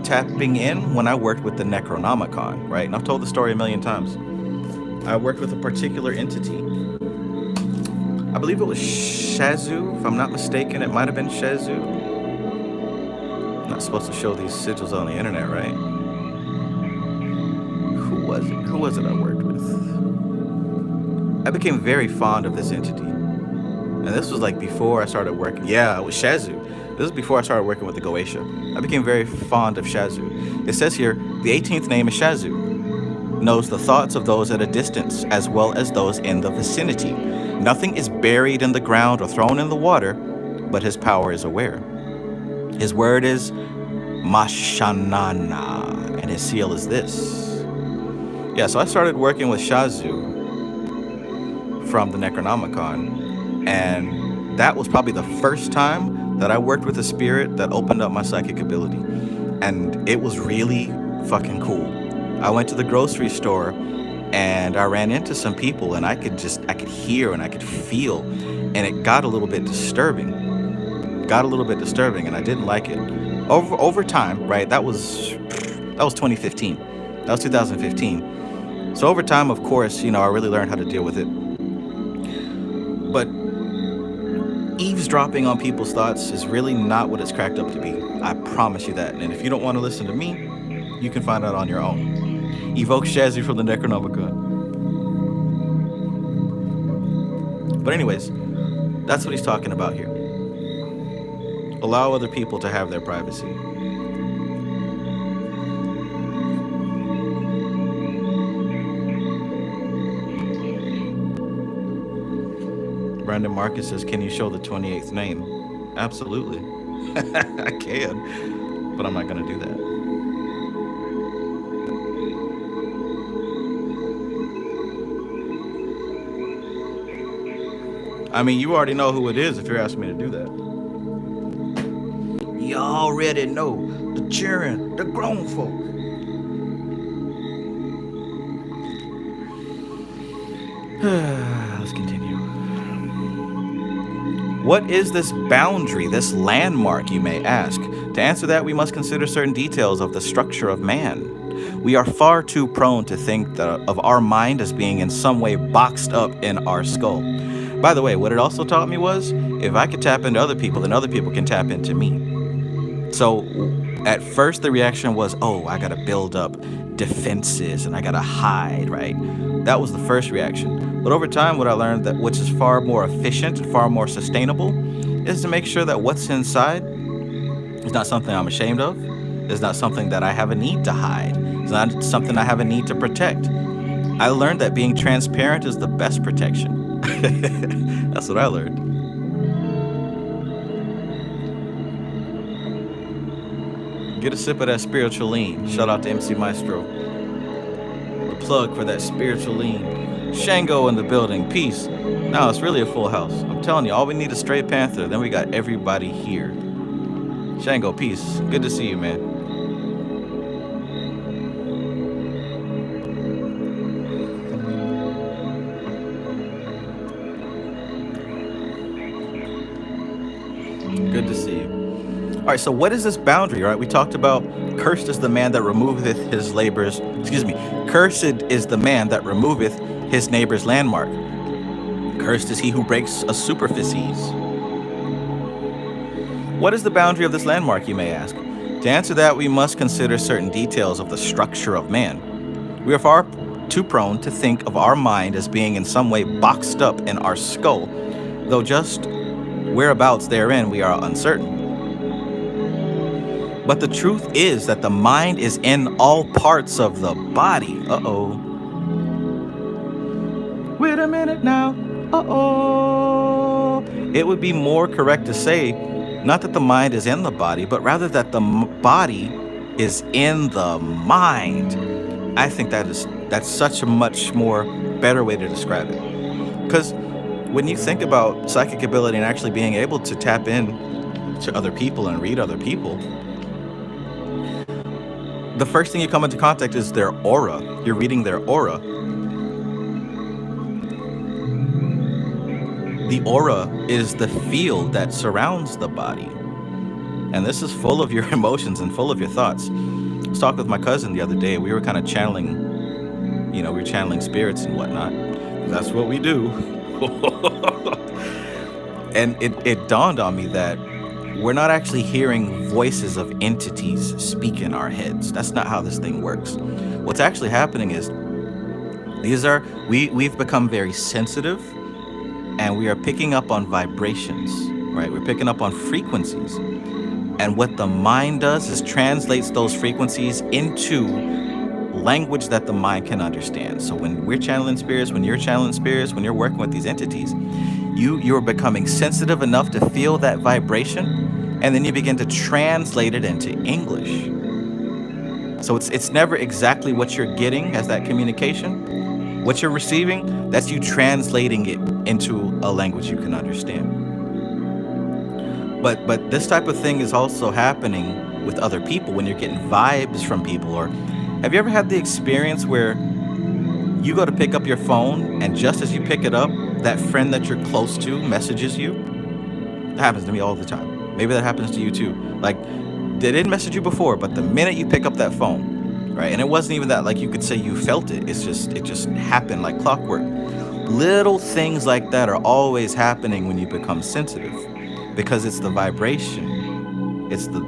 tapping in when I worked with the Necronomicon, right? And I've told the story a million times. I worked with a particular entity. I believe it was Shazu, if I'm not mistaken. It might have been Shazu. I'm not supposed to show these sigils on the internet, right? Who was it? Who was it I worked with? I became very fond of this entity. And this was like before I started working. Yeah, it was Shazu. This was before I started working with the Goetia. I became very fond of Shazu. It says here, the 18th name is Shazu. Knows the thoughts of those at a distance as well as those in the vicinity. Nothing is buried in the ground or thrown in the water, but his power is aware. His word is Mashanana, and his seal is this. Yeah, so I started working with Shazu from the Necronomicon, and that was probably the first time that I worked with a spirit that opened up my psychic ability, and it was really fucking cool. I went to the grocery store and I ran into some people, and I could hear and I could feel, and it got a little bit disturbing. And I didn't like it. Over time, right? That was 2015. That was 2015. So over time, of course, I really learned how to deal with it. But eavesdropping on people's thoughts is really not what it's cracked up to be. I promise you that. And if you don't want to listen to me, you can find out on your own. Evoke Shazu from the Necronomicon. But anyways, that's what he's talking about here. Allow other people to have their privacy. Brandon Marcus says, can you show the 28th name? Absolutely. I can, but I'm not going to do that. I mean, you already know who it is if you're asking me to do that. You already know the children, the grown folk. Let's continue. What is this boundary, this landmark, you may ask? To answer that, we must consider certain details of the structure of man. We are far too prone to think of our mind as being in some way boxed up in our skull. By the way, what it also taught me was, if I could tap into other people, then other people can tap into me. So at first the reaction was, oh, I gotta build up defenses and I gotta hide, right? That was the first reaction. But over time, what I learned, that which is far more efficient and far more sustainable, is to make sure that what's inside is not something I'm ashamed of. It's not something that I have a need to hide. It's not something I have a need to protect. I learned that being transparent is the best protection. That's what I learned. Get a sip of that spiritual lean. Shout out to MC Maestro. The plug for that spiritual lean. Shango in the building. Peace. No, it's really a full house. I'm telling you, all we need is Straight Panther. Then we got everybody here. Shango, peace. Good to see you, man. Good to see you. All right, so what is this boundary, right? We talked about cursed is the man that removeth his labor's, cursed is the man that removeth his neighbor's landmark. Cursed is he who breaks a superficies. What is the boundary of this landmark, you may ask? To answer that, we must consider certain details of the structure of man. We are far too prone to think of our mind as being in some way boxed up in our skull, though just whereabouts therein we are uncertain. But the truth is that the mind is in all parts of the body. Uh-oh. Wait a minute now. Uh-oh. It would be more correct to say, not that the mind is in the body, but rather that the body is in the mind. I think that's such a much more better way to describe it. Because when you think about psychic ability and actually being able to tap in to other people and read other people, the first thing you come into contact is their aura. You're reading their aura. The aura is the field that surrounds the body. And this is full of your emotions and full of your thoughts. I was talking with my cousin the other day. We were kind of channeling, we were channeling spirits and whatnot. That's what we do. And it dawned on me that we're not actually hearing voices of entities speak in our heads. That's not how this thing works. What's actually happening is we've become very sensitive, and we are picking up on vibrations, right? We're picking up on frequencies. And what the mind does is translates those frequencies into language that the mind can understand. So when we're channeling spirits, when you're channeling spirits, when you're working with these entities, you're becoming sensitive enough to feel that vibration, and then you begin to translate it into English. So it's never exactly what you're getting as that communication. What you're receiving, that's you translating it into a language you can understand. But this type of thing is also happening with other people when you're getting vibes from people. Or have you ever had the experience where you go to pick up your phone, and just as you pick it up, that friend that you're close to messages you? That happens to me all the time. Maybe that happens to you too. Like, they didn't message you before, but the minute you pick up that phone, right? And it wasn't even that like you could say you felt it. It just happened like clockwork. Little things like that are always happening when you become sensitive, because it's the vibration. It's the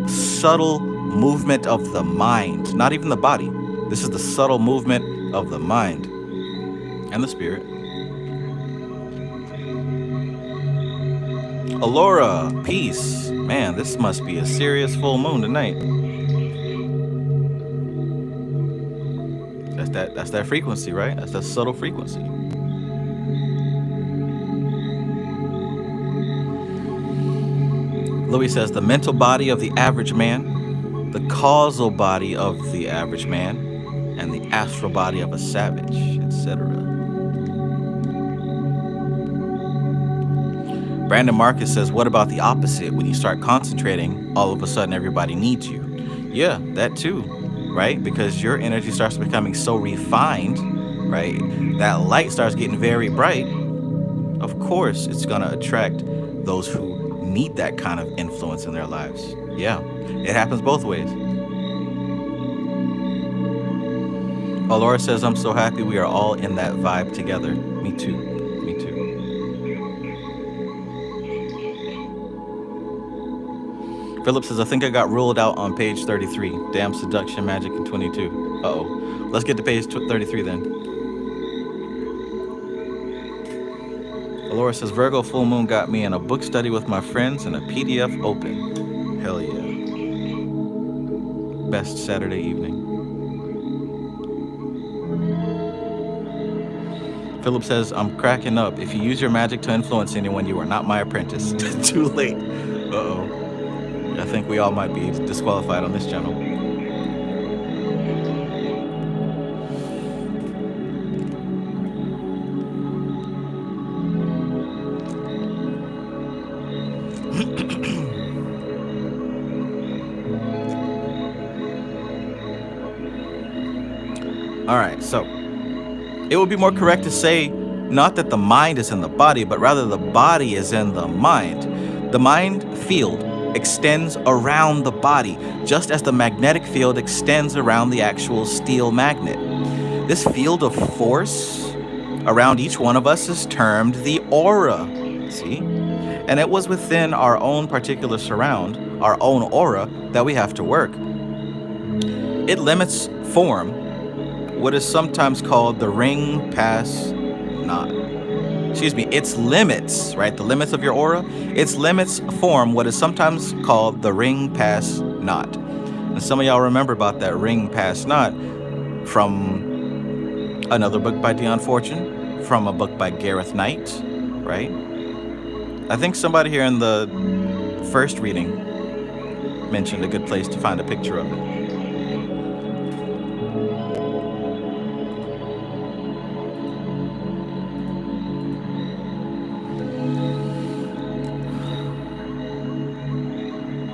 subtle movement of the mind, not even the body. This is the subtle movement of the mind and the spirit. Alora, peace. Man, this must be a serious full moon tonight. That's that frequency, right? That's that subtle frequency. Louis says the mental body of the average man, the causal body of the average man, and the astral body of a savage, etc. Brandon Marcus says, what about the opposite? When you start concentrating, all of a sudden everybody needs you. Yeah, that too, right? Because your energy starts becoming so refined, right? That light starts getting very bright. Of course, it's going to attract those who need that kind of influence in their lives. Yeah, it happens both ways. Oh, Laura says, I'm so happy we are all in that vibe together. Me too. Me too. Philip says, I think I got ruled out on page 33. Damn seduction, magic, and 22. Uh-oh. Let's get to page 33 then. Laura says, Virgo full moon got me in a book study with my friends and a PDF open. Hell yeah. Best Saturday evening. Philip says, I'm cracking up. If you use your magic to influence anyone, you are not my apprentice. Too late. Uh-oh. I think we all might be disqualified on this channel. All right, so it would be more correct to say not that the mind is in the body, but rather the body is in the mind. The mind field extends around the body, just as the magnetic field extends around the actual steel magnet. This field of force around each one of us is termed the aura, see? And it was within our own particular surround, our own aura, that we have to work. It limits form, what is sometimes called the ring, pass, knot. Its limits, right? The limits of your aura, its limits form what is sometimes called the ring, pass, knot. And some of y'all remember about that ring, pass, knot from another book by Dion Fortune, from a book by Gareth Knight, right? I think somebody here in the first reading mentioned a good place to find a picture of it.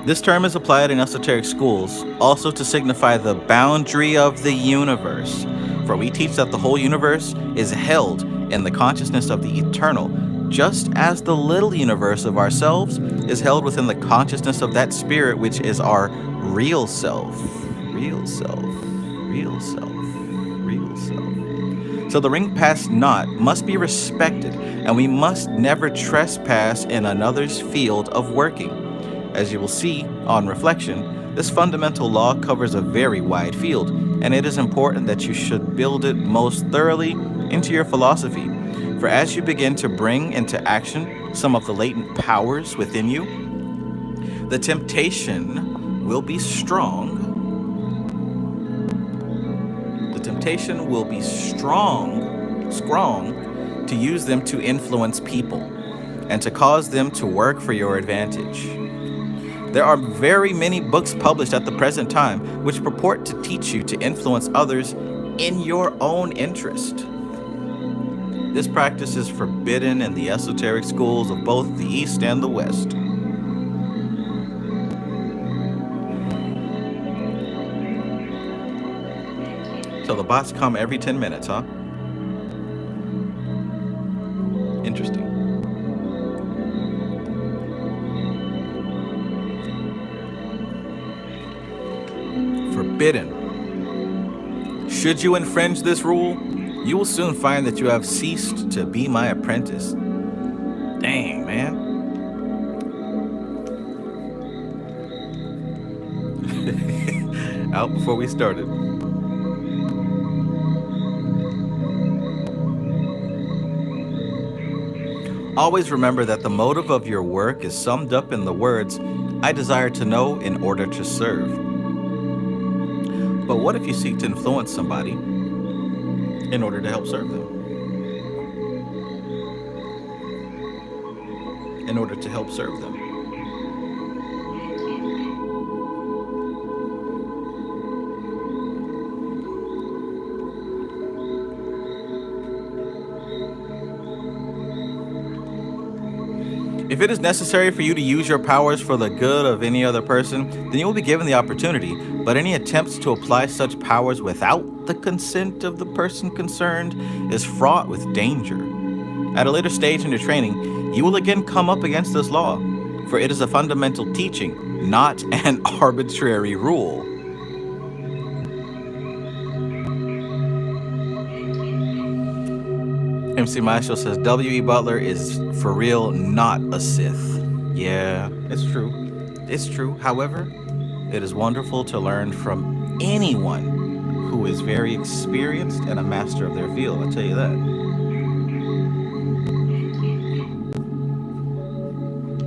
This term is applied in esoteric schools also to signify the boundary of the universe, for we teach that the whole universe is held in the consciousness of the eternal, just as the little universe of ourselves is held within the consciousness of that spirit which is our real self. Real self. Real self. Real self. So the ring passed not must be respected, and we must never trespass in another's field of working. As you will see on reflection, this fundamental law covers a very wide field, and it is important that you should build it most thoroughly into your philosophy. For as you begin to bring into action some of the latent powers within you, the temptation will be strong. The temptation will be strong to use them to influence people and to cause them to work for your advantage. There are very many books published at the present time which purport to teach you to influence others in your own interest. This practice is forbidden in the esoteric schools of both the East and the West. So the bots come every 10 minutes, huh? Interesting. Forbidden. Should you infringe this rule, you will soon find that you have ceased to be my apprentice. Dang, man. Out before we started. Always remember that the motive of your work is summed up in the words, I desire to know in order to serve. But what if you seek to influence somebody in order to help serve them? In order to help serve them. If it is necessary for you to use your powers for the good of any other person, then you will be given the opportunity, but any attempts to apply such powers without the consent of the person concerned is fraught with danger. At a later stage in your training, you will again come up against this law, for it is a fundamental teaching, not an arbitrary rule. MC Maestro says, W.E. Butler is for real not a Sith. Yeah, it's true. It's true. However, it is wonderful to learn from anyone who is very experienced and a master of their field. I'll tell you that.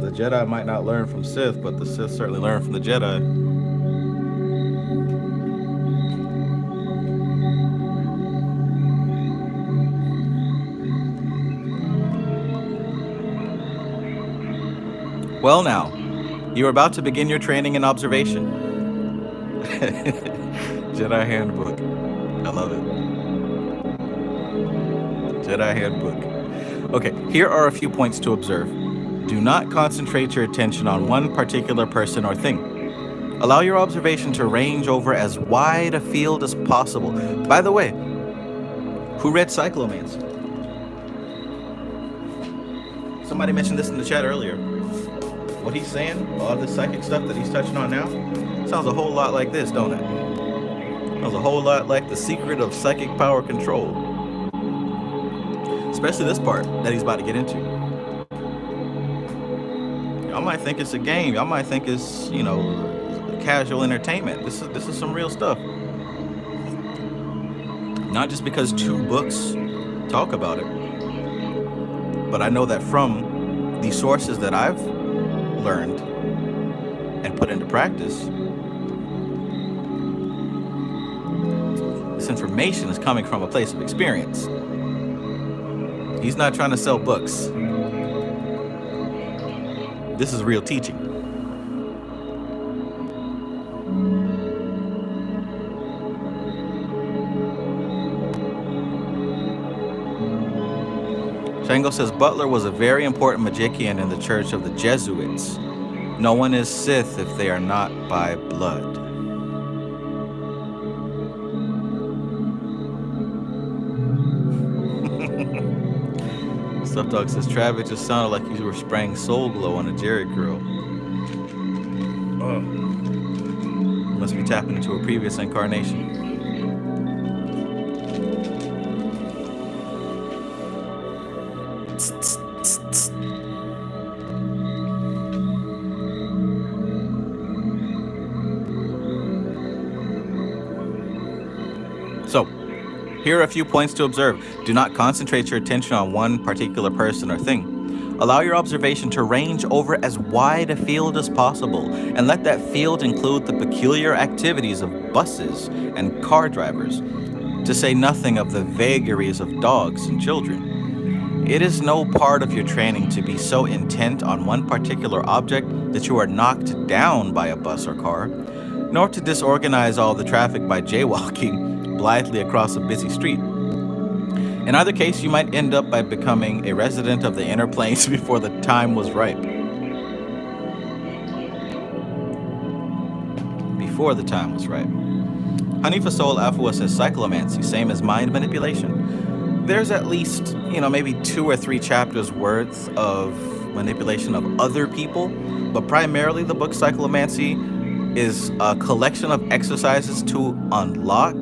The Jedi might not learn from Sith, but the Sith certainly learn from the Jedi. Well now, you are about to begin your training in observation. Jedi Handbook. I love it. Jedi Handbook. Okay, here are a few points to observe. Do not concentrate your attention on one particular person or thing. Allow your observation to range over as wide a field as possible. By the way, who read Cyclomancy? Somebody mentioned this in the chat earlier. What he's saying, a lot of the psychic stuff that he's touching on now, sounds a whole lot like this, don't it? Sounds a whole lot like the secret of psychic power control. Especially this part that he's about to get into. Y'all might think it's a game. Y'all might think it's, casual entertainment. This is some real stuff. Not just because 2 books talk about it, but I know that from the sources that I've learned and put into practice, this information is coming from a place of experience. He's not trying to sell books. This is real teaching. Shango says, Butler was a very important Magickian in the Church of the Jesuits. No one is Sith if they are not by blood. Stuff Dog says, Trav, it just sounded like you were spraying Soul Glow on a Jerry curl. You must be tapping into a previous incarnation. So, here are a few points to observe. Do not concentrate your attention on one particular person or thing. Allow your observation to range over as wide a field as possible, and let that field include the peculiar activities of buses and car drivers, to say nothing of the vagaries of dogs and children. It is no part of your training to be so intent on one particular object that you are knocked down by a bus or car, nor to disorganize all the traffic by jaywalking blithely across a busy street. In either case, you might end up by becoming a resident of the inner planes before the time was ripe. Before the time was ripe. Hanifa Soul Afua says cyclomancy, same as mind manipulation. There's at least, maybe 2 or 3 chapters worth of manipulation of other people, but primarily the book Cyclomancy is a collection of exercises to unlock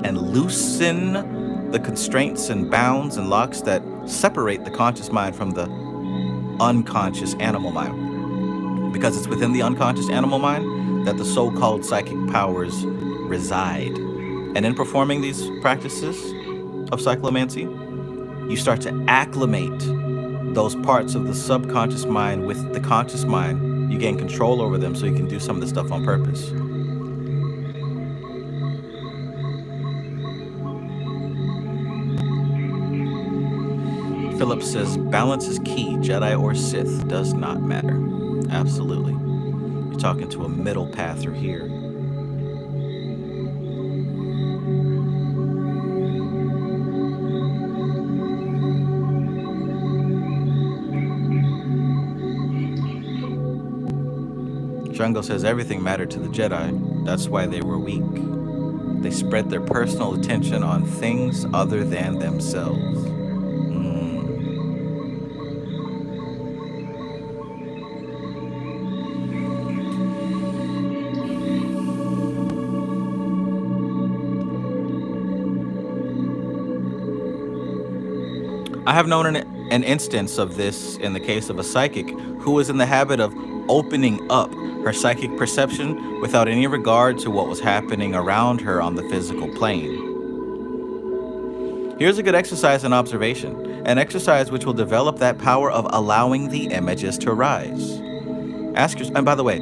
and loosen the constraints and bounds and locks that separate the conscious mind from the unconscious animal mind. Because it's within the unconscious animal mind that the so-called psychic powers reside. And in performing these practices of cyclomancy, you start to acclimate those parts of the subconscious mind with the conscious mind. You gain control over them so you can do some of the stuff on purpose. Philip says, balance is key. Jedi or Sith does not matter. Absolutely. You're talking to a middle pather here. Shango says everything mattered to the Jedi. That's why they were weak. They spread their personal attention on things other than themselves. I have known an instance of this in the case of a psychic who was in the habit of opening up her psychic perception without any regard to what was happening around her on the physical plane. Here's a good exercise in observation, an exercise which will develop that power of allowing the images to rise. Ask yourself, and by the way,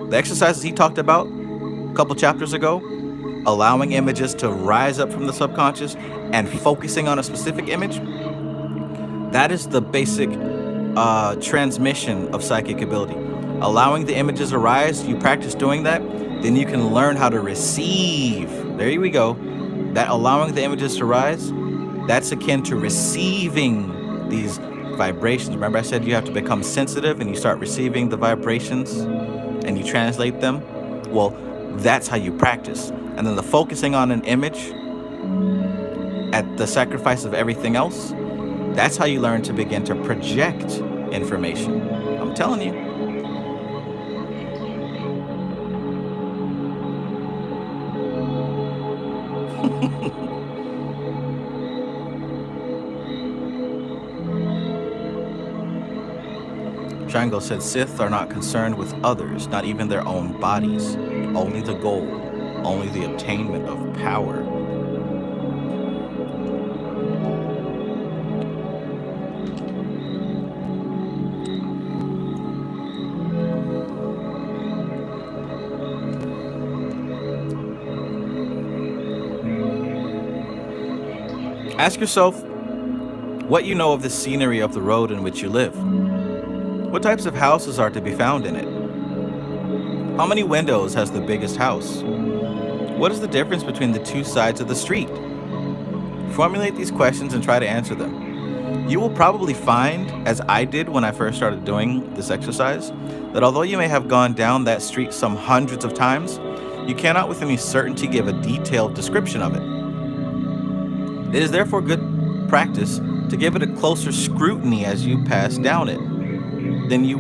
the exercises he talked about a couple chapters ago, allowing images to rise up from the subconscious and focusing on a specific image, that is the basic transmission of psychic ability. Allowing the images to rise, you practice doing that, then you can learn how to receive. There we go. That allowing the images to rise, that's akin to receiving these vibrations. Remember I said you have to become sensitive and you start receiving the vibrations and you translate them? Well, that's how you practice. And then the focusing on an image at the sacrifice of everything else, that's how you learn to begin to project information. I'm telling you. Shango said Sith are not concerned with others, not even their own bodies. Only the goal, only the obtainment of power. Ask yourself what you know of the scenery of the road in which you live. What types of houses are to be found in it? How many windows has the biggest house? What is the difference between the two sides of the street? Formulate these questions and try to answer them. You will probably find, as I did when I first started doing this exercise, that although you may have gone down that street some hundreds of times, you cannot with any certainty give a detailed description of it. It is therefore good practice to give it a closer scrutiny as you pass down it. Then you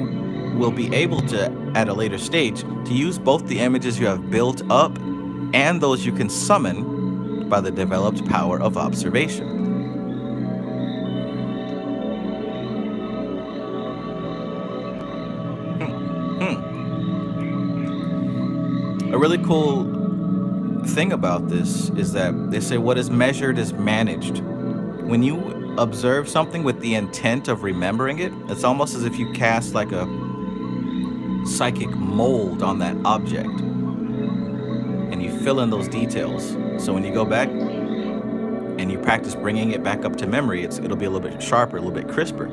will be able to, at a later stage, to use both the images you have built up and those you can summon by the developed power of observation. A really cool thing about this is that they say what is measured is managed. When you observe something with the intent of remembering it, it's almost as if you cast like a psychic mold on that object and you fill in those details. So when you go back and you practice bringing it back up to memory, it'll be a little bit sharper, a little bit crisper.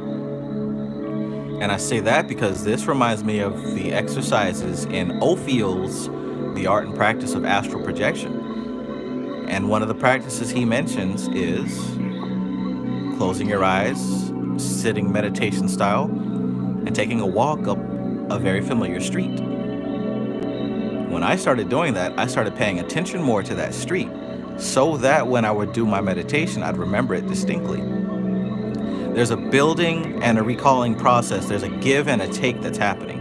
And I say that because this reminds me of the exercises in Ophiel's The Art and Practice of Astral Projection. And one of the practices he mentions is closing your eyes, sitting meditation style, and taking a walk up a very familiar street. When I started doing that, I started paying attention more to that street so that when I would do my meditation, I'd remember it distinctly. There's a building and a recalling process. There's a give and a take that's happening.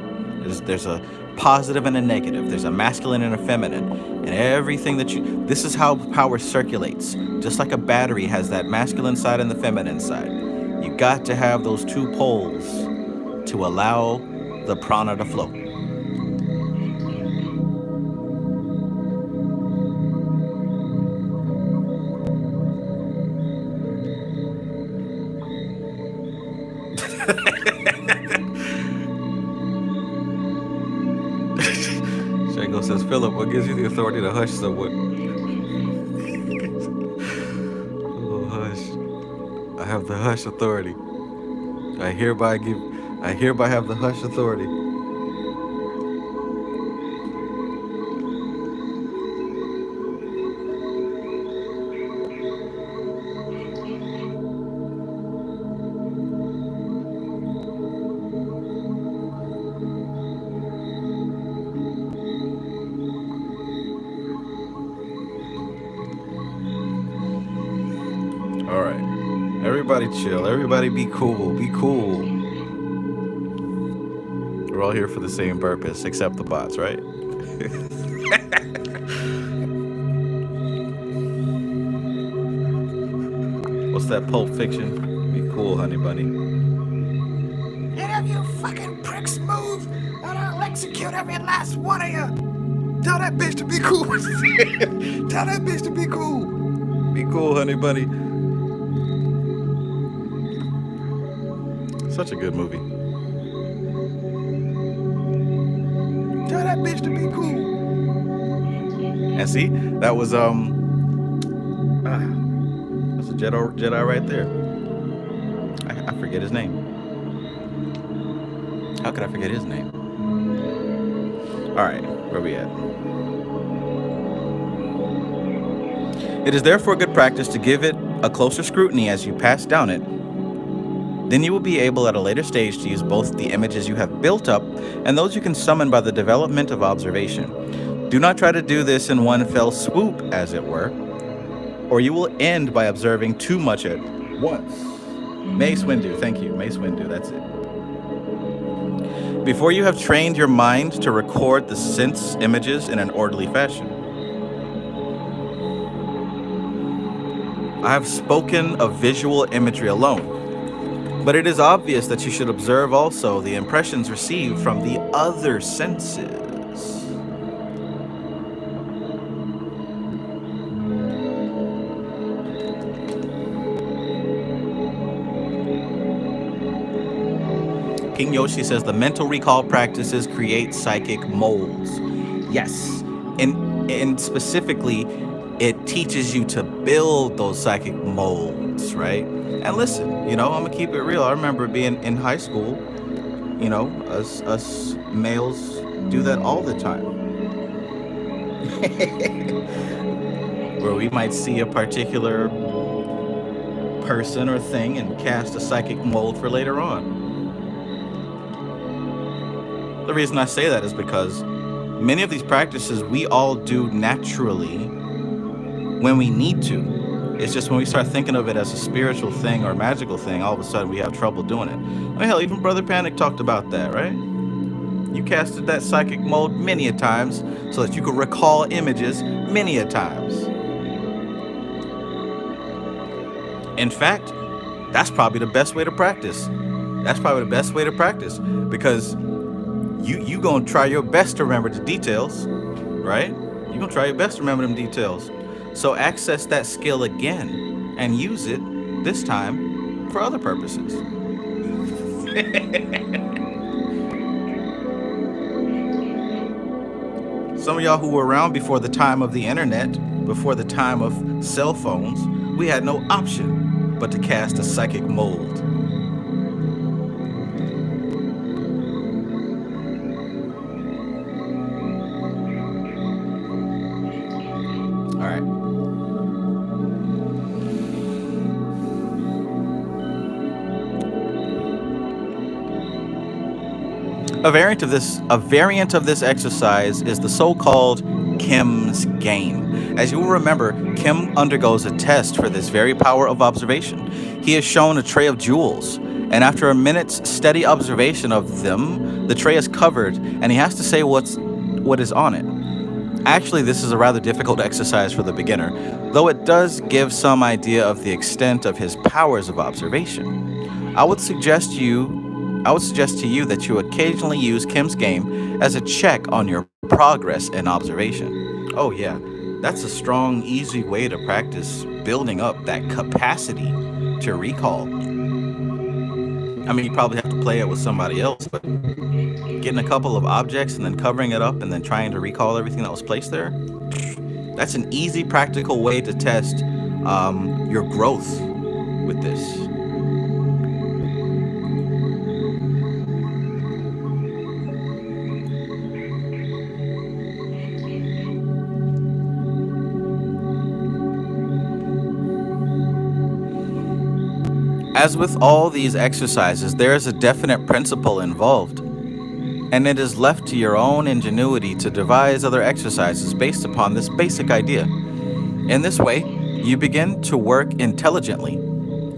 There's a positive and a negative. There's a masculine and a feminine. And everything this is how power circulates. Just like a battery has that masculine side and the feminine side. You got to have those two poles to allow the prana to flow. Shango says, Philip, what gives you the authority to hush someone? Oh, hush. I have the hush authority. I hereby have the hush authority. All right. Everybody chill. Everybody be cool. Be cool. We're all here for the same purpose, except the bots, right? What's that Pulp Fiction? Be cool, honey bunny. And if you fucking pricks move, and I'll execute every last one of you. Tell that bitch to be cool. Tell that bitch to be cool. Be cool, honey bunny. Such a good movie. Tell that bitch to be cool. And see, that was that's a Jedi right there. I forget his name. How could I forget his name? All right, where we at? It is therefore good practice to give it a closer scrutiny as you pass down it. Then you will be able at a later stage to use both the images you have built up and those you can summon by the development of observation. Do not try to do this in one fell swoop, as it were, or you will end by observing too much at once. Mace Windu, thank you. Mace Windu, that's it. Before you have trained your mind to record the sense images in an orderly fashion. I have spoken of visual imagery alone, but it is obvious that you should observe also the impressions received from the other senses. King Yoshi says the mental recall practices create psychic molds. Yes, and specifically, it teaches you to build those psychic molds, right? And listen, I'm gonna keep it real. I remember being in high school, us males do that all the time. Where we might see a particular person or thing and cast a psychic mold for later on. The reason I say that is because many of these practices we all do naturally when we need to. It's just when we start thinking of it as a spiritual thing or a magical thing, all of a sudden we have trouble doing it. I mean, hell, even Brother Panic talked about that, right? You casted that psychic mode many a times so that you could recall images many a times. In fact, that's probably the best way to practice. That's probably the best way to practice because you gonna try your best to remember the details, right? You gonna try your best to remember them details. So access that skill again and use it this time for other purposes. Some of y'all who were around before the time of the internet, before the time of cell phones, we had no option but to cast a psychic mold. All right. A variant of this exercise is the so-called Kim's game. As you will remember, Kim undergoes a test for this very power of observation. He is shown a tray of jewels, and after a minute's steady observation of them, the tray is covered, and he has to say what is on it. Actually, this is a rather difficult exercise for the beginner, though it does give some idea of the extent of his powers of observation. I would suggest to you that you occasionally use Kim's game as a check on your progress in observation. Oh yeah, that's a strong, easy way to practice building up that capacity to recall. I mean, you probably have to play it with somebody else, but getting a couple of objects and then covering it up and then trying to recall everything that was placed there, that's an easy, practical way to test your growth with this. As with all these exercises, there is a definite principle involved, and it is left to your own ingenuity to devise other exercises based upon this basic idea. In this way, you begin to work intelligently,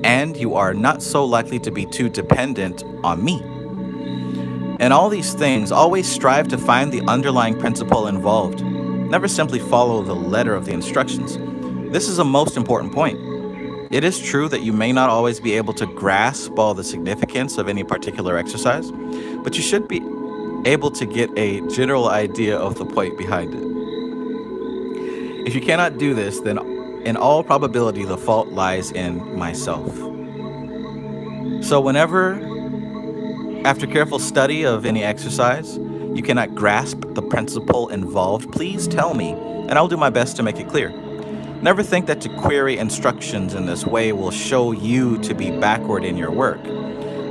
and you are not so likely to be too dependent on me. In all these things, always strive to find the underlying principle involved. Never simply follow the letter of the instructions. This is a most important point. It is true that you may not always be able to grasp all the significance of any particular exercise, but you should be able to get a general idea of the point behind it. If you cannot do this, then in all probability the fault lies in myself. So whenever, after careful study of any exercise, you cannot grasp the principle involved, please tell me, and I'll do my best to make it clear. Never think that to query instructions in this way will show you to be backward in your work.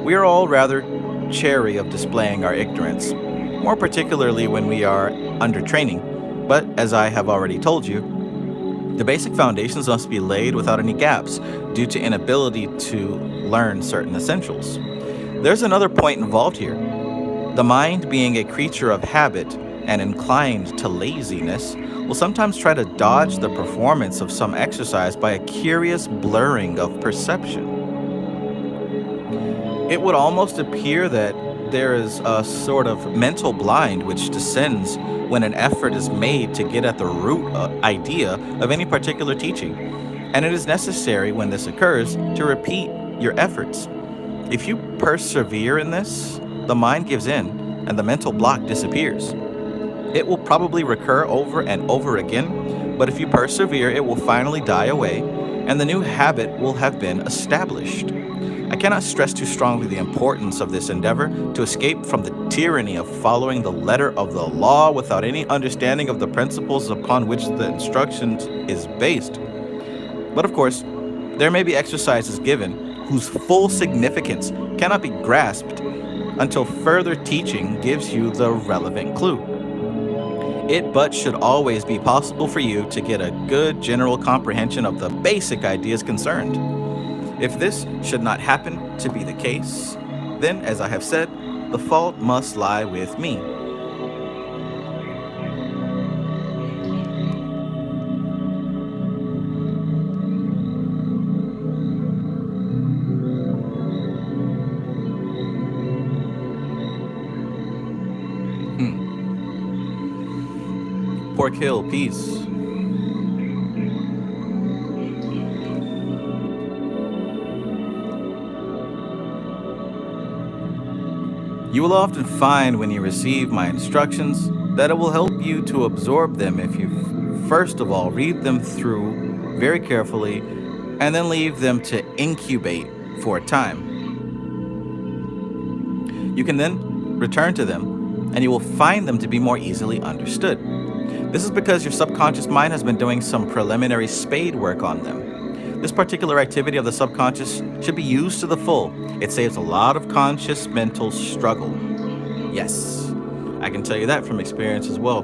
We are all rather chary of displaying our ignorance, more particularly when we are under training. But as I have already told you, the basic foundations must be laid without any gaps due to inability to learn certain essentials. There's another point involved here. The mind, being a creature of habit and inclined to laziness, will sometimes try to dodge the performance of some exercise by a curious blurring of perception. It would almost appear that there is a sort of mental blind which descends when an effort is made to get at the root idea of any particular teaching, and it is necessary when this occurs to repeat your efforts. If you persevere in this, the mind gives in and the mental block disappears. It will probably recur over and over again, but if you persevere, it will finally die away, and the new habit will have been established. I cannot stress too strongly the importance of this endeavor to escape from the tyranny of following the letter of the law without any understanding of the principles upon which the instructions is based. But of course, there may be exercises given whose full significance cannot be grasped until further teaching gives you the relevant clue. It but should always be possible for you to get a good general comprehension of the basic ideas concerned. If this should not happen to be the case, then, as I have said, the fault must lie with me. Pork Hill, peace. You will often find when you receive my instructions that it will help you to absorb them if you first of all read them through very carefully and then leave them to incubate for a time. You can then return to them and you will find them to be more easily understood. This is because your subconscious mind has been doing some preliminary spade work on them. This particular activity of the subconscious should be used to the full. It saves a lot of conscious mental struggle. Yes, I can tell you that from experience as well.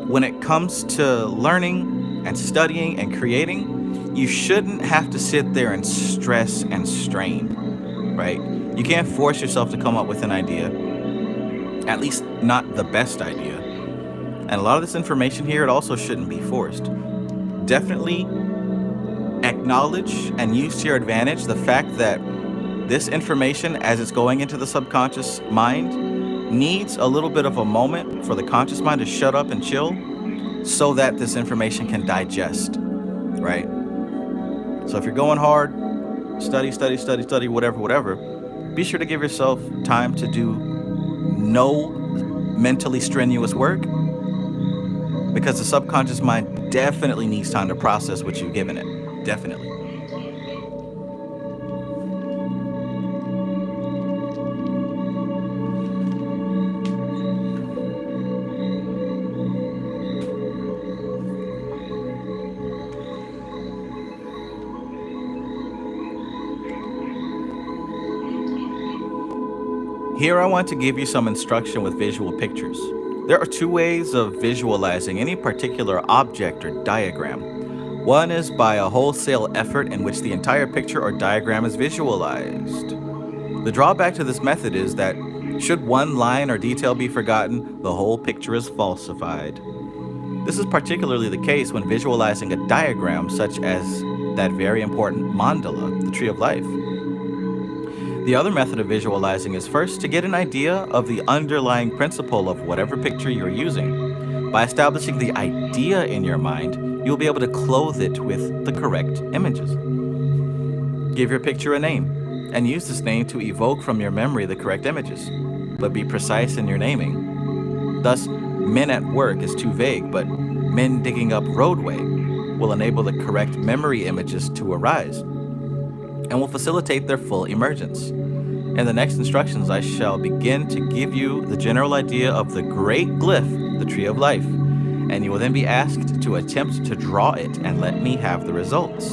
When it comes to learning and studying and creating, you shouldn't have to sit there and stress and strain, right? You can't force yourself to come up with an idea, at least not the best idea. And a lot of this information here, it also shouldn't be forced. Definitely acknowledge and use to your advantage the fact that this information, as it's going into the subconscious mind, needs a little bit of a moment for the conscious mind to shut up and chill so that this information can digest, right? So if you're going hard, study, whatever, be sure to give yourself time to do no mentally strenuous work, because the subconscious mind definitely needs time to process what you've given it. Definitely. Here I want to give you some instruction with visual pictures. There are two ways of visualizing any particular object or diagram. One is by a wholesale effort in which the entire picture or diagram is visualized. The drawback to this method is that should one line or detail be forgotten, the whole picture is falsified. This is particularly the case when visualizing a diagram such as that very important mandala, the Tree of Life. The other method of visualizing is first to get an idea of the underlying principle of whatever picture you're using. By establishing the idea in your mind, you'll be able to clothe it with the correct images. Give your picture a name, and use this name to evoke from your memory the correct images, but be precise in your naming. Thus, men at work is too vague, but men digging up roadway will enable the correct memory images to arise, and will facilitate their full emergence. In the next instructions, I shall begin to give you the general idea of the great glyph, the Tree of Life, and you will then be asked to attempt to draw it and let me have the results.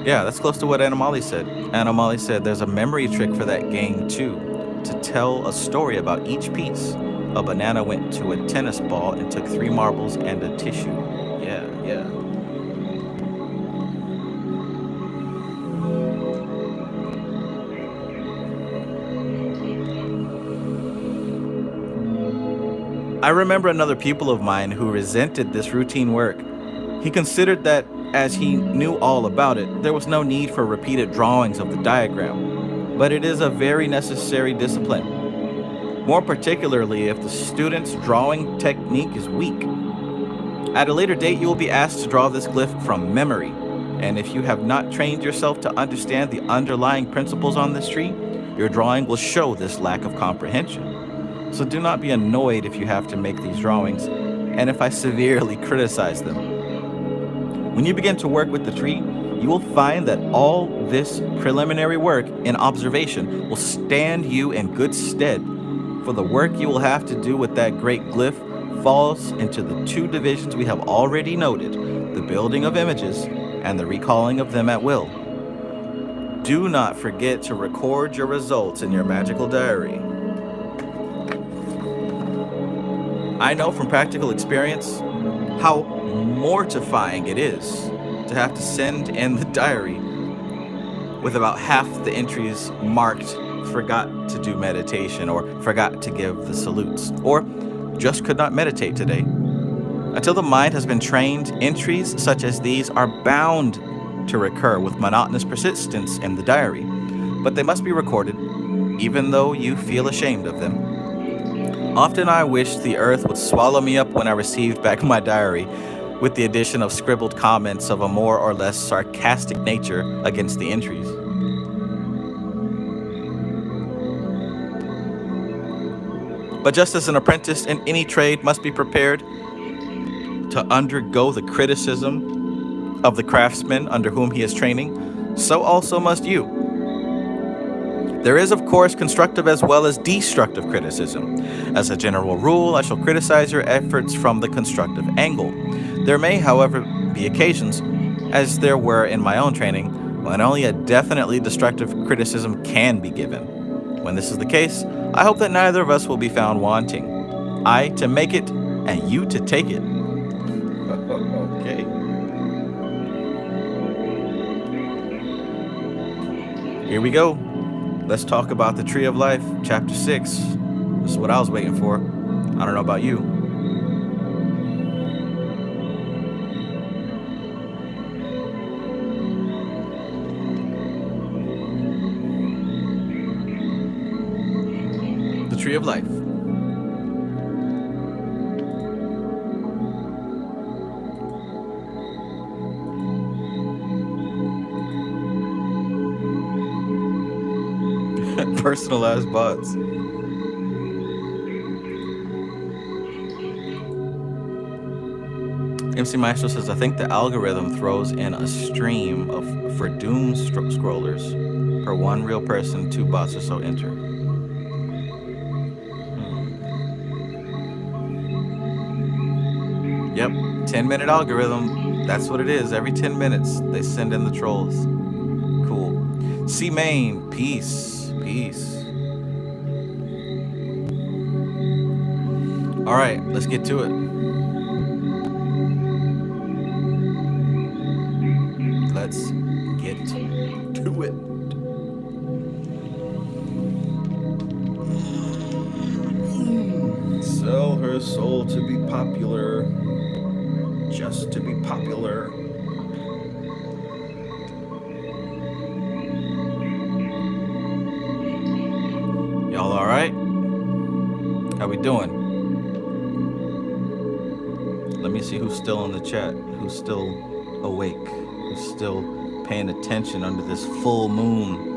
Yeah, that's close to what Anamali said. Anamali said there's a memory trick for that game too, to tell a story about each piece. A banana went to a tennis ball and took 3 marbles and a tissue. Yeah. I remember another pupil of mine who resented this routine work. He considered that, as he knew all about it, there was no need for repeated drawings of the diagram, but it is a very necessary discipline, more particularly if the student's drawing technique is weak. At a later date, you will be asked to draw this glyph from memory, and if you have not trained yourself to understand the underlying principles on this tree, your drawing will show this lack of comprehension. So do not be annoyed if you have to make these drawings, and if I severely criticize them. When you begin to work with the tree, you will find that all this preliminary work in observation will stand you in good stead, for the work you will have to do with that great glyph falls into the 2 divisions we have already noted, the building of images and the recalling of them at will. Do not forget to record your results in your magical diary. I know from practical experience how mortifying it is to have to send in the diary with about half the entries marked forgot to do meditation, or forgot to give the salutes, or just could not meditate today. Until the mind has been trained, entries such as these are bound to recur with monotonous persistence in the diary, but they must be recorded even though you feel ashamed of them. Often I wish the earth would swallow me up when I received back my diary, with the addition of scribbled comments of a more or less sarcastic nature against the entries. But just as an apprentice in any trade must be prepared to undergo the criticism of the craftsman under whom he is training, so also must you. There is, of course, constructive as well as destructive criticism. As a general rule, I shall criticize your efforts from the constructive angle. There may, however, be occasions, as there were in my own training, when only a definitely destructive criticism can be given. When this is the case, I hope that neither of us will be found wanting. I to make it, and you to take it. Okay. Here we go. Let's talk about the Tree of Life, Chapter 6. This is what I was waiting for. I don't know about you. The Tree of Life. Personalized bots. MC Maestro says, I think the algorithm throws in a stream for doom scrollers. Per one real person, 2 bots or so enter. Yep, 10-minute algorithm. That's what it is. Every 10 minutes, they send in the trolls. Cool. C Main, peace. Peace. All right, let's get to it. Let's get to it. Sell her soul to be popular, just to be popular. Y'all all right? How we doing? Let me see who's still in the chat, who's still awake, who's still paying attention under this full moon.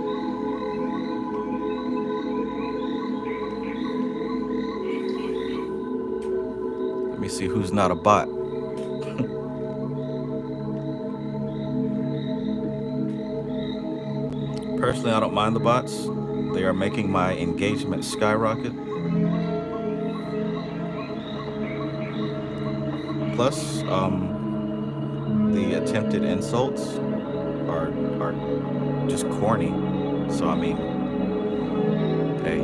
Let me see who's not a bot. Personally, I don't mind the bots. They are making my engagement skyrocket. Plus, the attempted insults are just corny. So I mean, hey,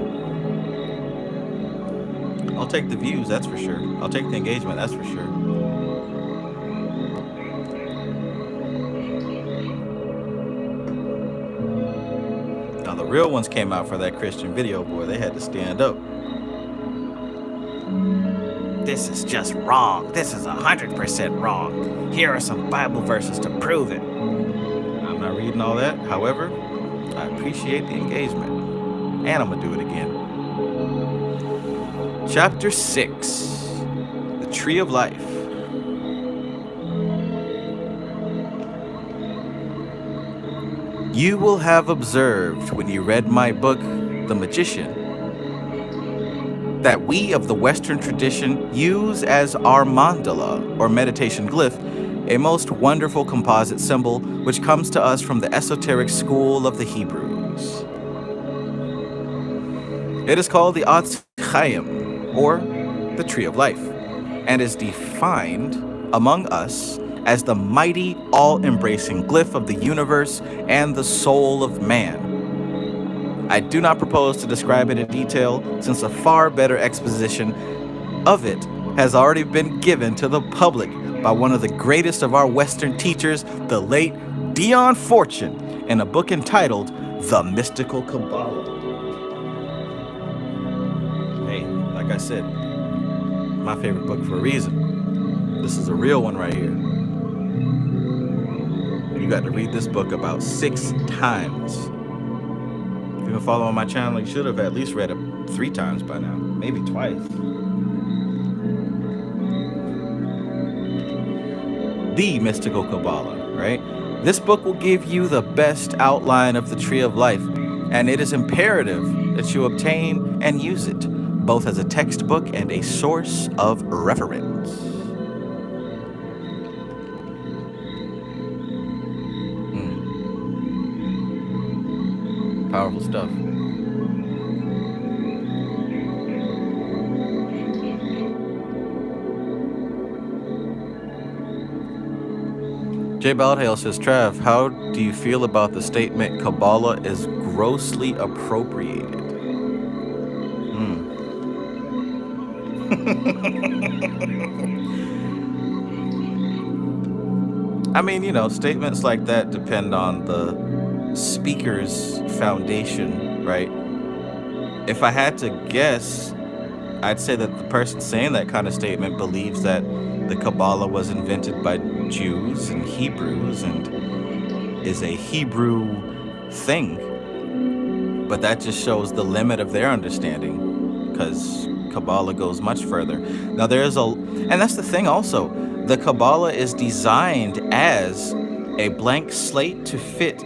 I'll take the views, that's for sure. I'll take the engagement, that's for sure. Now the real ones came out for that Christian video, boy. They had to stand up. This is just wrong. This is 100% wrong. Here are some Bible verses to prove it. I'm not reading all that. However, I appreciate the engagement. And I'm gonna do it again. Chapter 6, The Tree of Life. You will have observed when you read my book, The Magician, that we of the Western tradition use as our mandala, or meditation glyph, a most wonderful composite symbol which comes to us from the esoteric school of the Hebrews. It is called the Atz Chaim, or the Tree of Life, and is defined among us as the mighty, all-embracing glyph of the universe and the soul of man. I do not propose to describe it in detail, since a far better exposition of it has already been given to the public by one of the greatest of our Western teachers, the late Dion Fortune, in a book entitled The Mystical Kabbalah. Hey, like I said, my favorite book for a reason. This is a real one right here. You got to read this book about 6 times you've been following my channel, you should have at least read it 3 times by now, maybe twice. The Mystical Kabbalah, right? This book will give you the best outline of the Tree of Life, and it is imperative that you obtain and use it, both as a textbook and a source of reference. Powerful stuff. Jay Baldale says, Trav, how do you feel about the statement Kabbalah is grossly appropriated? I mean, you know, statements like that depend on the speaker's foundation, right? If I had to guess, I'd say that the person saying that kind of statement believes that the Kabbalah was invented by Jews and Hebrews and is a Hebrew thing. But that just shows the limit of their understanding, because Kabbalah goes much further. Now and that's the thing also, the Kabbalah is designed as a blank slate to fit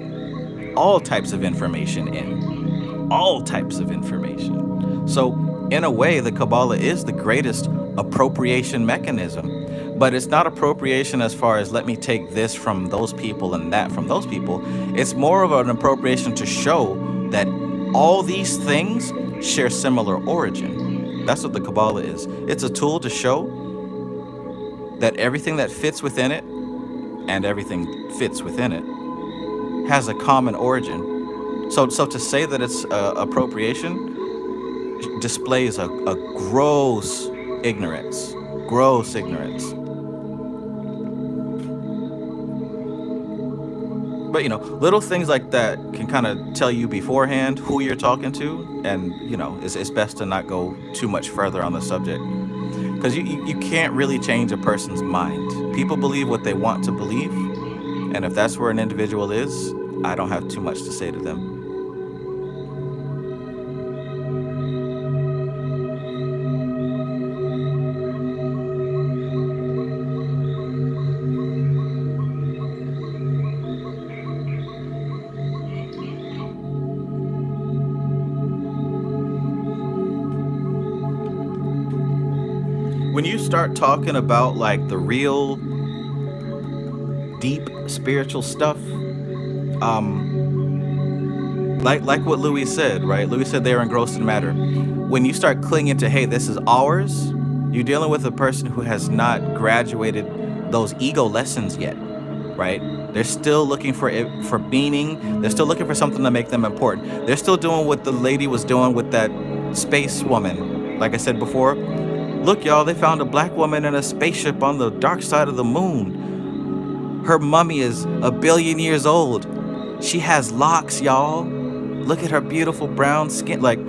all types of information in. All types of information. So in a way, the Kabbalah is the greatest appropriation mechanism. But it's not appropriation as far as let me take this from those people and that from those people. It's more of an appropriation to show that all these things share similar origin. That's what the Kabbalah is. It's a tool to show that everything that fits within it, and everything fits within it, has a common origin. So to say that it's appropriation displays a gross ignorance. Gross ignorance. But, you know, little things like that can kind of tell you beforehand who you're talking to, and, you know, it's best to not go too much further on the subject, because you can't really change a person's mind. People believe what they want to believe, and if that's where an individual is, I don't have too much to say to them. When you start talking about like the real deep spiritual stuff, like what Louis said, right? Louis said they were engrossed in matter. When you start clinging to, hey, this is ours, you're dealing with a person who has not graduated those ego lessons yet, right? They're still looking for meaning. They're still looking for something to make them important. They're still doing what the lady was doing with that space woman. Like I said before, look, y'all, they found a black woman in a spaceship on the dark side of the moon. Her mummy is 1 billion years old. She has locks, y'all. Look at her beautiful brown skin. Like,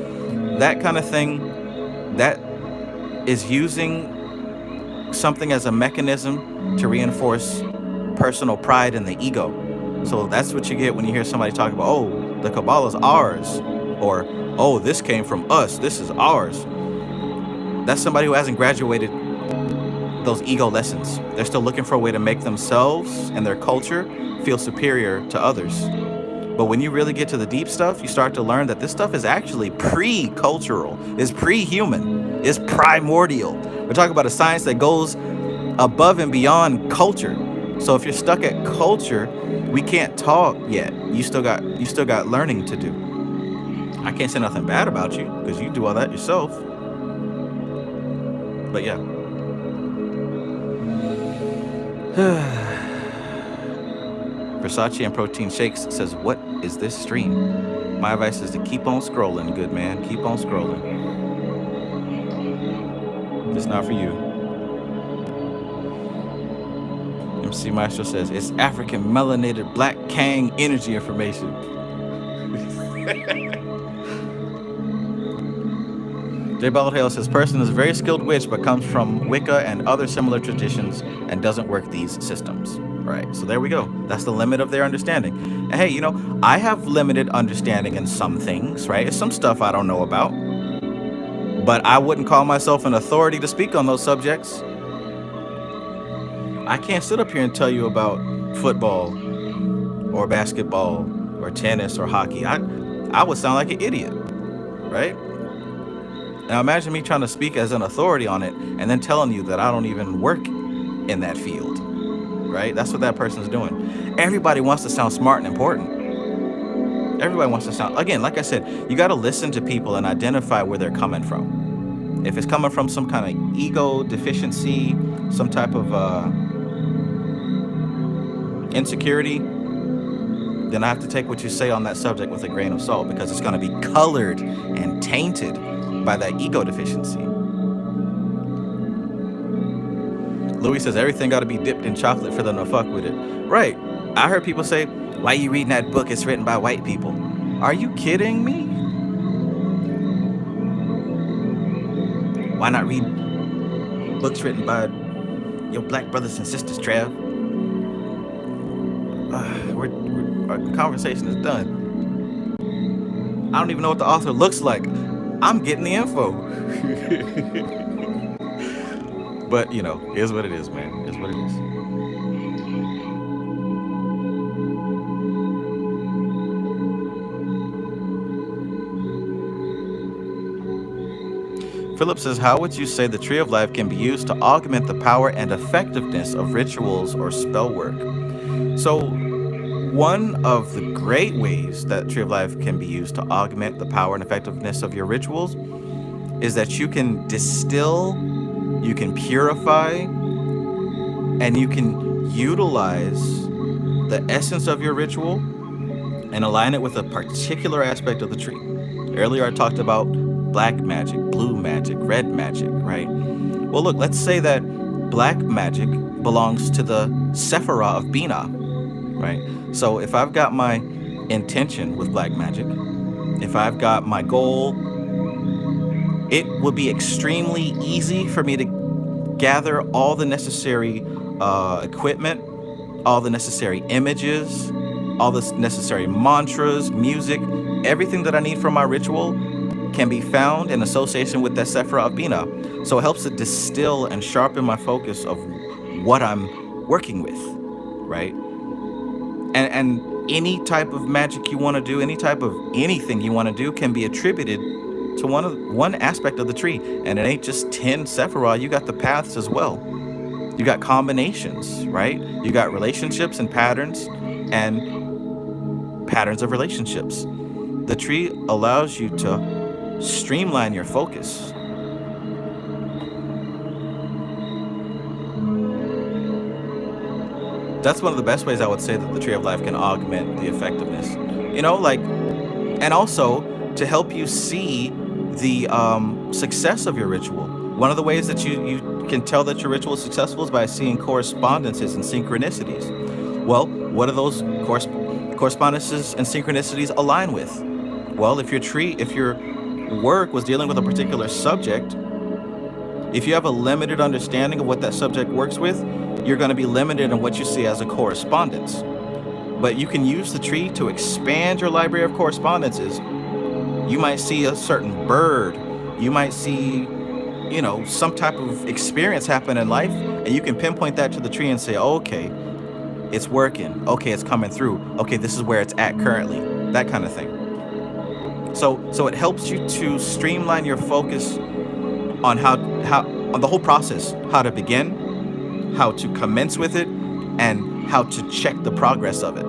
that kind of thing, that is using something as a mechanism to reinforce personal pride in the ego. So that's what you get when you hear somebody talk about, oh, the Kabbalah's ours, or, oh, this came from us, this is ours. That's somebody who hasn't graduated those ego lessons. They're still looking for a way to make themselves and their culture feel superior to others. But when you really get to the deep stuff, you start to learn that this stuff is actually pre-cultural, is pre-human, is primordial. We're talking about a science that goes above and beyond culture. So if you're stuck at culture, we can't talk yet. You still got learning to do. I can't say nothing bad about you because you do all that yourself. But yeah. Versace and Protein Shakes says, what is this stream? My advice is to keep on scrolling, good man. Keep on scrolling. It's not for you. MC Maestro says, it's African melanated black Kang energy information. J. Baldale says, person is a very skilled witch but comes from Wicca and other similar traditions and doesn't work these systems. Right, so there we go. That's the limit of their understanding. And hey, you know, I have limited understanding in some things, right? It's some stuff I don't know about, but I wouldn't call myself an authority to speak on those subjects. I can't sit up here and tell you about football or basketball or tennis or hockey. I would sound like an idiot, right? Now imagine me trying to speak as an authority on it and then telling you that I don't even work in that field, right? That's what that person's doing. Everybody wants to sound smart and important. Everybody wants to sound, again, like I said, you got to listen to people and identify where they're coming from. If it's coming from some kind of ego deficiency, some type of insecurity, then I have to take what you say on that subject with a grain of salt, because it's going to be colored and tainted by that ego deficiency. Louis says everything got to be dipped in chocolate for them to fuck with it. Right. I heard people say, why you reading that book? It's written by white people. Are you kidding me? Why not read books written by your black brothers and sisters, Trav? Our conversation is done. I don't even know what the author looks like. I'm getting the info. But, you know, here's what it is, man. Here's what it is. Philip says, how would you say the Tree of Life can be used to augment the power and effectiveness of rituals or spell work? So, one of the great ways that Tree of Life can be used to augment the power and effectiveness of your rituals is that you can distill, you can purify, and you can utilize the essence of your ritual and align it with a particular aspect of the tree. Earlier I talked about black magic, blue magic, red magic, right? Well, look, let's say that black magic belongs to the Sephirah of Binah, right? So if I've got my intention with black magic, if I've got my goal, it would be extremely easy for me to gather all the necessary equipment, all the necessary images, all the necessary mantras, music, everything that I need for my ritual can be found in association with that Sephirah of Binah. So it helps to distill and sharpen my focus of what I'm working with, right? And any type of magic you want to do, any type of anything you want to do can be attributed to one aspect of the tree. And it ain't just 10 Sephirah, you got the paths as well. You got combinations, right? You got relationships and patterns of relationships. The tree allows you to streamline your focus. That's one of the best ways I would say that the Tree of Life can augment the effectiveness. You know, like, and also to help you see the success of your ritual. One of the ways that you can tell that your ritual is successful is by seeing correspondences and synchronicities. Well, what do those correspondences and synchronicities align with? Well, if your work was dealing with a particular subject, if you have a limited understanding of what that subject works with, you're going to be limited in what you see as a correspondence. But you can use the tree to expand your library of correspondences. You might see a certain bird, you might see, you know, some type of experience happen in life, and you can pinpoint that to the tree and say, oh, okay, it's working. Okay, it's coming through. Okay, this is where it's at currently. That kind of thing. So it helps you to streamline your focus on how on the whole process, how to begin, how to commence with it, and how to check the progress of it.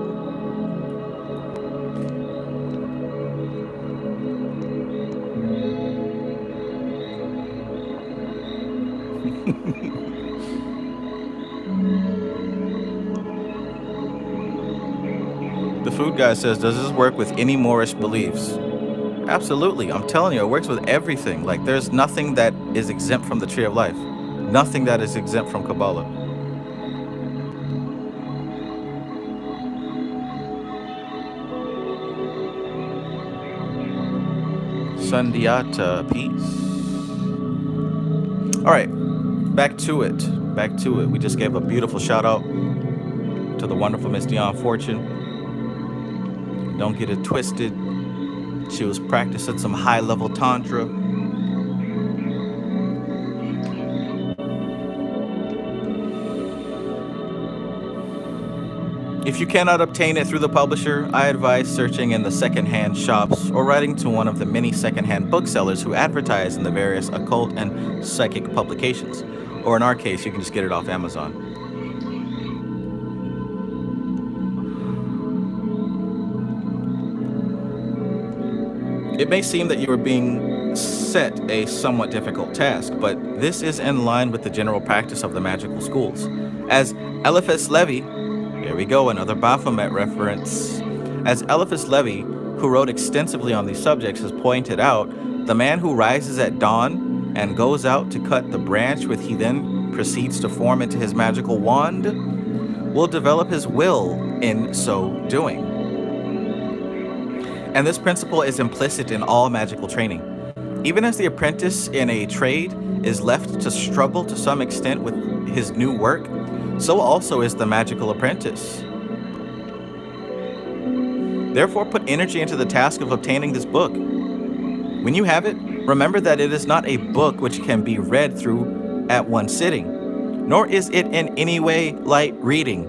The food guy says, does this work with any Moorish beliefs? Absolutely. I'm telling you, it works with everything. Like, there's nothing that is exempt from the Tree of Life. Nothing that is exempt from Kabbalah. Sundiata, peace. All right, back to it. We just gave a beautiful shout out to the wonderful Miss Dion Fortune. Don't get it twisted. She was practicing some high-level tantra. If you cannot obtain it through the publisher, I advise searching in the secondhand shops or writing to one of the many secondhand booksellers who advertise in the various occult and psychic publications. Or in our case, you can just get it off Amazon. It may seem that you are being set a somewhat difficult task, but this is in line with the general practice of the magical schools. As Eliphas Levi, here we go, another Baphomet reference. As Eliphas Levi, who wrote extensively on these subjects, has pointed out, the man who rises at dawn and goes out to cut the branch which he then proceeds to form into his magical wand will develop his will in so doing. And this principle is implicit in all magical training. Even as the apprentice in a trade is left to struggle to some extent with his new work, so also is the magical apprentice. Therefore, put energy into the task of obtaining this book. When you have it, remember that it is not a book which can be read through at one sitting, nor is it in any way light reading.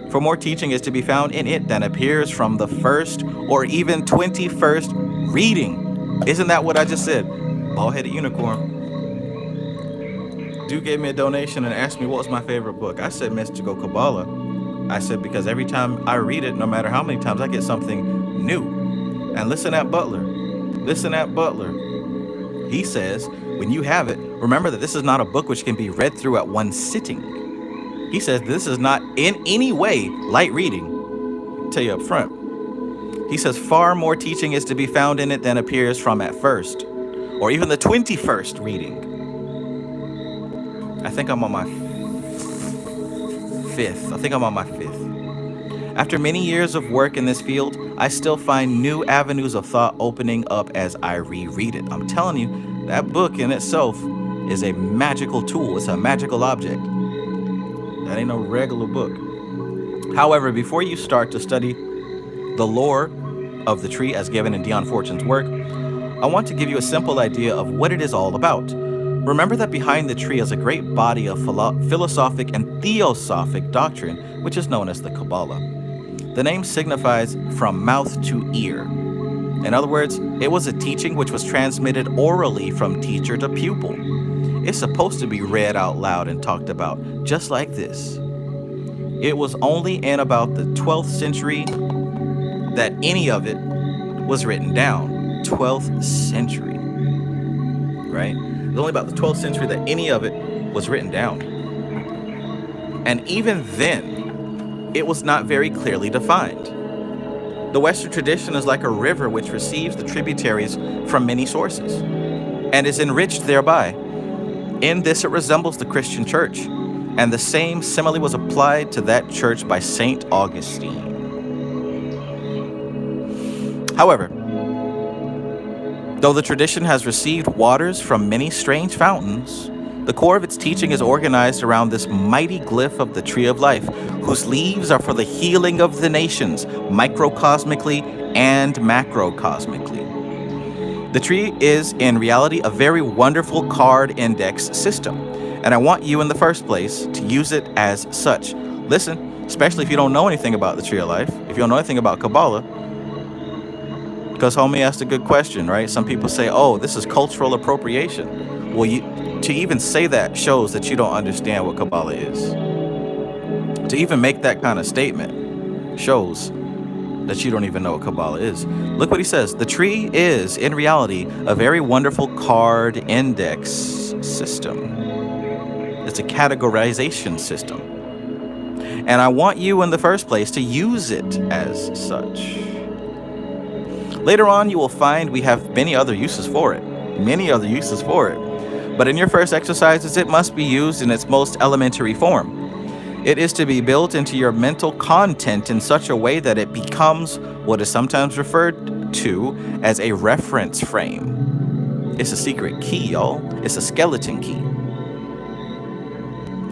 For more teaching is to be found in it than appears from the first or even 21st reading. Isn't that what I just said? Bald-headed unicorn. Dude gave me a donation and asked me what was my favorite book. I said Mystical Kabbalah. I said because every time I read it, no matter how many times, I get something new. And listen at Butler. Listen at Butler. He says, when you have it, remember that this is not a book which can be read through at one sitting. He says this is not in any way light reading. I'll tell you up front. He says far more teaching is to be found in it than appears from at first, or even the 21st reading. I think I'm on my fifth. After many years of work in this field, I still find new avenues of thought opening up as I reread it. I'm telling you, that book in itself is a magical tool. It's a magical object. That ain't no regular book. However, before you start to study the lore of the tree as given in Dion Fortune's work, I want to give you a simple idea of what it is all about. Remember that behind the tree is a great body of philosophic and theosophic doctrine, which is known as the Kabbalah. The name signifies from mouth to ear. In other words, it was a teaching which was transmitted orally from teacher to pupil. It's supposed to be read out loud and talked about, just like this. It was only in about the 12th century that any of it was written down. 12th century, right? It was only about the 12th century that any of it was written down. And even then, it was not very clearly defined. The Western tradition is like a river which receives the tributaries from many sources and is enriched thereby. In this, it resembles the Christian church, and the same simile was applied to that church by St. Augustine. However, though the tradition has received waters from many strange fountains, the core of its teaching is organized around this mighty glyph of the tree of life, whose leaves are for the healing of the nations, microcosmically and macrocosmically. The tree is, in reality, a very wonderful card index system, and I want you in the first place to use it as such. Listen, especially if you don't know anything about the tree of life, if you don't know anything about Kabbalah, because homie asked a good question, right? Some people say, oh, this is cultural appropriation. Well, to even say that shows that you don't understand what Kabbalah is. To even make that kind of statement shows that you don't even know what Kabbalah is. Look what he says. The tree is, in reality, a very wonderful card index system. It's a categorization system. And I want you in the first place to use it as such. Later on, you will find we have many other uses for it. But in your first exercises, it must be used in its most elementary form. It is to be built into your mental content in such a way that it becomes what is sometimes referred to as a reference frame. It's a secret key, y'all. It's a skeleton key.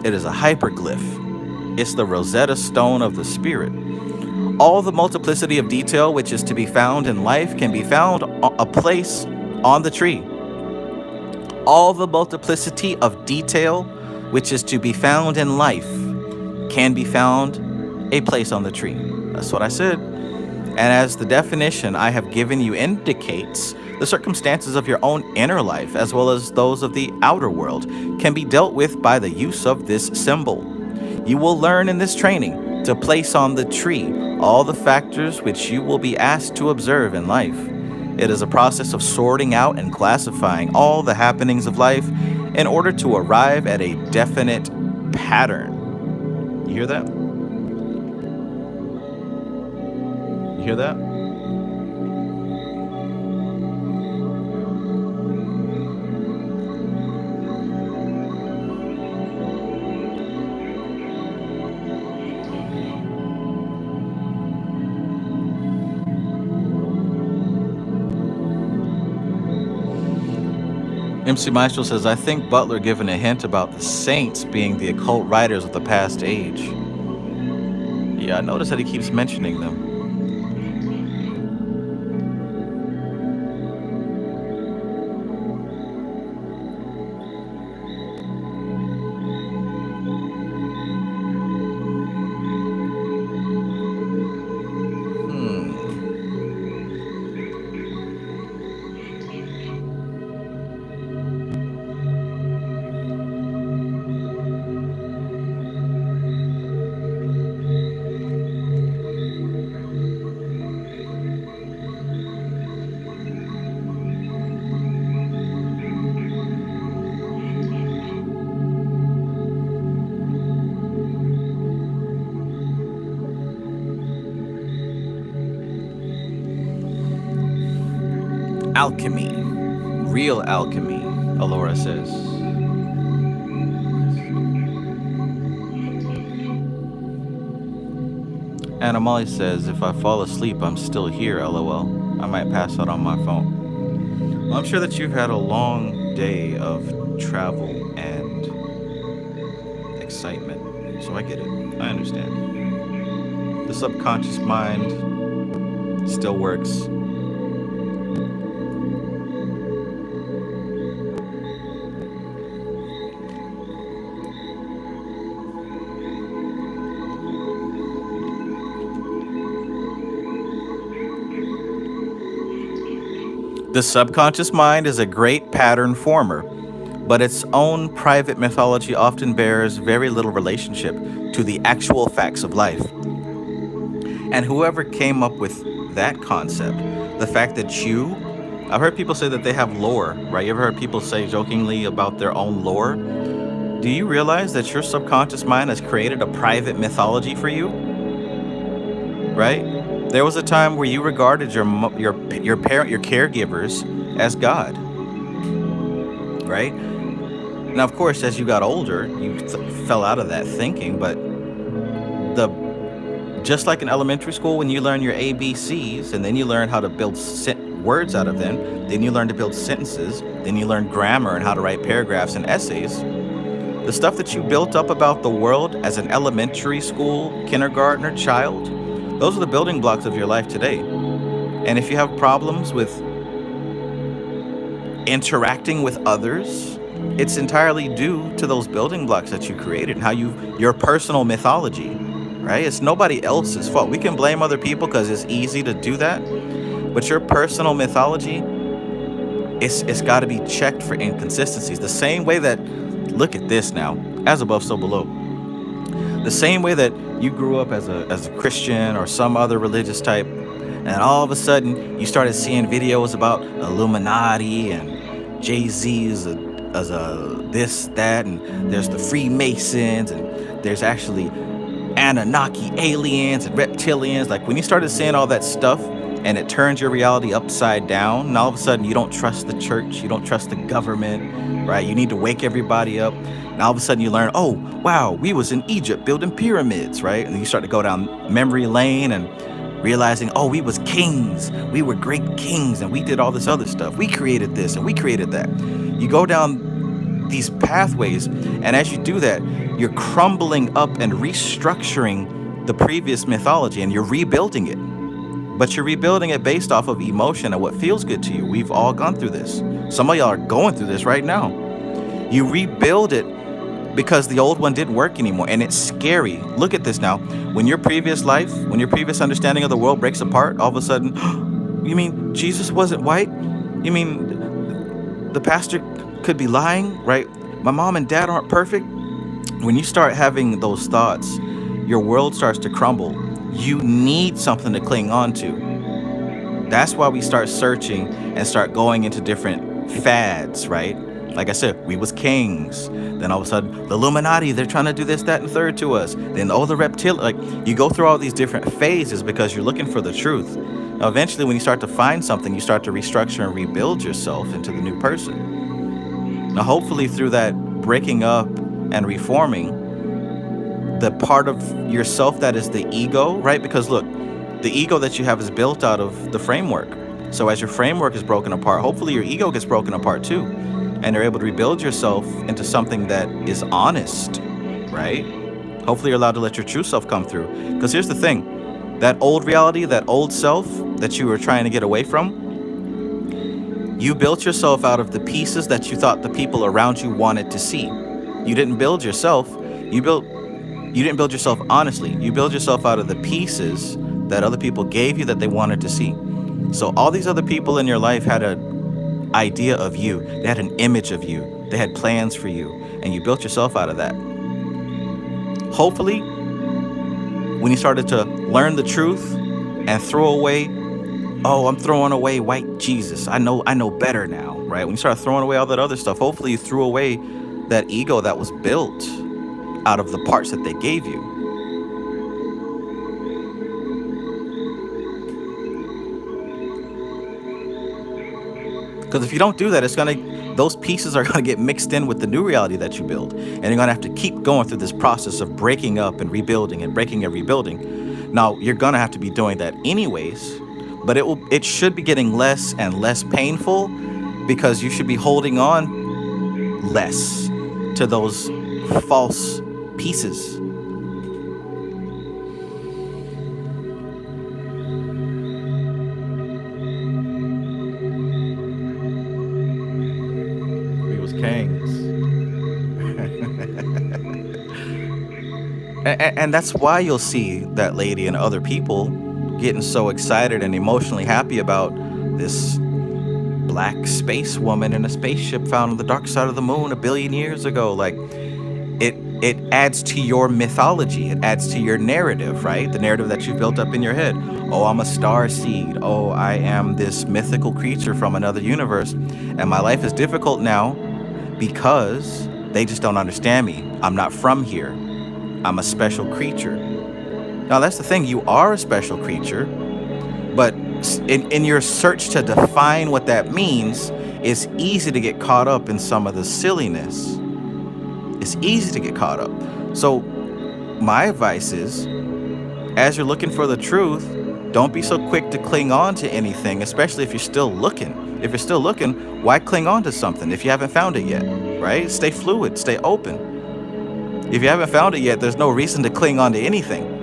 It is a hyperglyph. It's the Rosetta Stone of the Spirit. All the multiplicity of detail which is to be found in life can be found a place on the tree. All the multiplicity of detail which is to be found in life can be found a place on the tree. That's what I said. And as the definition I have given you indicates, the circumstances of your own inner life, as well as those of the outer world, can be dealt with by the use of this symbol. You will learn in this training to place on the tree all the factors which you will be asked to observe in life. It is a process of sorting out and classifying all the happenings of life in order to arrive at a definite pattern. You hear that? You hear that? MC Maestro says, I think Butler given a hint about the saints being the occult writers of the past age. Yeah, I noticed that he keeps mentioning them. Alchemy. Real alchemy, Alora says. And Amali says, if I fall asleep, I'm still here, LOL. I might pass out on my phone. Well, I'm sure that you've had a long day of travel and excitement. So I get it. I understand. The subconscious mind still works. The subconscious mind is a great pattern former, but its own private mythology often bears very little relationship to the actual facts of life. And whoever came up with that concept, the fact that I've heard people say that they have lore, right? You ever heard people say jokingly about their own lore? Do you realize that your subconscious mind has created a private mythology for you? Right? There was a time where you regarded your caregivers as God, right? Now, of course, as you got older, you fell out of that thinking. But just like in elementary school, when you learn your ABCs and then you learn how to build words out of them, then you learn to build sentences, then you learn grammar and how to write paragraphs and essays. The stuff that you built up about the world as an elementary school, kindergartner child, those are the building blocks of your life today. And if you have problems with interacting with others, it's entirely due to those building blocks that you created and how your personal mythology, right? It's nobody else's fault. We can blame other people because it's easy to do that. But your personal mythology, it's got to be checked for inconsistencies. The same way that, look at this now, as above, so below. The same way that you grew up as a Christian or some other religious type, and all of a sudden you started seeing videos about Illuminati and Jay-Z as a this, that, and there's the Freemasons, and there's actually Anunnaki aliens and reptilians. Like when you started seeing all that stuff and it turns your reality upside down, and all of a sudden you don't trust the church, you don't trust the government, right? You need to wake everybody up. And all of a sudden you learn, oh, wow, we was in Egypt building pyramids, right? And you start to go down memory lane and realizing, oh, we was kings. We were great kings and we did all this other stuff. We created this and we created that. You go down these pathways. And as you do that, you're crumbling up and restructuring the previous mythology, and you're rebuilding it. But you're rebuilding it based off of emotion and what feels good to you. We've all gone through this. Some of y'all are going through this right now. You rebuild it because the old one didn't work anymore, and it's scary. Look at this now. When your previous life, when your previous understanding of the world breaks apart, all of a sudden, you mean Jesus wasn't white? You mean the pastor could be lying, right? My mom and dad aren't perfect. When you start having those thoughts, your world starts to crumble. You need something to cling on to. That's why we start searching and start going into different fads, right? Like I said, we was kings. Then all of a sudden, the Illuminati, they're trying to do this, that, and third to us. Then, the reptilian, like, you go through all these different phases because you're looking for the truth. Now, eventually, when you start to find something, you start to restructure and rebuild yourself into the new person. Now, hopefully, through that breaking up and reforming, the part of yourself that is the ego, right? Because look, the ego that you have is built out of the framework. So as your framework is broken apart, hopefully your ego gets broken apart too. And you're able to rebuild yourself into something that is honest, right? Hopefully you're allowed to let your true self come through. Because here's the thing, that old reality, that old self that you were trying to get away from, you built yourself out of the pieces that you thought the people around you wanted to see. You didn't build yourself. You didn't build yourself honestly. You build yourself out of the pieces that other people gave you that they wanted to see. So all these other people in your life had an idea of you. They had an image of you. They had plans for you. And you built yourself out of that. Hopefully, when you started to learn the truth and throw away, I'm throwing away white Jesus. I know better now, right? When you start throwing away all that other stuff, hopefully you threw away that ego that was built out of the parts that they gave you. Because if you don't do that, those pieces are gonna get mixed in with the new reality that you build, and you're gonna have to keep going through this process of breaking up and rebuilding and breaking and rebuilding. Now you're gonna have to be doing that anyways, but it should be getting less and less painful because you should be holding on less to those false pieces. We was kings. and that's why you'll see that lady and other people getting so excited and emotionally happy about this black space woman in a spaceship found on the dark side of the moon 1 billion years ago. Like, it adds to your mythology. It adds to your narrative, right? The narrative that you built up in your head. Oh, I'm a star seed. Oh, I am this mythical creature from another universe. And my life is difficult now because they just don't understand me. I'm not from here. I'm a special creature. Now, that's the thing. You are a special creature. But in your search to define what that means, it's easy to get caught up in some of the silliness. It's easy to get caught up. So my advice is, as you're looking for the truth, don't be so quick to cling on to anything, especially if you're still looking. If you're still looking, why cling on to something if you haven't found it yet, right? Stay fluid, stay open. If you haven't found it yet, there's no reason to cling on to anything.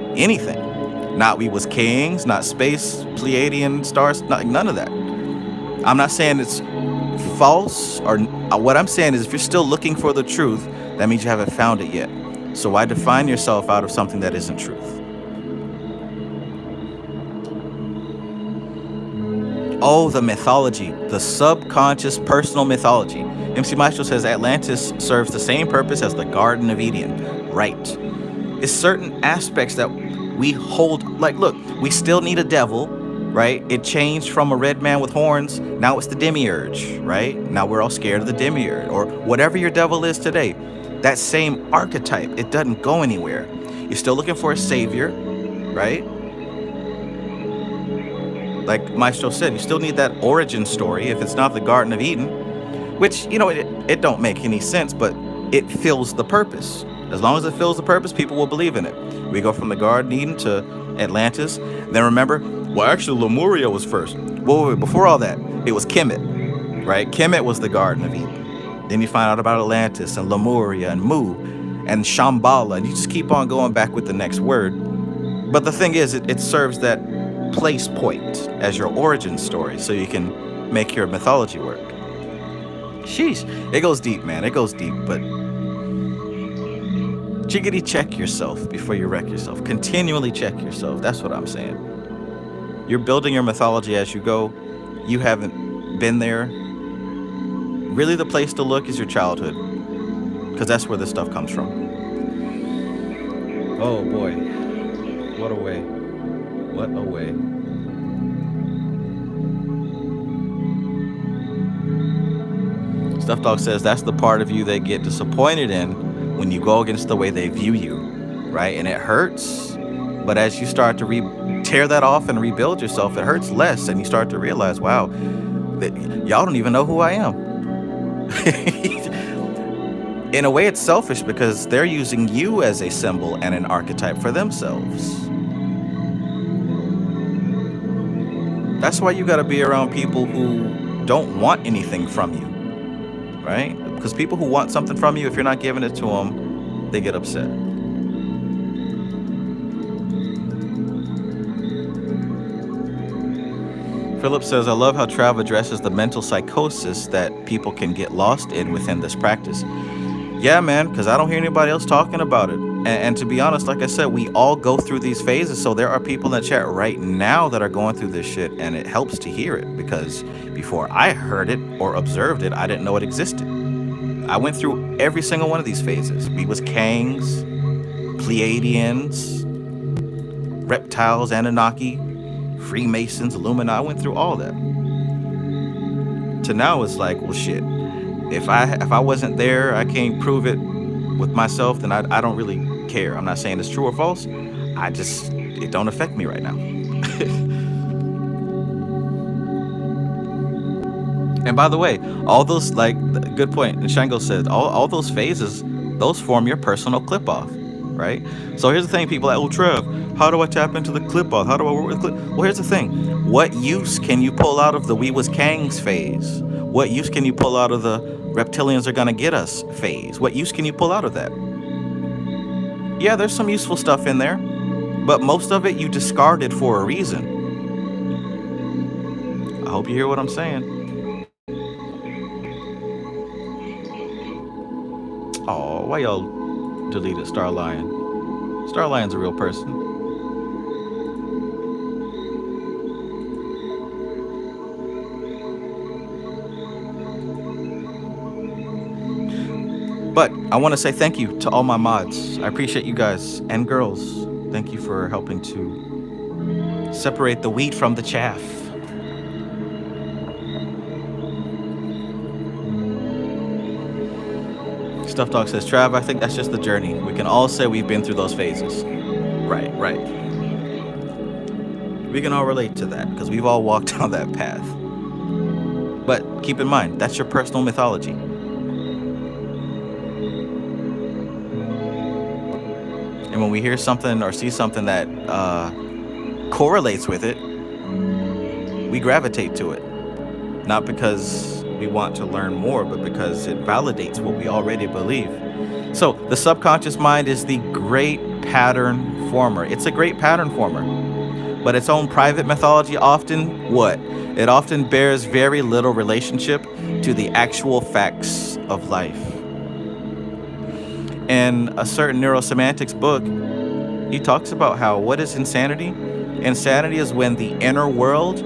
Not we was kings, not space, Pleiadian stars, none of that. I'm not saying it's false, or what I'm saying is if you're still looking for the truth, that means you haven't found it yet. So why define yourself out of something that isn't truth? Oh, the mythology, the subconscious personal mythology. MC Maestro says Atlantis serves the same purpose as the Garden of Eden. Right. It's certain aspects that we hold, like, look, we still need a devil, right? It changed from a red man with horns. Now it's the demiurge, right? Now we're all scared of the demiurge, or whatever your devil is today. That same archetype, it doesn't go anywhere. You're still looking for a savior, right? Like Maestro said, you still need that origin story if it's not the Garden of Eden, which, it don't make any sense, but it fills the purpose. As long as it fills the purpose, people will believe in it. We go from the Garden of Eden to Atlantis. Then remember, well, actually, Lemuria was first. Wait, before all that, it was Kemet, right? Kemet was the Garden of Eden. Then you find out about Atlantis and Lemuria and Mu and Shambhala, and you just keep on going back with the next word. But the thing is, it serves that place point as your origin story so you can make your mythology work. Sheesh. It goes deep, man. It goes deep, but jiggity check yourself before you wreck yourself. Continually check yourself. That's what I'm saying. You're building your mythology as you go. You haven't been there. Really, the place to look is your childhood, because that's where this stuff comes from. Oh boy, what a way. What a way. Stuff Dog says that's the part of you they get disappointed in when you go against the way they view you, right? And it hurts, but as you start to tear that off and rebuild yourself, it hurts less, and you start to realize, wow, y'all don't even know who I am. In a way, it's selfish because they're using you as a symbol and an archetype for themselves. That's why you got to be around people who don't want anything from you, right? Because people who want something from you, if you're not giving it to them, they get upset. Philip says, I love how Trav addresses the mental psychosis that people can get lost in within this practice. Yeah, man, because I don't hear anybody else talking about it. And to be honest, like I said, we all go through these phases. So there are people in the chat right now that are going through this shit, and it helps to hear it, because before I heard it or observed it, I didn't know it existed. I went through every single one of these phases. We was Kangs, Pleiadians, reptiles, Anunnaki, Freemasons, Illuminati. I went through all that. To now it's like, well, shit. If I wasn't there, I can't prove it with myself, then I don't really care. I'm not saying it's true or false. It don't affect me right now. And by the way, all those, like, good point. And Shango said, all those phases, those form your personal clip off, right? So here's the thing, people like, oh, Trev, how do I tap into the clip off? How do I work with clip? Well, here's the thing. What use can you pull out of the we was Kangs phase? What use can you pull out of the reptilians are gonna get us phase? What use can you pull out of that? Yeah, there's some useful stuff in there, but most of it you discarded for a reason. I hope you hear what I'm saying. Oh, why y'all deleted Star Lion? Star Lion's a real person. But I want to say thank you to all my mods. I appreciate you guys and girls. Thank you for helping to separate the wheat from the chaff. Stuff Dog says, Trav, I think that's just the journey. We can all say we've been through those phases. Right. We can all relate to that because we've all walked down that path. But keep in mind, that's your personal mythology. And when we hear something or see something that correlates with it, we gravitate to it. Not because we want to learn more, but because it validates what we already believe. So the subconscious mind is the great pattern former. It's a great pattern former. But its own private mythology often, what? It often bears very little relationship to the actual facts of life. In a certain neurosemantics book, he talks about how, what is insanity? Insanity is when the inner world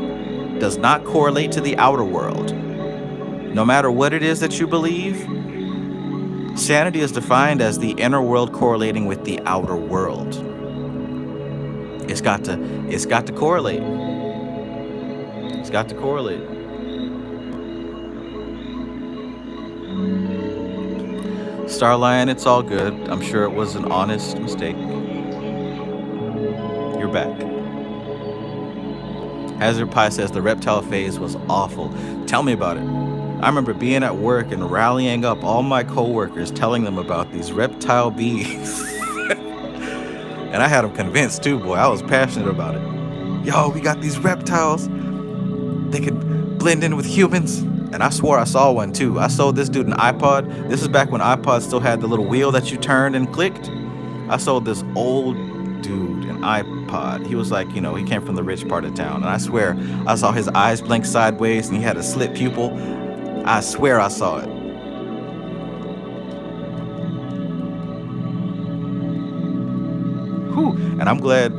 does not correlate to the outer world. No matter what it is that you believe, sanity is defined as the inner world correlating with the outer world. It's got to correlate. It's got to correlate. Star Lion, it's all good. I'm sure it was an honest mistake. You're back. Hazard Pie says the reptile phase was awful. Tell me about it. I remember being at work and rallying up all my coworkers, telling them about these reptile beings. And I had them convinced too, boy. I was passionate about it. Yo, we got these reptiles. They could blend in with humans. And I swore I saw one too. I sold this dude an iPod. This is back when iPods still had the little wheel that you turned and clicked. I sold this old dude an iPod. He was like, you know, he came from the rich part of town. And I swear I saw his eyes blink sideways and he had a slit pupil. I swear I saw it. Whew. And I'm glad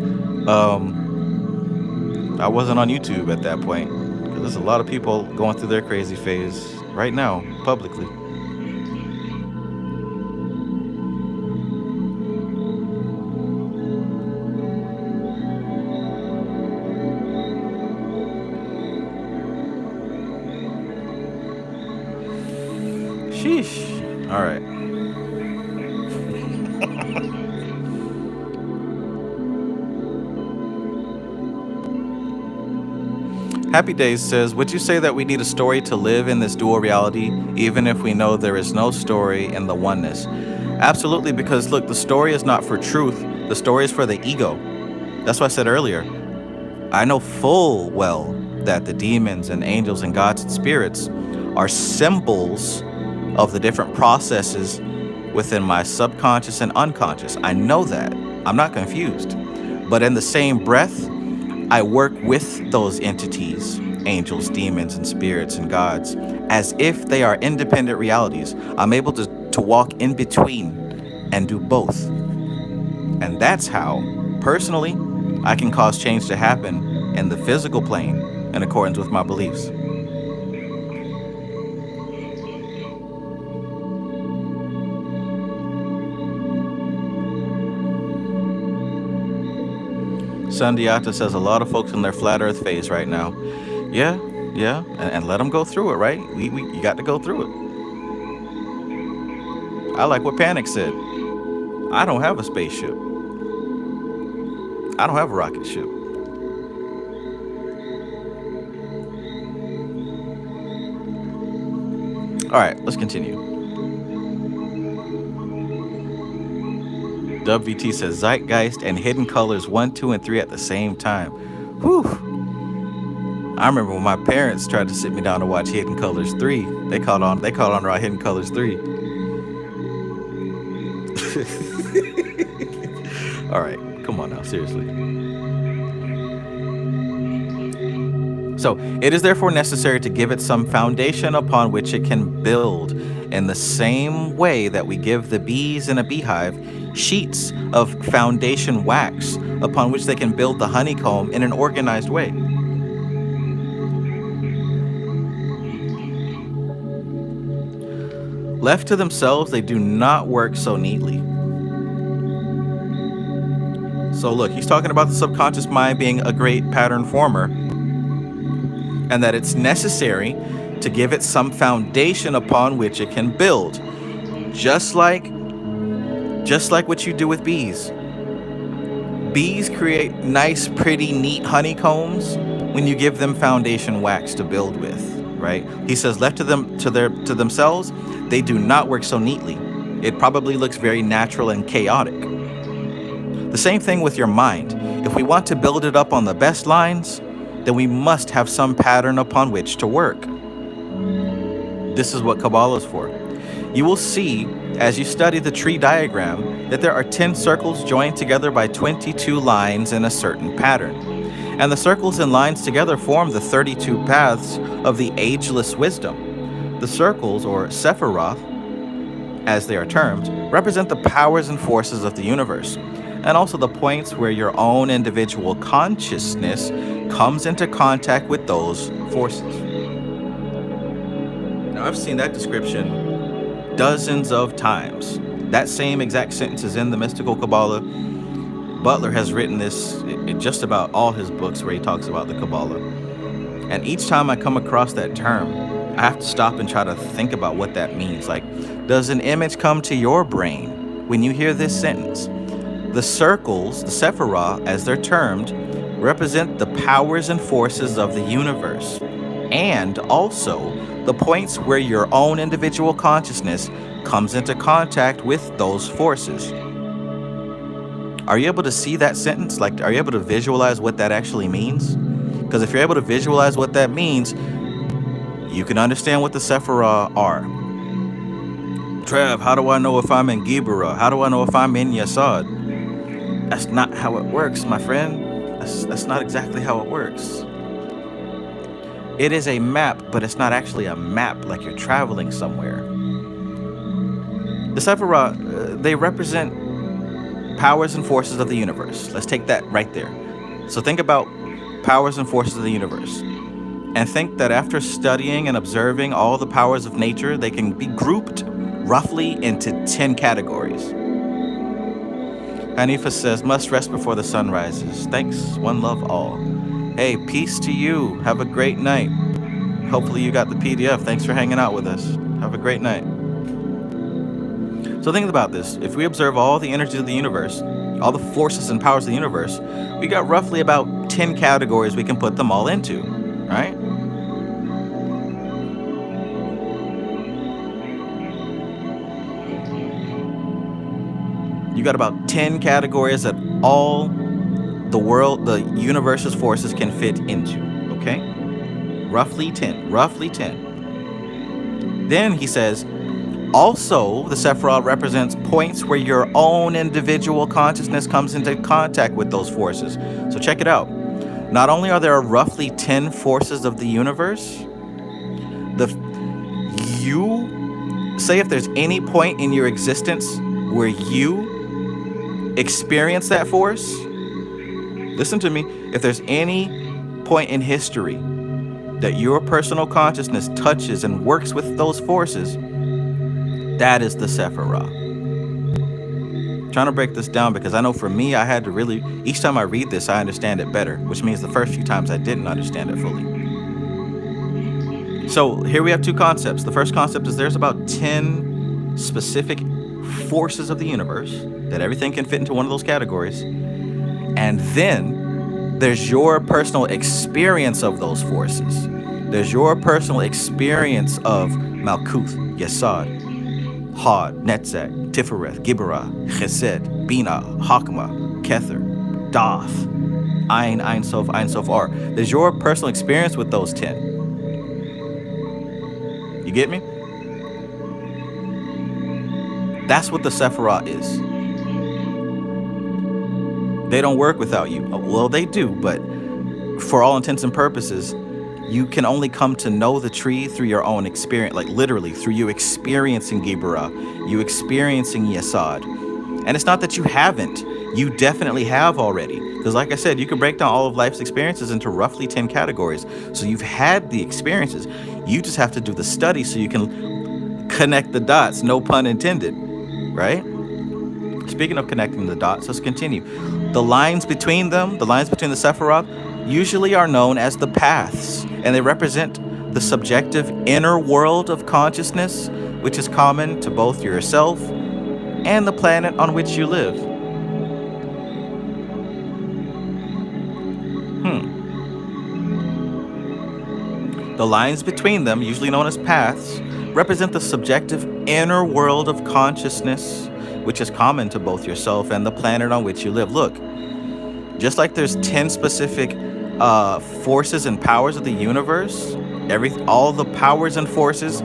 I wasn't on YouTube at that point. Because there's a lot of people going through their crazy phase right now, publicly. Sheesh. All right. Happy Days says, would you say that we need a story to live in this dual reality, even if we know there is no story in the oneness? Absolutely, because look, the story is not for truth. The story is for the ego. That's what I said earlier. I know full well that the demons and angels and gods and spirits are symbols of the different processes within my subconscious and unconscious. I know that. I'm not confused. But in the same breath, I work with those entities, angels, demons, and spirits and gods, as if they are independent realities. I'm able to walk in between and do both. And that's how, personally, I can cause change to happen in the physical plane in accordance with my beliefs. Sandiata says a lot of folks in their flat earth phase right now. Yeah, and let them go through it, right? You got to go through it. I like what Panic said. I don't have a spaceship. I don't have a rocket ship. All right, let's continue. WVT says Zeitgeist and Hidden Colors 1, 2, and 3 at the same time. Whew. I remember when my parents tried to sit me down to watch Hidden Colors 3. They caught on to Hidden Colors 3. All right, come on now, seriously. So, it is therefore necessary to give it some foundation upon which it can build, in the same way that we give the bees in a beehive sheets of foundation wax upon which they can build the honeycomb in an organized way. Left to themselves, they do not work so neatly. So look, he's talking about the subconscious mind being a great pattern former, and that it's necessary to give it some foundation upon which it can build, just like what you do with bees. Bees create nice, pretty, neat honeycombs when you give them foundation wax to build with, right? He says, left to themselves, they do not work so neatly. It probably looks very natural and chaotic. The same thing with your mind. If we want to build it up on the best lines, then we must have some pattern upon which to work. This is what Kabbalah is for. You will see, as you study the tree diagram, that there are 10 circles joined together by 22 lines in a certain pattern. And the circles and lines together form the 32 paths of the ageless wisdom. The circles, or Sephiroth, as they are termed, represent the powers and forces of the universe, and also the points where your own individual consciousness comes into contact with those forces. Now, I've seen that description dozens of times. That same exact sentence is in the Mystical Kabbalah. Butler has written this in just about all his books where he talks about the Kabbalah. And each time I come across that term, I have to stop and try to think about what that means. Like, does an image come to your brain when you hear this sentence? The circles, the Sephiroth, as they're termed, represent the powers and forces of the universe, and also the points where your own individual consciousness comes into contact with those forces. Are you able to see that sentence? Like, are you able to visualize what that actually means? Because if you're able to visualize what that means, you can understand what the Sephirah are. Trev, how do I know if I'm in Gibra? How do I know if I'm in Yesod? That's not how it works, my friend. That's not exactly how it works. It is a map, but it's not actually a map like you're traveling somewhere. The Sephirah, they represent powers and forces of the universe. Let's take that right there. So think about powers and forces of the universe. And think that after studying and observing all the powers of nature, they can be grouped roughly into 10 categories. Hanifa says, must rest before the sun rises. Thanks, one love all. Hey, peace to you. Have a great night. Hopefully you got the PDF. Thanks for hanging out with us. Have a great night. So think about this. If we observe all the energies of the universe, all the forces and powers of the universe, we got roughly about 10 categories we can put them all into, right? You got about 10 categories that all the world, the universe's forces can fit into, okay? Roughly 10, roughly 10. Then he says, also, the Sephirah represents points where your own individual consciousness comes into contact with those forces. So check it out. Not only are there roughly 10 forces of the universe, you say if there's any point in your existence where you experience that force, listen to me, if there's any point in history that your personal consciousness touches and works with those forces, that is the Sephirah. I'm trying to break this down because I know for me, I had to really, each time I read this, I understand it better, which means the first few times I didn't understand it fully. So here we have two concepts. The first concept is there's about 10 specific forces of the universe that everything can fit into one of those categories. And then there's your personal experience of those forces. There's your personal experience of Malkuth, Yesod, Had, Netzach, Tifereth, Gibra, Chesed, Bina, Hakma, Kether, Doth, Ein, Ein Sof, Ar. There's your personal experience with those 10. You get me? That's what the Sephirah is. They don't work without you. Well, they do, but for all intents and purposes, you can only come to know the tree through your own experience, like literally through you experiencing Gibra, you experiencing Yesod. And it's not that you haven't, you definitely have already. Because like I said, you can break down all of life's experiences into roughly 10 categories. So you've had the experiences. You just have to do the study so you can connect the dots, no pun intended, right? Speaking of connecting the dots, let's continue. The lines between them, the lines between the Sephirah, usually are known as the paths, and they represent the subjective inner world of consciousness, which is common to both yourself and the planet on which you live. The lines between them, usually known as paths, represent the subjective inner world of consciousness, which is common to both yourself and the planet on which you live. Look, just like there's 10 specific forces and powers of the universe, all the powers and forces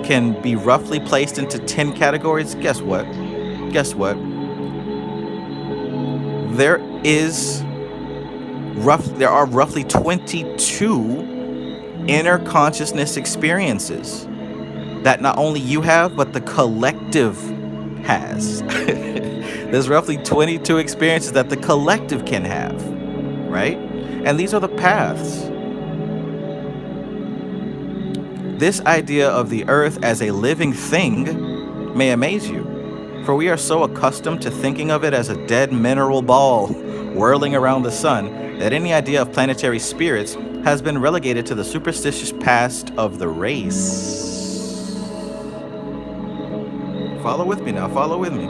can be roughly placed into 10 categories. Guess what? There are roughly 22 inner consciousness experiences that not only you have, but the collective has. There's roughly 22 experiences that the collective can have, right? And these are the paths. This idea of the earth as a living thing may amaze you, for we are so accustomed to thinking of it as a dead mineral ball whirling around the sun that any idea of planetary spirits has been relegated to the superstitious past of the race. Follow with me now, follow with me.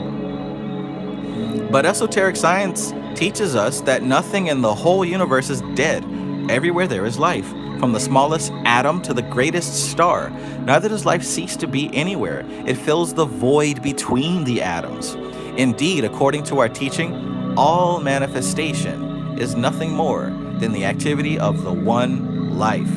But esoteric science teaches us that nothing in the whole universe is dead. Everywhere there is life, from the smallest atom to the greatest star. Neither does life cease to be anywhere. It fills the void between the atoms. Indeed, according to our teaching, all manifestation is nothing more than the activity of the one life.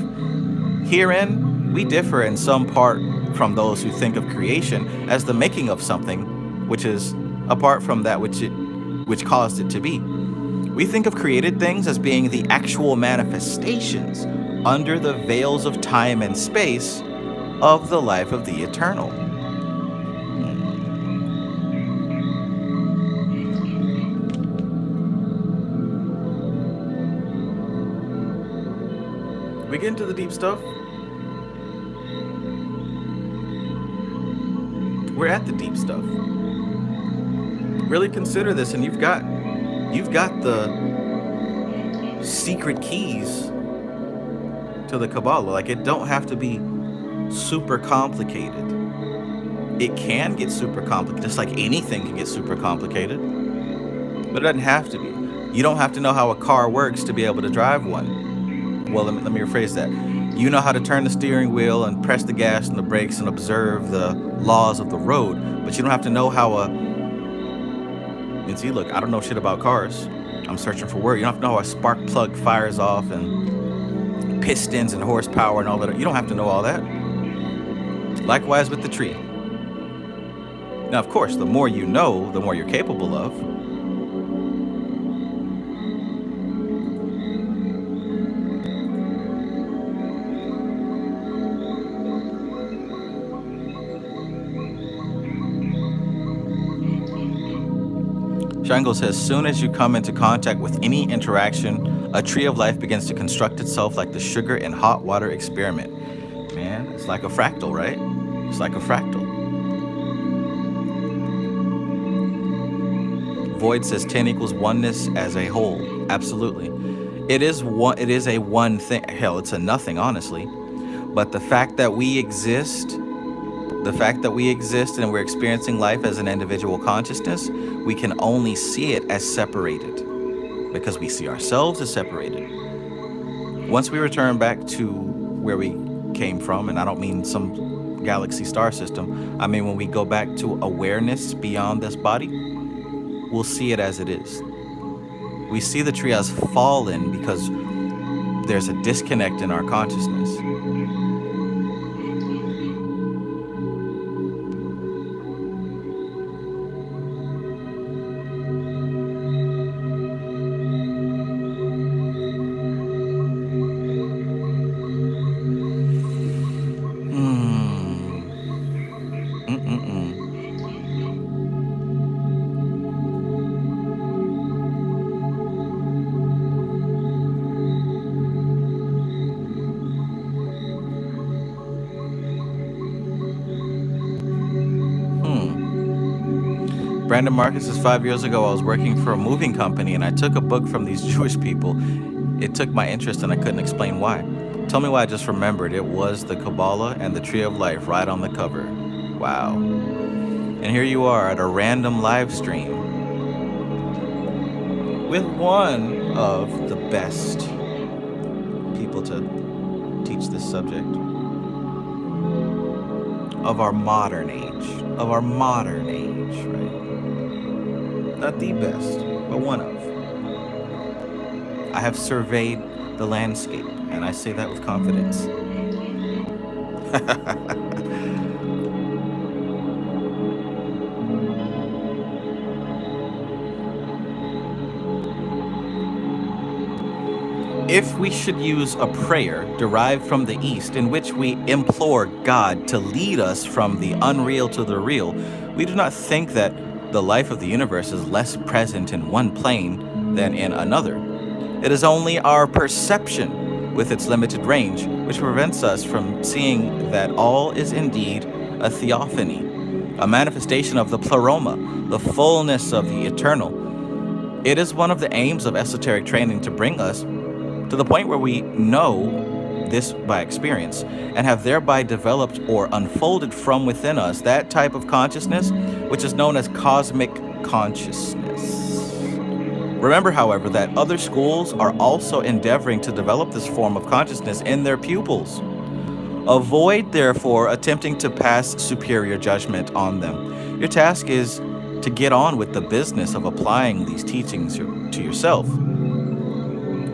Herein We differ in some part from those who think of creation as the making of something, which is apart from that which caused it to be. We think of created things as being the actual manifestations under the veils of time and space of the life of the eternal. We get into the deep stuff. We're at the deep stuff. Really consider this, and you've got the secret keys to the Kabbalah. Like, it don't have to be super complicated. It can get super complicated, just like anything can get super complicated, but it doesn't have to be. You don't have to know how a car works to be able to drive one. Well, let me rephrase that. You know how to turn the steering wheel and press the gas and the brakes and observe the laws of the road, but you don't have to know how and see, look, I don't know shit about cars. I'm searching for words. You don't have to know how a spark plug fires off and pistons and horsepower and all that. You don't have to know all that. Likewise with the tree. Now, of course, the more you know, the more you're capable of. Shango says, soon as you come into contact with any interaction, a tree of life begins to construct itself like the sugar and hot water experiment. Man, it's like a fractal, right? It's like a fractal. Void says 10 equals oneness as a whole. Absolutely. It is a one thing. Hell, it's a nothing, honestly. But the fact that we exist and we're experiencing life as an individual consciousness, we can only see it as separated because we see ourselves as separated. Once we return back to where we came from, and I don't mean some galaxy star system, I mean when we go back to awareness beyond this body, we'll see it as it is. We see the tree as fallen because there's a disconnect in our consciousness. Brandon Marcus says 5 years ago I was working for a moving company and I took a book from these Jewish people. It took my interest and I couldn't explain why. Tell me why. I just remembered it was the Kabbalah and the Tree of Life right on the cover. Wow. And here you are at a random live stream with one of the best people to teach this subject of our modern age. Right? Not the best, but one of. I have surveyed the landscape, and I say that with confidence. If we should use a prayer derived from the East in which we implore God to lead us from the unreal to the real, we do not think that the life of the universe is less present in one plane than in another. It is only our perception with its limited range which prevents us from seeing that all is indeed a theophany, a manifestation of the pleroma, the fullness of the eternal. It is one of the aims of esoteric training to bring us to the point where we know this by experience and have thereby developed or unfolded from within us that type of consciousness which is known as cosmic consciousness. Remember, however, that other schools are also endeavoring to develop this form of consciousness in their pupils. Avoid, therefore, attempting to pass superior judgment on them. Your task is to get on with the business of applying these teachings to yourself.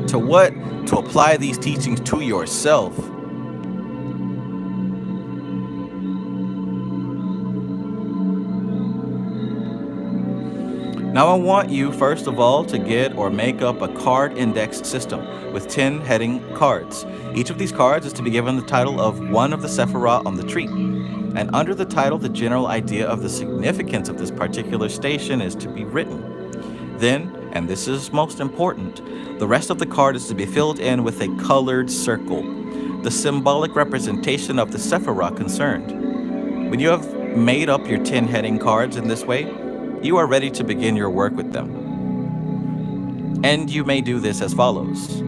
To what? To apply these teachings to yourself. Now I want you, first of all, to get or make up a card index system with 10 heading cards. Each of these cards is to be given the title of one of the Sephiroth on the tree. And under the title, the general idea of the significance of this particular station is to be written. Then, and this is most important, the rest of the card is to be filled in with a colored circle, the symbolic representation of the Sephiroth concerned. When you have made up your 10 heading cards in this way, you are ready to begin your work with them. And you may do this as follows.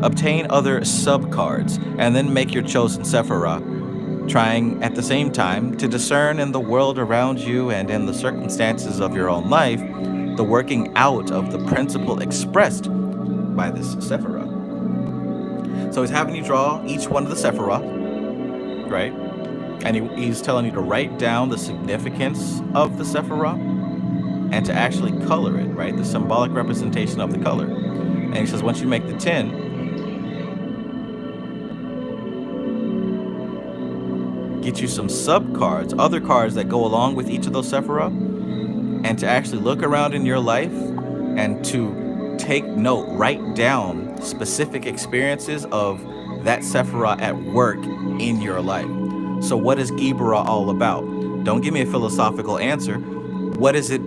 Obtain other sub-cards, and then make your chosen Sephiroth, trying at the same time to discern in the world around you and in the circumstances of your own life the working out of the principle expressed by this Sephiroth. So he's having you draw each one of the Sephiroth, right? And he's telling you to write down the significance of the Sephiroth and to actually color it, right? The symbolic representation of the color. And he says once you make the 10, get you some sub-cards, other cards that go along with each of those Sephiroth, and to actually look around in your life and to take note, write down specific experiences of that Sephiroth at work in your life. So what is Gibara all about? Don't give me a philosophical answer. What is it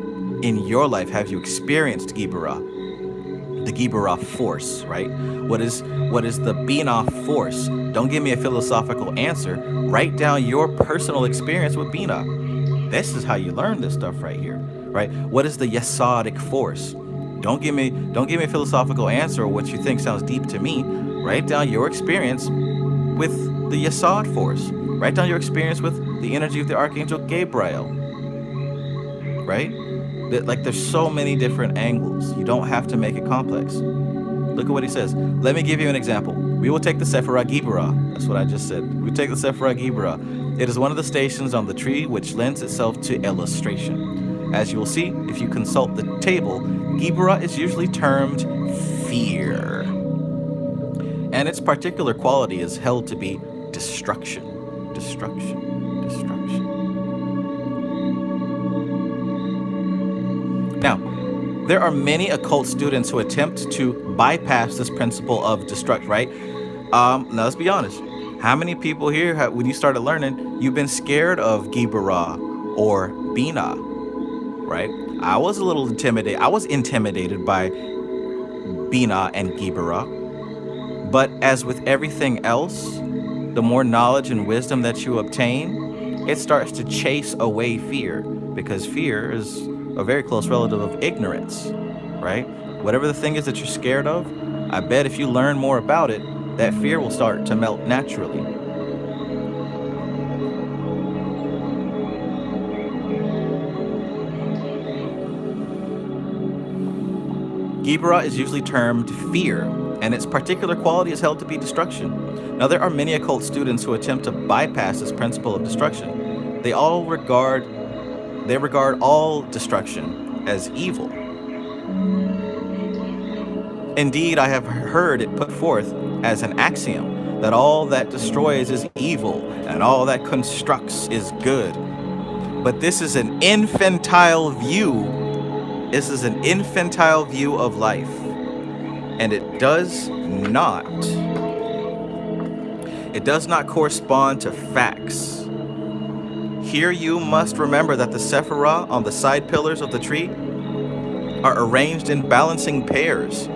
in your life have you experienced Gibara? The Gibara force, right? What is the Bina force? Don't give me a philosophical answer. Write down your personal experience with Bina. This is how you learn this stuff right here, right? What is the Yesodic force? Don't give me a philosophical answer or what you think sounds deep to me. Write down your experience with the Yesod force. Write down your experience with the energy of the Archangel Gabriel, right? Like there's so many different angles. You don't have to make it complex. Look at what he says. Let me give you an example. We will take the Sephiroth Gibara. That's what I just said. We take the Sephiroth Gibara. It is one of the stations on the tree which lends itself to illustration. As you will see, if you consult the table, Gibara is usually termed fear. And its particular quality is held to be destruction. Destruction. Destruction. Now, there are many occult students who attempt to bypass this principle of destruct, right? Now let's be honest. How many people here, when you started learning, you've been scared of Gibara or Bina, right? I was a little intimidated. I was intimidated by Bina and Gibara. But as with everything else, the more knowledge and wisdom that you obtain, it starts to chase away fear, because fear is a very close relative of ignorance, right? Whatever the thing is that you're scared of, I bet if you learn more about it, that fear will start to melt naturally. Gibara is usually termed fear, and its particular quality is held to be destruction. Now, there are many occult students who attempt to bypass this principle of destruction. They regard all destruction as evil. Indeed, I have heard it put forth as an axiom that all that destroys is evil and all that constructs is good. But this is an infantile view. This is an infantile view of life. And it does not correspond to facts. Here you must remember that the Sephiroth on the side pillars of the tree are arranged in balancing pairs,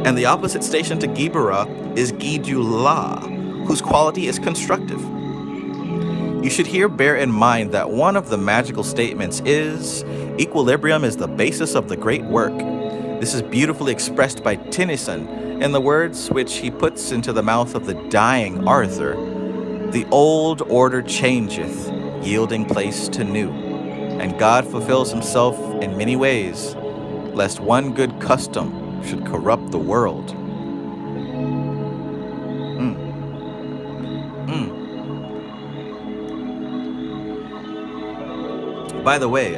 and the opposite station to Gibara is Gidula, whose quality is constructive. You should here bear in mind that one of the magical statements is, equilibrium is the basis of the great work. This is beautifully expressed by Tennyson in the words which he puts into the mouth of the dying Arthur. The old order changeth, yielding place to new, and God fulfills himself in many ways, lest one good custom should corrupt the world. By the way,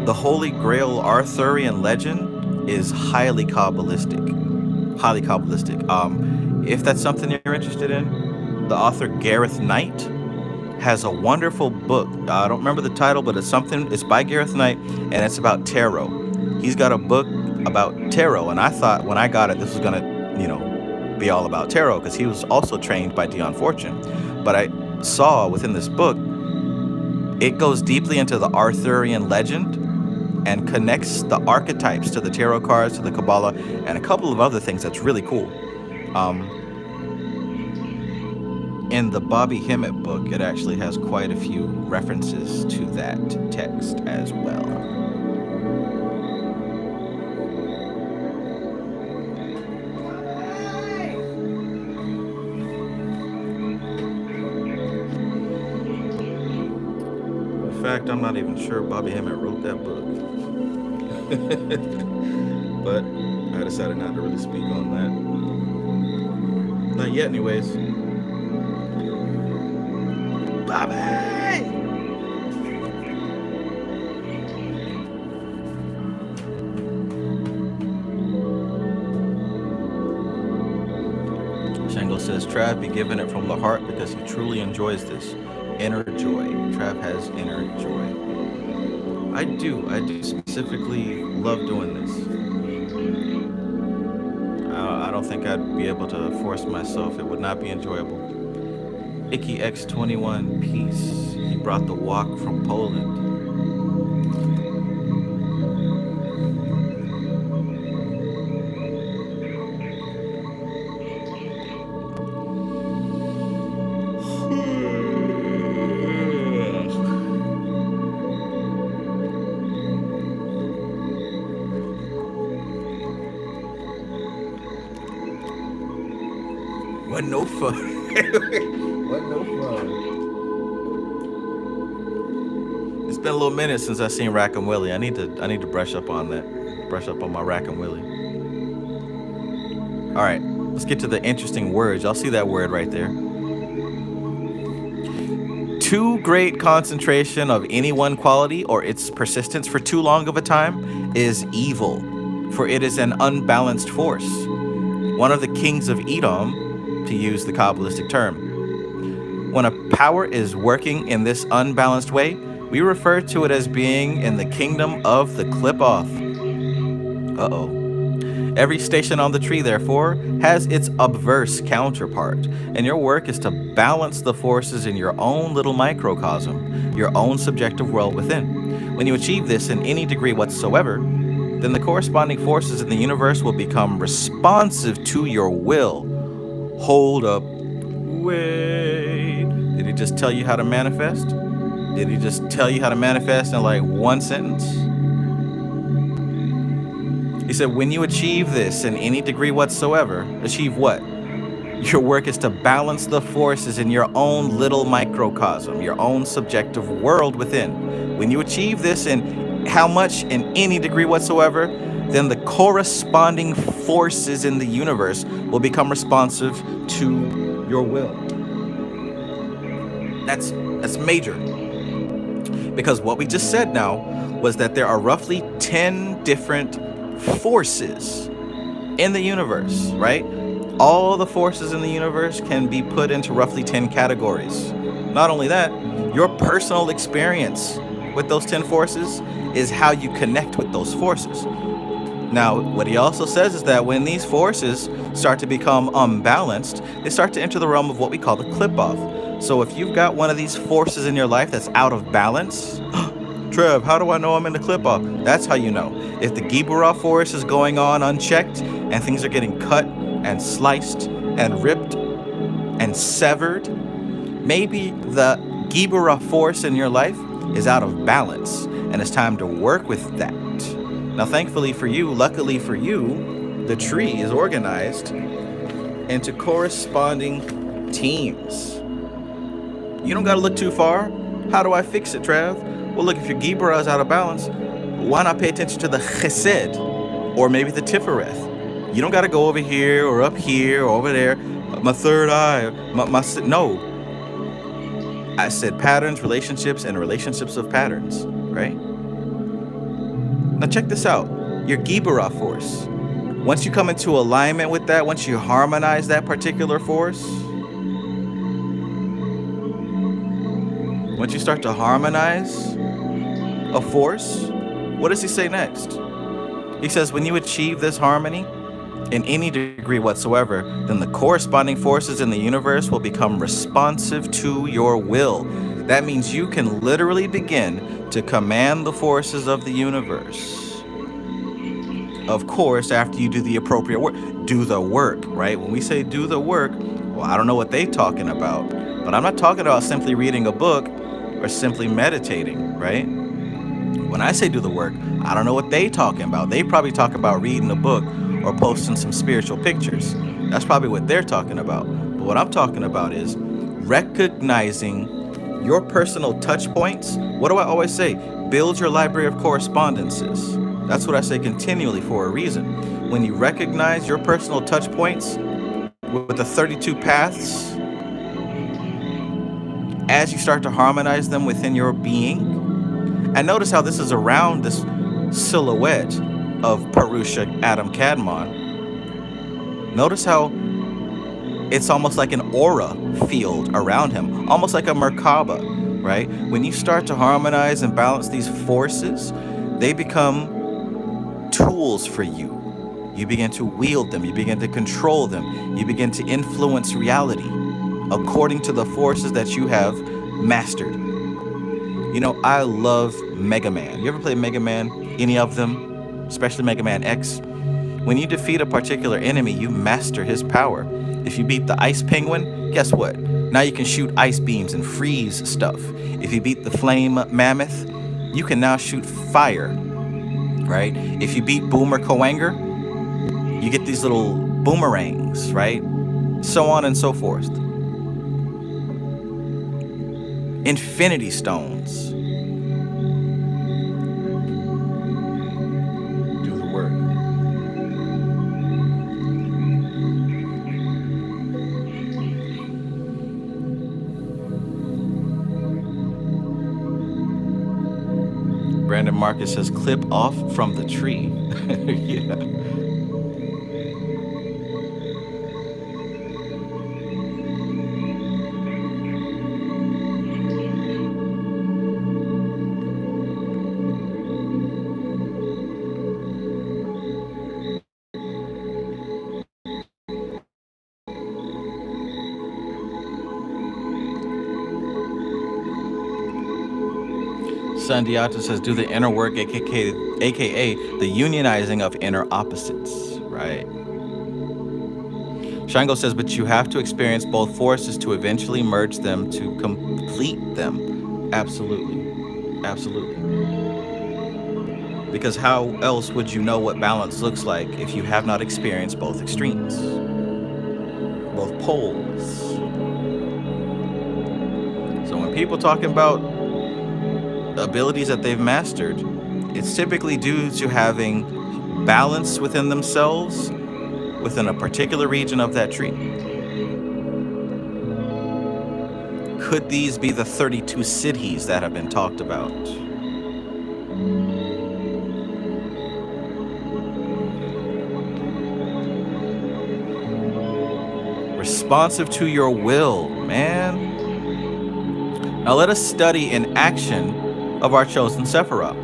the Holy Grail Arthurian legend is highly Kabbalistic. If that's something you're interested in, the author Gareth Knight has a wonderful book. I don't remember the title, but it's by Gareth Knight, and it's about tarot. He's got a book about tarot, and I thought when I got it, this was gonna, be all about tarot, because he was also trained by Dion Fortune. But I saw within this book, it goes deeply into the Arthurian legend and connects the archetypes to the tarot cards, to the Kabbalah, and a couple of other things that's really cool. In the Bobby Hemmett book, it actually has quite a few references to that text as well. In fact, I'm not even sure Bobby Hemmett wrote that book. But I decided not to really speak on that. Not yet, anyways. Bobby! Shango says, Trav be giving it from the heart because he truly enjoys this. Inner joy. Trav has inner joy. I do specifically love doing this. I don't think I'd be able to force myself. It would not be enjoyable. Icky X21 Peace. He brought the walk from Poland. What no fun. What no fun. It's been a little minute since I seen Rack and Willie. I need to brush up on that. Brush up on my Rack and Willie. All right, let's get to the interesting words. Y'all see that word right there? Too great concentration of any one quality or its persistence for too long of a time is evil, for it is an unbalanced force. One of the kings of Edom, to use the Kabbalistic term. When a power is working in this unbalanced way, we refer to it as being in the kingdom of the clip-off. Uh-oh. Every station on the tree, therefore, has its obverse counterpart, and your work is to balance the forces in your own little microcosm, your own subjective world within. When you achieve this in any degree whatsoever, then the corresponding forces in the universe will become responsive to your will. Hold up. Wait. Did he just tell you how to manifest? Did he just tell you how to manifest in like one sentence? He said, when you achieve this in any degree whatsoever, achieve what? Your work is to balance the forces in your own little microcosm, your own subjective world within. When you achieve this in how much in any degree whatsoever, then the corresponding forces in the universe will become responsive to your will. That's major. Because what we just said now was that there are roughly 10 different forces in the universe, right? All the forces in the universe can be put into roughly 10 categories. Not only that, your personal experience with those 10 forces is how you connect with those forces. Now, what he also says is that when these forces start to become unbalanced, they start to enter the realm of what we call the clip-off. So if you've got one of these forces in your life that's out of balance, Trev, how do I know I'm in the clip-off? That's how you know. If the Gibberah force is going on unchecked and things are getting cut and sliced and ripped and severed, maybe the Gibberah force in your life is out of balance and it's time to work with that. Now, thankfully for you, luckily for you, the tree is organized into corresponding teams. You don't got to look too far. How do I fix it, Trav? Well, look, if your Gibberah is out of balance, why not pay attention to the Chesed or maybe the Tifereth? You don't got to go over here or up here or over there. My third eye, no. I said patterns, relationships, and relationships of patterns, right? Now check this out. Your Gibberah force. Once you come into alignment with that, once you harmonize that particular force, Once you start to harmonize a force, what does he say next? He says, when you achieve this harmony in any degree whatsoever, then the corresponding forces in the universe will become responsive to your will. That means you can literally begin to command the forces of the universe. Of course, after you do the appropriate work, do the work, right? When we say do the work, well, I don't know what they're talking about, but I'm not talking about simply reading a book or simply meditating, right? When I say do the work, I don't know what they talking about. They probably talk about reading a book or posting some spiritual pictures. That's probably what they're talking about. But what I'm talking about is recognizing your personal touch points. What do I always say? Build your library of correspondences. That's what I say continually for a reason. When you recognize your personal touch points with the 32 paths, as you start to harmonize them within your being, and notice how this is around this silhouette of Purusha Adam Kadmon. Notice how it's almost like an aura field around him, almost like a Merkaba, right? When you start to harmonize and balance these forces, they become tools for you. You begin to wield them, you begin to control them, you begin to influence reality according to the forces that you have mastered. You know, I love Mega Man. You ever play Mega Man? Any of them? Especially Mega Man X? When you defeat a particular enemy, you master his power. If you beat the Ice Penguin, guess what? Now you can shoot ice beams and freeze stuff. If you beat the Flame Mammoth, you can now shoot fire, right? If you beat Boomer Koanger, you get these little boomerangs, right? So on and so forth. Infinity Stones. Do the work. Brandon Marcus says, clip off from the tree. Yeah. Sandiata says, do the inner work, aka the unionizing of inner opposites. Right. Shango says, but you have to experience both forces to eventually merge them to complete them. Absolutely. Absolutely. Because how else would you know what balance looks like if you have not experienced both extremes? Both poles. So when people talking about abilities that they've mastered, it's typically due to having balance within themselves within a particular region of that tree. Could these be the 32 cities that have been talked about? Responsive to your will, man. Now let us study in action of our chosen Sephirah.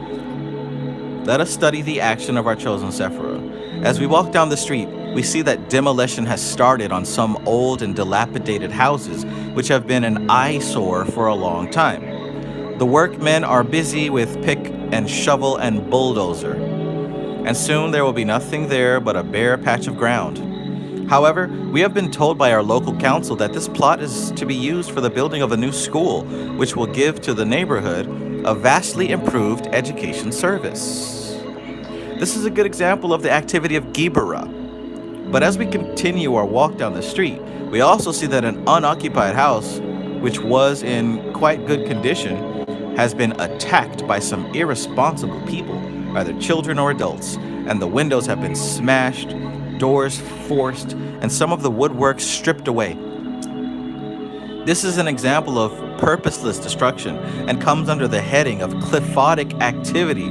Let us study the action of our chosen Sephirah. As we walk down the street, we see that demolition has started on some old and dilapidated houses, which have been an eyesore for a long time. The workmen are busy with pick and shovel and bulldozer, and soon there will be nothing there but a bare patch of ground. However, we have been told by our local council that this plot is to be used for the building of a new school, which will give to the neighborhood a vastly improved education service. This is a good example of the activity of Gibera. But as we continue our walk down the street, we also see that an unoccupied house, which was in quite good condition, has been attacked by some irresponsible people, either children or adults, and the windows have been smashed, doors forced, and some of the woodwork stripped away. This is an example of purposeless destruction and comes under the heading of cliphotic activity.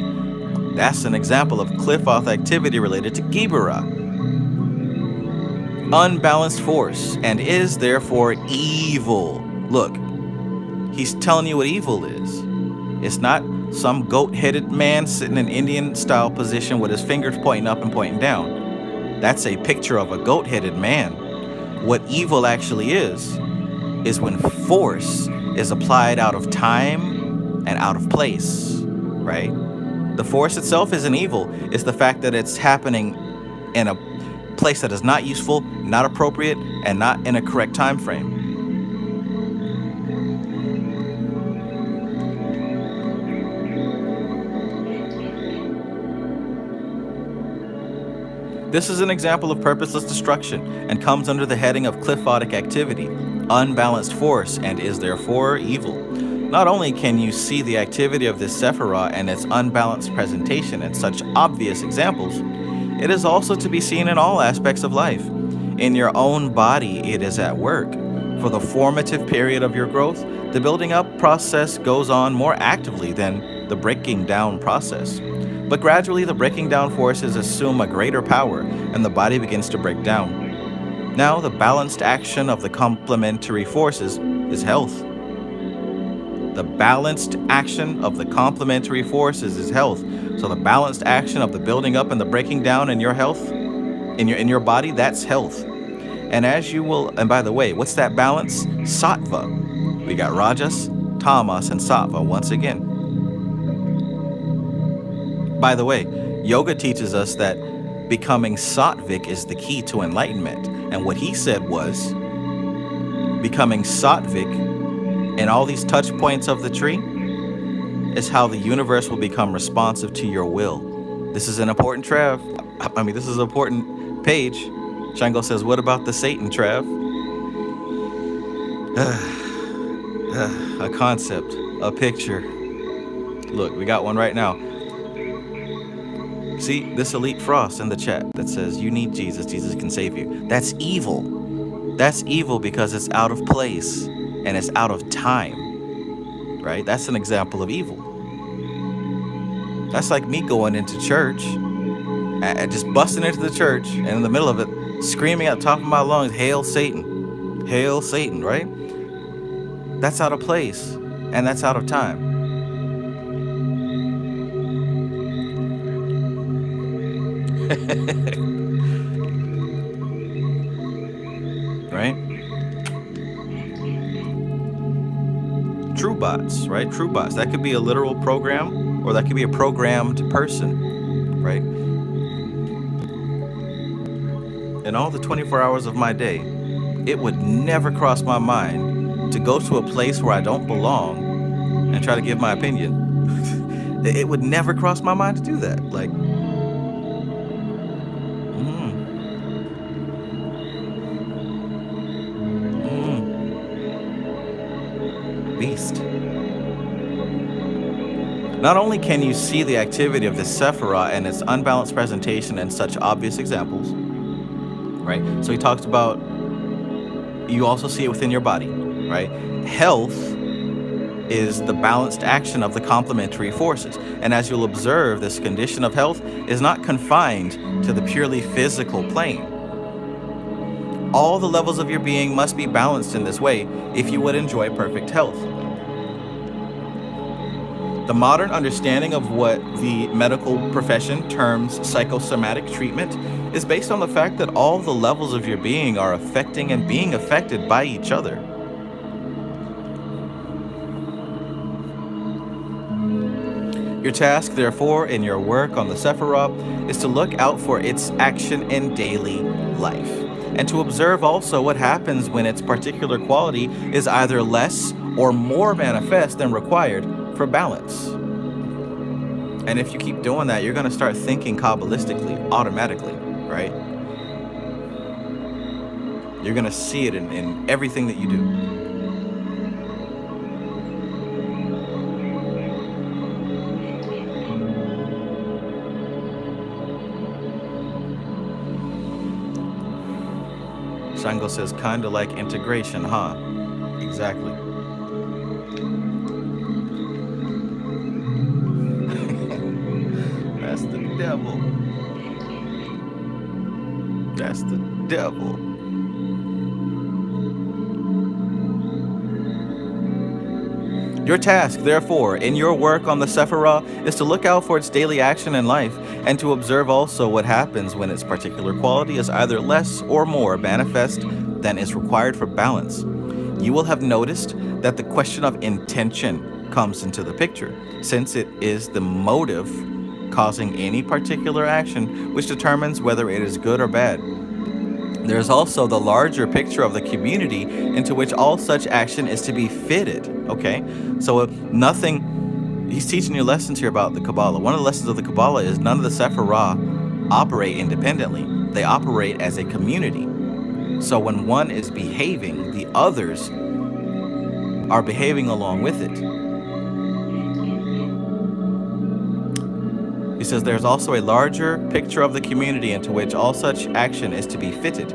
That's an example of cliphotic activity related to Gibera. Unbalanced force, and is therefore evil. Look, He's telling you what evil is. It's not some goat-headed man sitting in Indian-style position with his fingers pointing up and pointing down. That's a picture of a goat-headed man. What evil actually is when force is applied out of time and out of place, right? The force itself isn't evil. It's the fact that it's happening in a place that is not useful, not appropriate, and not in a correct time frame. This is an example of purposeless destruction and comes under the heading of qliphothic activity, unbalanced force, and is therefore evil. Not only can you see the activity of this Sephirah and its unbalanced presentation in such obvious examples, it is also to be seen in all aspects of life. In your own body, it is at work. For the formative period of your growth, the building up process goes on more actively than the breaking down process. But gradually, the breaking down forces assume a greater power, and the body begins to break down. Now, the balanced action of the complementary forces is health. The balanced action of the complementary forces is health. So the balanced action of the building up and the breaking down in your health, in your body, that's health. And as you will, and by the way, what's that balance? Sattva. We got Rajas, Tamas, and Sattva once again. By the way, yoga teaches us that becoming sattvic is the key to enlightenment. And what he said was, becoming sattvic in all these touch points of the tree is how the universe will become responsive to your will. This is an important this is an important page. Shango says, what about the Satan, Trav? A concept, a picture. Look, we got one right now. See, this Elite Frost in the chat that says, you need Jesus, Jesus can save you. That's evil. That's evil because it's out of place and it's out of time, right? That's an example of evil. That's like me going into church, just busting into the church, and in the middle of it, screaming at the top of my lungs, hail Satan, right? That's out of place and that's out of time. Right? True bots, right? True bots. That could be a literal program, or that could be a programmed person, right? In all the 24 hours of my day, it would never cross my mind to go to a place where I don't belong and try to give my opinion. It would never cross my mind to do that. Like, beast. Not only can you see the activity of the Sephirah and its unbalanced presentation in such obvious examples, right? So he talks about, you also see it within your body, right? Health is the balanced action of the complementary forces. And as you'll observe, this condition of health is not confined to the purely physical plane. All the levels of your being must be balanced in this way if you would enjoy perfect health. The modern understanding of what the medical profession terms psychosomatic treatment is based on the fact that all the levels of your being are affecting and being affected by each other. Your task, therefore, in your work on the Sephirah is to look out for its action in daily life, and to observe also what happens when its particular quality is either less or more manifest than required for balance. And if you keep doing that, you're going to start thinking Kabbalistically automatically, right? You're going to see it in everything that you do. Shango says, kinda like integration, huh? Exactly. That's the devil. That's the devil. Your task, therefore, in your work on the Sephirah is to look out for its daily action in life and to observe also what happens when its particular quality is either less or more manifest than is required for balance. You will have noticed that the question of intention comes into the picture, since it is the motive causing any particular action which determines whether it is good or bad. There is also the larger picture of the community into which all such action is to be fitted. Okay? So nothing, he's teaching you lessons here about the Kabbalah. One of the lessons of the Kabbalah is none of the Sephirah operate independently. They operate as a community. So when one is behaving, the others are behaving along with it. He says there's also a larger picture of the community into which all such action is to be fitted.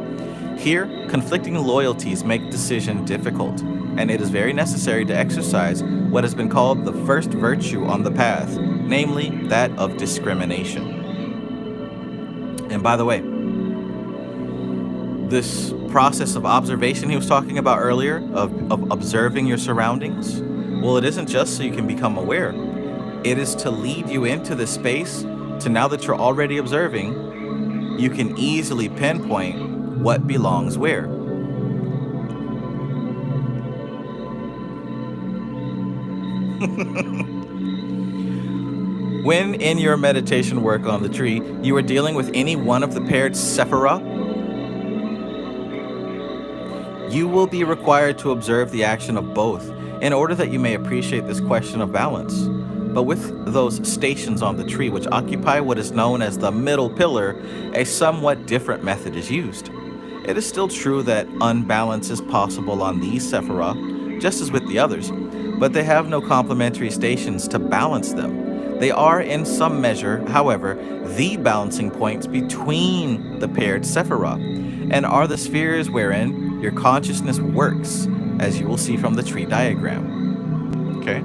Here, conflicting loyalties make decision difficult, and it is very necessary to exercise what has been called the first virtue on the path, namely that of discrimination. And by the way, this process of observation he was talking about earlier, of observing your surroundings, well, it isn't just so you can become aware. It is to lead you into this space to, now that you're already observing, you can easily pinpoint what belongs where. When in your meditation work on the tree, you are dealing with any one of the paired Sephirah, you will be required to observe the action of both in order that you may appreciate this question of balance. But with those stations on the tree which occupy what is known as the middle pillar, a somewhat different method is used. It is still true that unbalance is possible on these Sephirah, just as with the others, but they have no complementary stations to balance them. They are in some measure, however, the balancing points between the paired Sephirah, and are the spheres wherein your consciousness works, as you will see from the tree diagram. Okay?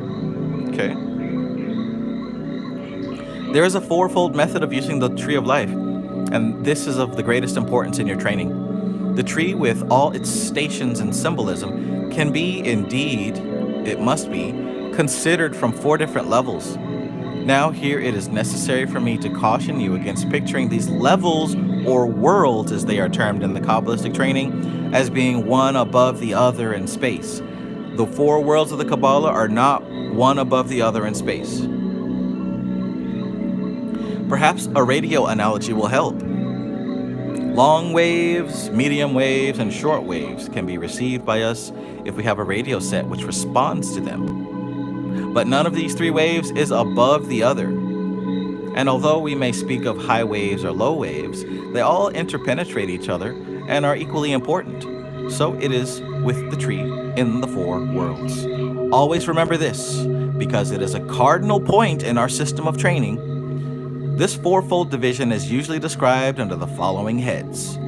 There is a fourfold method of using the tree of life, and this is of the greatest importance in your training. The tree, with all its stations and symbolism, can be, indeed, it must be, considered from 4 different levels. Now here it is necessary for me to caution you against picturing these levels, or worlds as they are termed in the Kabbalistic training, as being one above the other in space. The 4 worlds of the Kabbalah are not one above the other in space. Perhaps a radio analogy will help. Long waves, medium waves, and short waves can be received by us if we have a radio set which responds to them. But none of these 3 waves is above the other. And although we may speak of high waves or low waves, they all interpenetrate each other and are equally important. So it is with the tree in the 4 worlds. Always remember this, because it is a cardinal point in our system of training. This 4-fold division is usually described under the following heads: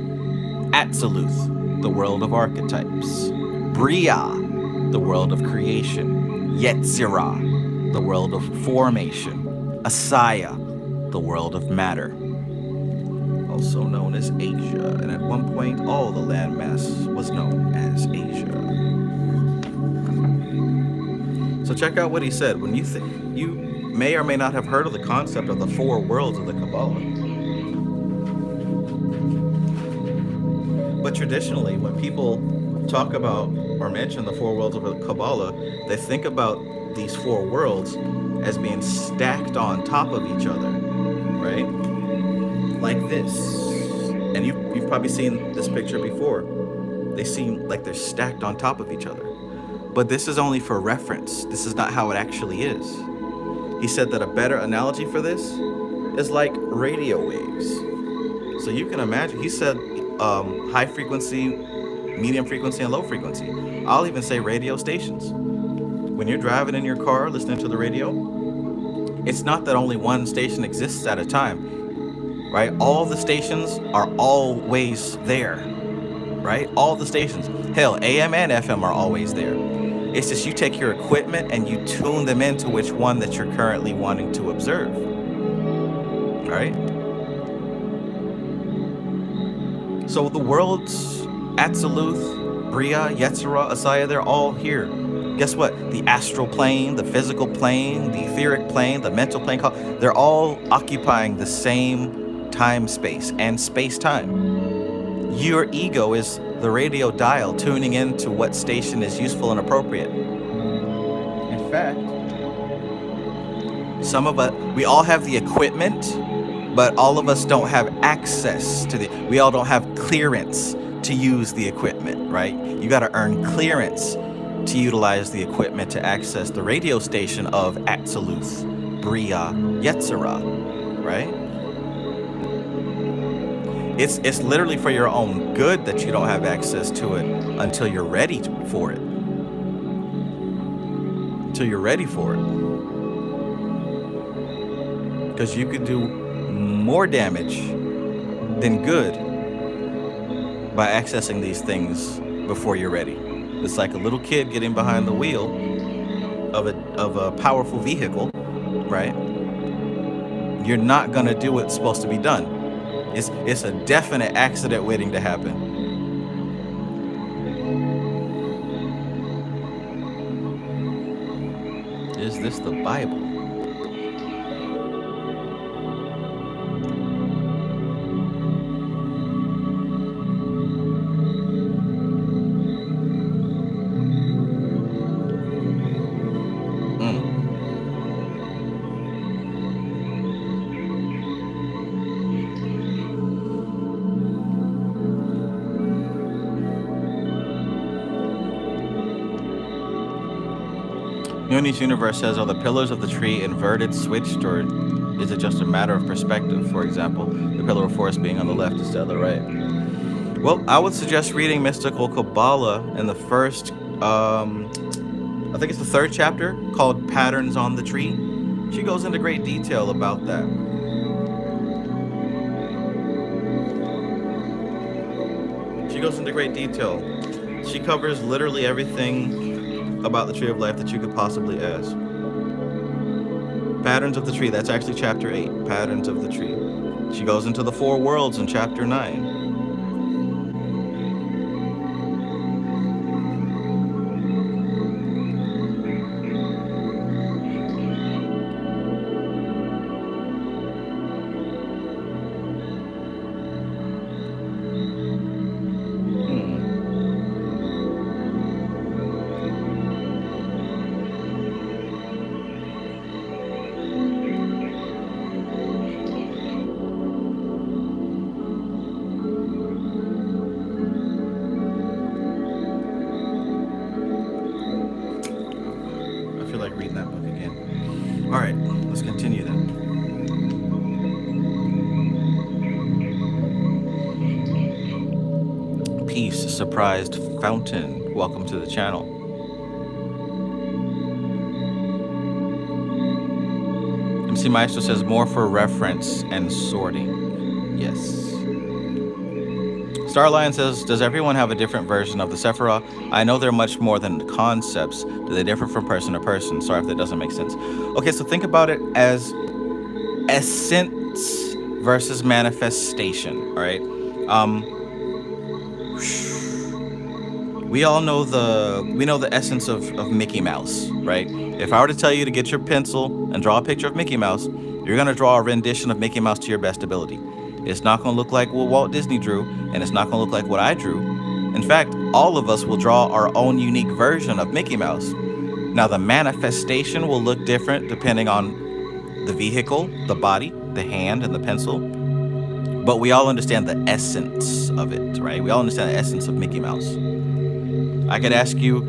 Atziluth, the world of archetypes; Bria, the world of creation; Yetzirah, the world of formation; Asaya, the world of matter, also known as Asia, and at one point all the landmass was known as Asia. So check out what he said. When you may or may not have heard of the concept of the 4 worlds of the Kabbalah. But traditionally, when people talk about or mention the 4 worlds of the Kabbalah, they think about these 4 worlds as being stacked on top of each other, right? Like this. And you've probably seen this picture before. They seem like they're stacked on top of each other. But this is only for reference. This is not how it actually is. He said that a better analogy for this is like radio waves. So you can imagine, he said high frequency, medium frequency, and low frequency. I'll even say radio stations. When you're driving in your car listening to the radio, it's not that only one station exists at a time, right? All the stations are always there, right? All the stations. Hell, AM and FM are always there. It's just you take your equipment and you tune them into which one that you're currently wanting to observe. All right? So the worlds, Atziluth, Bria, Yetzirah, Asaya, they're all here. Guess what? The astral plane, the physical plane, the etheric plane, the mental plane, they're all occupying the same time space and space time. Your ego is the radio dial tuning into what station is useful and appropriate. In fact, some of us, we all have the equipment, but all of us don't have access to we all don't have clearance to use the equipment, right? You got to earn clearance to utilize the equipment to access the radio station of Atziluth, Bria, Yetzirah, right? It's literally for your own good that you don't have access to it until you're ready for it. Until you're ready for it. Because you could do more damage than good by accessing these things before you're ready. It's like a little kid getting behind the wheel of a powerful vehicle, right? You're not gonna do what's supposed to be done. It's a definite accident waiting to happen. Is this the Bible? Uni's universe says, are the pillars of the tree inverted, switched, or is it just a matter of perspective? For example, the pillar of force being on the left instead of the right. Well, I would suggest reading Mystical Kabbalah in the first, I think it's the 3rd chapter, called Patterns on the Tree. She goes into great detail about that. She goes into great detail. She covers literally everything about the tree of life that you could possibly ask. Patterns of the tree, that's actually chapter 8, Patterns of the tree. She goes into the 4 worlds in chapter 9. Reading that book again. All right, let's continue then. Peace, surprised fountain. Welcome to the channel. MC Maestro says more for reference and sorting. Yes. Starlion says, does everyone have a different version of the Sephirah? I know they're much more than concepts. Do they differ from person to person? Sorry if that doesn't make sense. Okay, so think about it as essence versus manifestation, all right? We all know the essence of Mickey Mouse, right? If I were to tell you to get your pencil and draw a picture of Mickey Mouse, you're gonna draw a rendition of Mickey Mouse to your best ability. It's not going to look like what Walt Disney drew, and it's not going to look like what I drew. In fact, all of us will draw our own unique version of Mickey Mouse. Now, the manifestation will look different depending on the vehicle, the body, the hand, and the pencil. But we all understand the essence of it, right? We all understand the essence of Mickey Mouse. I could ask you,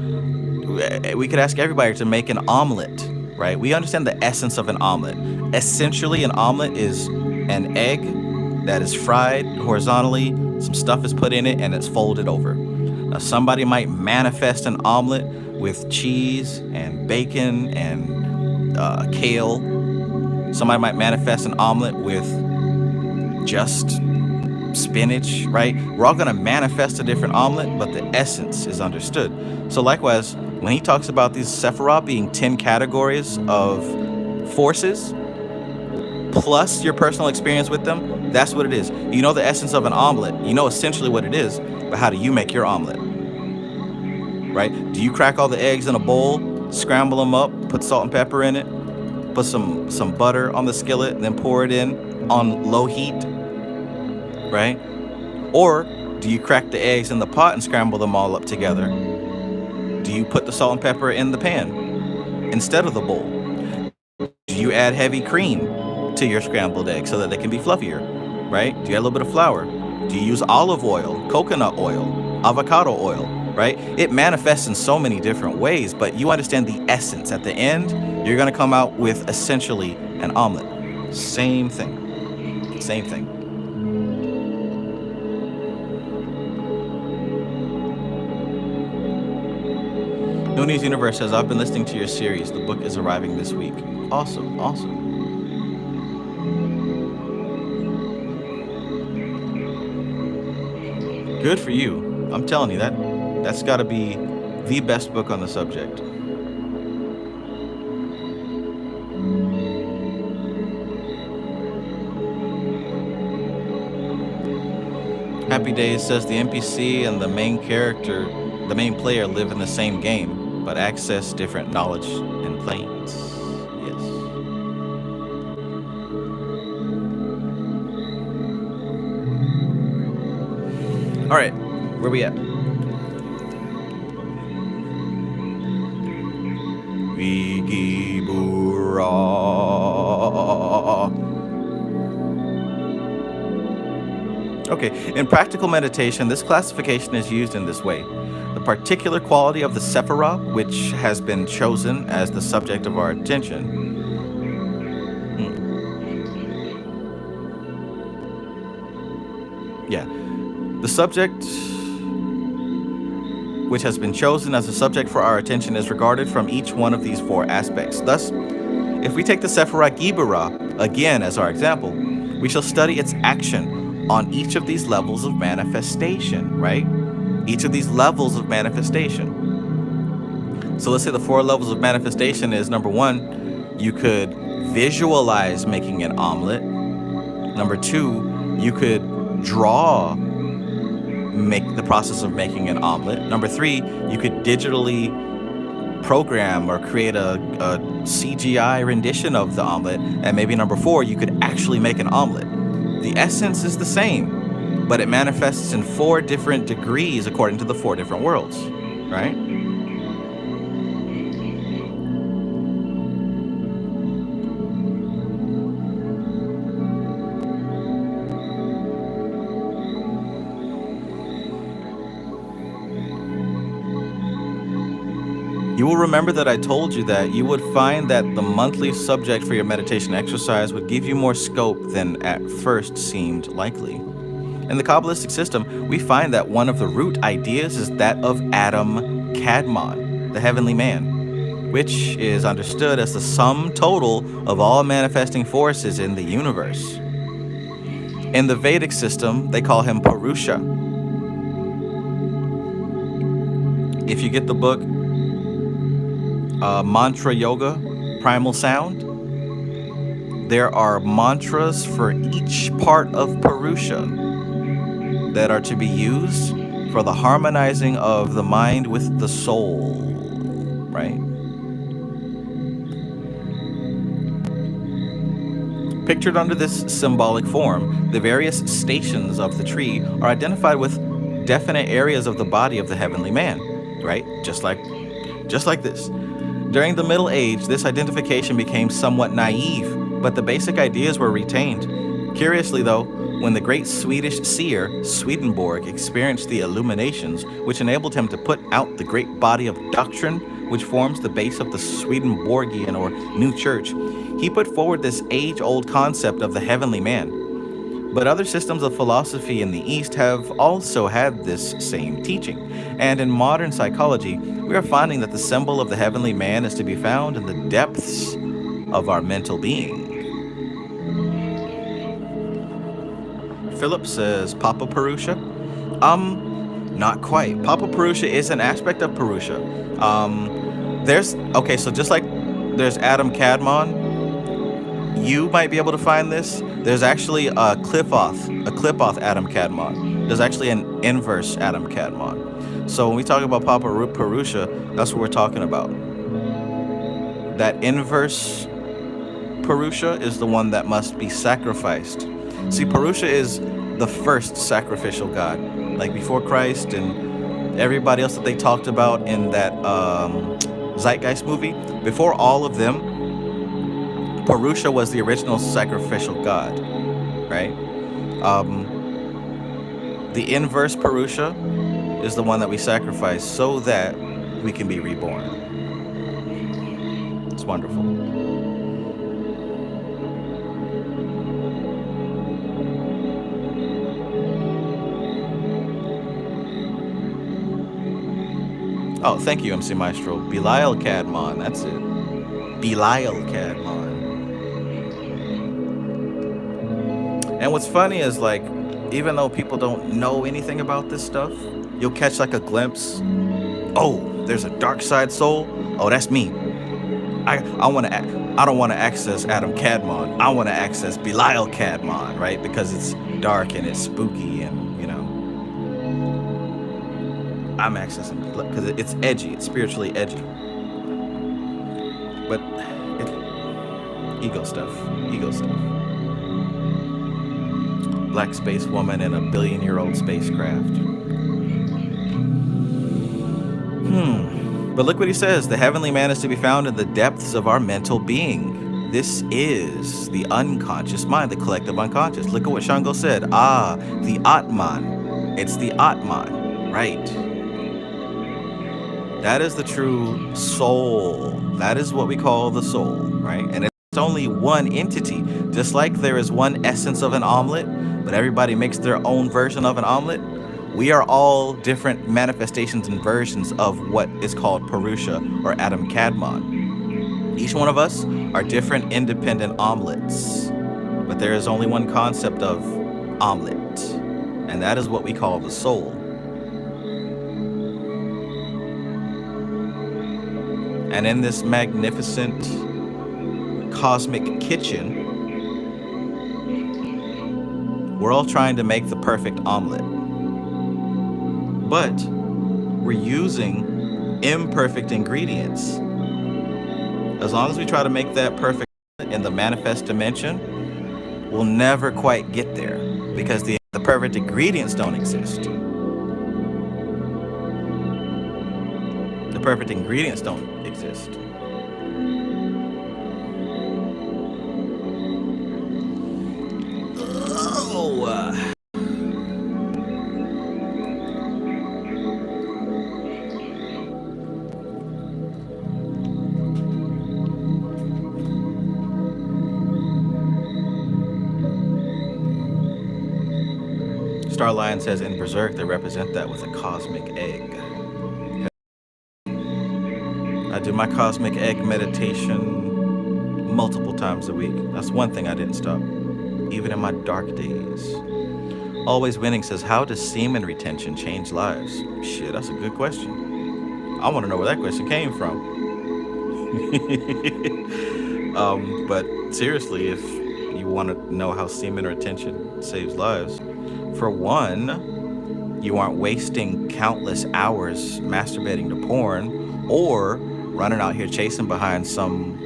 we could ask everybody to make an omelet, right? We understand the essence of an omelet. Essentially, an omelet is an egg that is fried horizontally, some stuff is put in it, and it's folded over. Now, somebody might manifest an omelet with cheese and bacon and kale. Somebody might manifest an omelet with just spinach, right? We're all gonna manifest a different omelet, but the essence is understood. So likewise, when he talks about these Sephirah being 10 categories of forces, plus your personal experience with them, that's what it is. You know the essence of an omelet. You know essentially what it is, but how do you make your omelet? right? Do you crack all the eggs in a bowl, scramble them up, put salt and pepper in it, put some butter on the skillet, and then pour it in on low heat, right? Or do you crack the eggs in the pot and scramble them all up together? Do you put the salt and pepper in the pan instead of the bowl? Do you add heavy cream to your scrambled eggs so that they can be fluffier, right? Do you add a little bit of flour? Do you use olive oil, coconut oil, avocado oil, right? It manifests in so many different ways, but you understand the essence. At the end, you're going to come out with essentially an omelet. Same thing. Same thing. Nooney's Universe says, I've been listening to your series. The book is arriving this week. Awesome, awesome. Good for you. I'm telling you, that's got to be the best book on the subject. Happy Days says the NPC and the main player live in the same game, but access different knowledge and planes. Yes. All right, where we at? Vigibura. Okay, in practical meditation, this classification is used in this way. The particular quality of the Sephirah, which has been chosen as the subject of our attention. The subject which has been chosen as a subject for our attention is regarded from each one of these four aspects. Thus, if we take the Sephirah Gibera again as our example, we shall study its action on each of these levels of manifestation, right? Each of these levels of manifestation. So let's say the four levels of manifestation is, number one, you could visualize making an omelet. Number two, you could make the process of making an omelet. Number three, you could digitally program or create a CGI rendition of the omelet. And maybe number four, you could actually make an omelet. The essence is the same, but it manifests in four different degrees according to the four different worlds, right? You will remember that I told you that you would find that the monthly subject for your meditation exercise would give you more scope than at first seemed likely. In the Kabbalistic system, we find that one of the root ideas is that of Adam Kadmon, the heavenly man, which is understood as the sum total of all manifesting forces in the universe. In the Vedic system, they call him Purusha. If you get the book Mantra Yoga, Primal Sound, there are mantras for each part of Purusha that are to be used for the harmonizing of the mind with the soul, right? Pictured under this symbolic form, the various stations of the tree are identified with definite areas of the body of the heavenly man, right? Just like this. During the Middle Age, this identification became somewhat naive, but the basic ideas were retained. Curiously, though, when the great Swedish seer, Swedenborg, experienced the illuminations, which enabled him to put out the great body of doctrine, which forms the base of the Swedenborgian or New Church, he put forward this age-old concept of the heavenly man. But other systems of philosophy in the East have also had this same teaching. And in modern psychology, we are finding that the symbol of the heavenly man is to be found in the depths of our mental being. Philip says, Papa Purusha? Not quite. Papa Purusha is an aspect of Purusha. So just like there's Adam Kadmon, you might be able to find this. There's actually a Clipoth Adam Kadmon. There's actually an inverse Adam Kadmon. So when we talk about Purusha, that's what we're talking about. That inverse Purusha is the one that must be sacrificed. See, Purusha is the first sacrificial god. Like before Christ and everybody else that they talked about in that Zeitgeist movie, before all of them, Purusha was the original sacrificial god, right? The inverse Purusha is the one that we sacrifice so that we can be reborn. It's wonderful. Oh, thank you, MC Maestro. Belial Cadmon, that's it. Belial Cadmon. And what's funny is, like, even though people don't know anything about this stuff, you'll catch like a glimpse. Oh, there's a dark side soul. Oh, that's me. I don't want to access Adam Cadmon. I want to access Belial Cadmon, right? Because it's dark and it's spooky and, you know, I'm accessing because it's edgy. It's spiritually edgy. But ego stuff. Black space woman in a billion-year-old spacecraft. But look what he says. The heavenly man is to be found in the depths of our mental being. This is the unconscious mind, the collective unconscious. Look at what Shango said. The Atman. It's the Atman, right? That is the true soul. That is what we call the soul, right? And it's only one entity. Just like there is one essence of an omelet, but everybody makes their own version of an omelet. We are all different manifestations and versions of what is called Purusha or Adam Cadmon. Each one of us are different independent omelets, but there is only one concept of omelet, and that is what we call the soul. And in this magnificent cosmic kitchen, we're all trying to make the perfect omelet. But we're using imperfect ingredients. As long as we try to make that perfect in the manifest dimension, we'll never quite get there because the perfect ingredients don't exist. The perfect ingredients don't exist. Star Lion says in Berserk they represent that with a cosmic egg. I do my cosmic egg meditation multiple times a week. That's one thing I didn't stop, even in my dark days. Always Winning says, how does semen retention change lives? Shit, that's a good question. I want to know where that question came from. But seriously, if you want to know how semen retention saves lives, for one, you aren't wasting countless hours masturbating to porn or running out here chasing behind some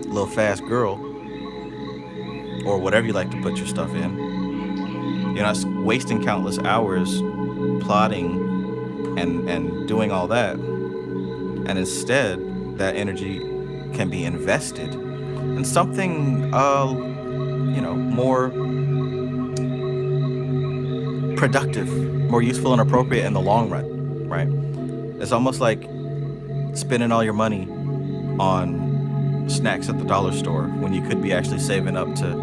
little fast girl or whatever you like to put your stuff in. You're not wasting countless hours plotting and doing all that. And instead, that energy can be invested in something, more productive, more useful and appropriate in the long run, right? It's almost like spending all your money on snacks at the dollar store when you could be actually saving up to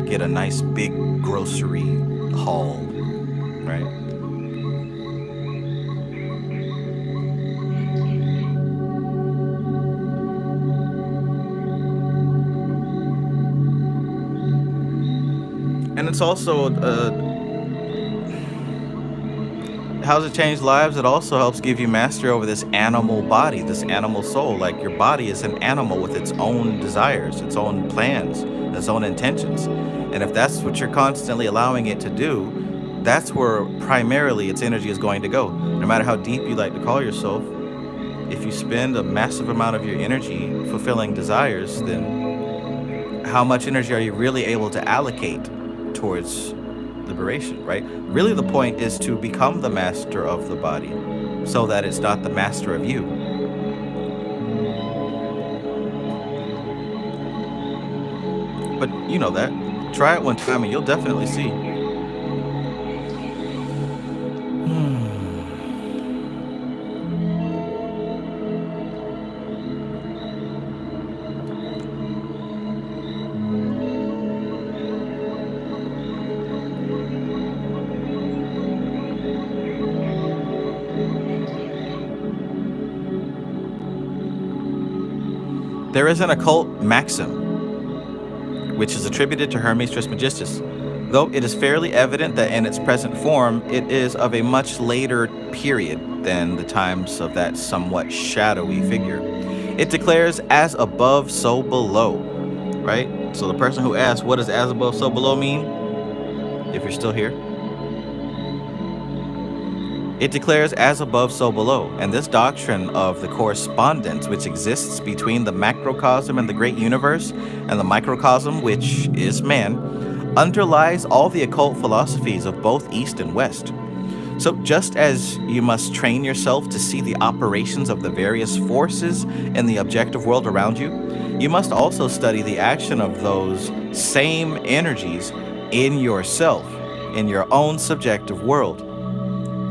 get a nice big grocery haul, right? And it's also how does it change lives? It also helps give you mastery over this animal body, this animal soul. Like your body is an animal with its own desires, its own plans, its own intentions. And if that's what you're constantly allowing it to do, that's where primarily its energy is going to go. No matter how deep you like to call yourself, if you spend a massive amount of your energy fulfilling desires, then how much energy are you really able to allocate towards liberation, right? Really, the point is to become the master of the body so that it's not the master of you. But you know that. Try it one time and you'll definitely see. There is an occult maxim, which is attributed to Hermes Trismegistus, though it is fairly evident that in its present form, it is of a much later period than the times of that somewhat shadowy figure. It declares, as above, so below, right? So the person who asked, what does as above, so below mean? If you're still here. It declares as above, so below, and this doctrine of the correspondence which exists between the macrocosm and the great universe, and the microcosm, which is man, underlies all the occult philosophies of both East and West. So just as you must train yourself to see the operations of the various forces in the objective world around you, you must also study the action of those same energies in yourself, in your own subjective world.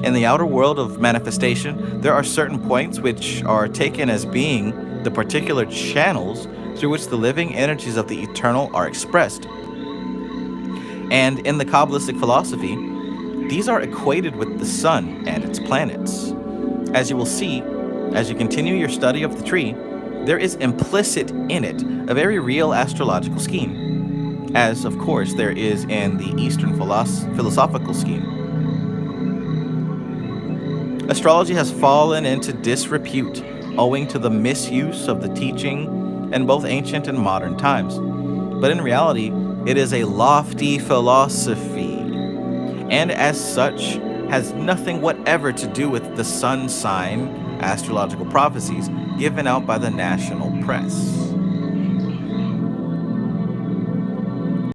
In the outer world of manifestation, there are certain points which are taken as being the particular channels through which the living energies of the eternal are expressed. And in the Kabbalistic philosophy, these are equated with the sun and its planets. As you will see, as you continue your study of the tree, there is implicit in it a very real astrological scheme, as of course there is in the Eastern philosophical scheme. Astrology has fallen into disrepute owing to the misuse of the teaching in both ancient and modern times. But in reality, it is a lofty philosophy, and as such, has nothing whatever to do with the sun sign astrological prophecies given out by the national press.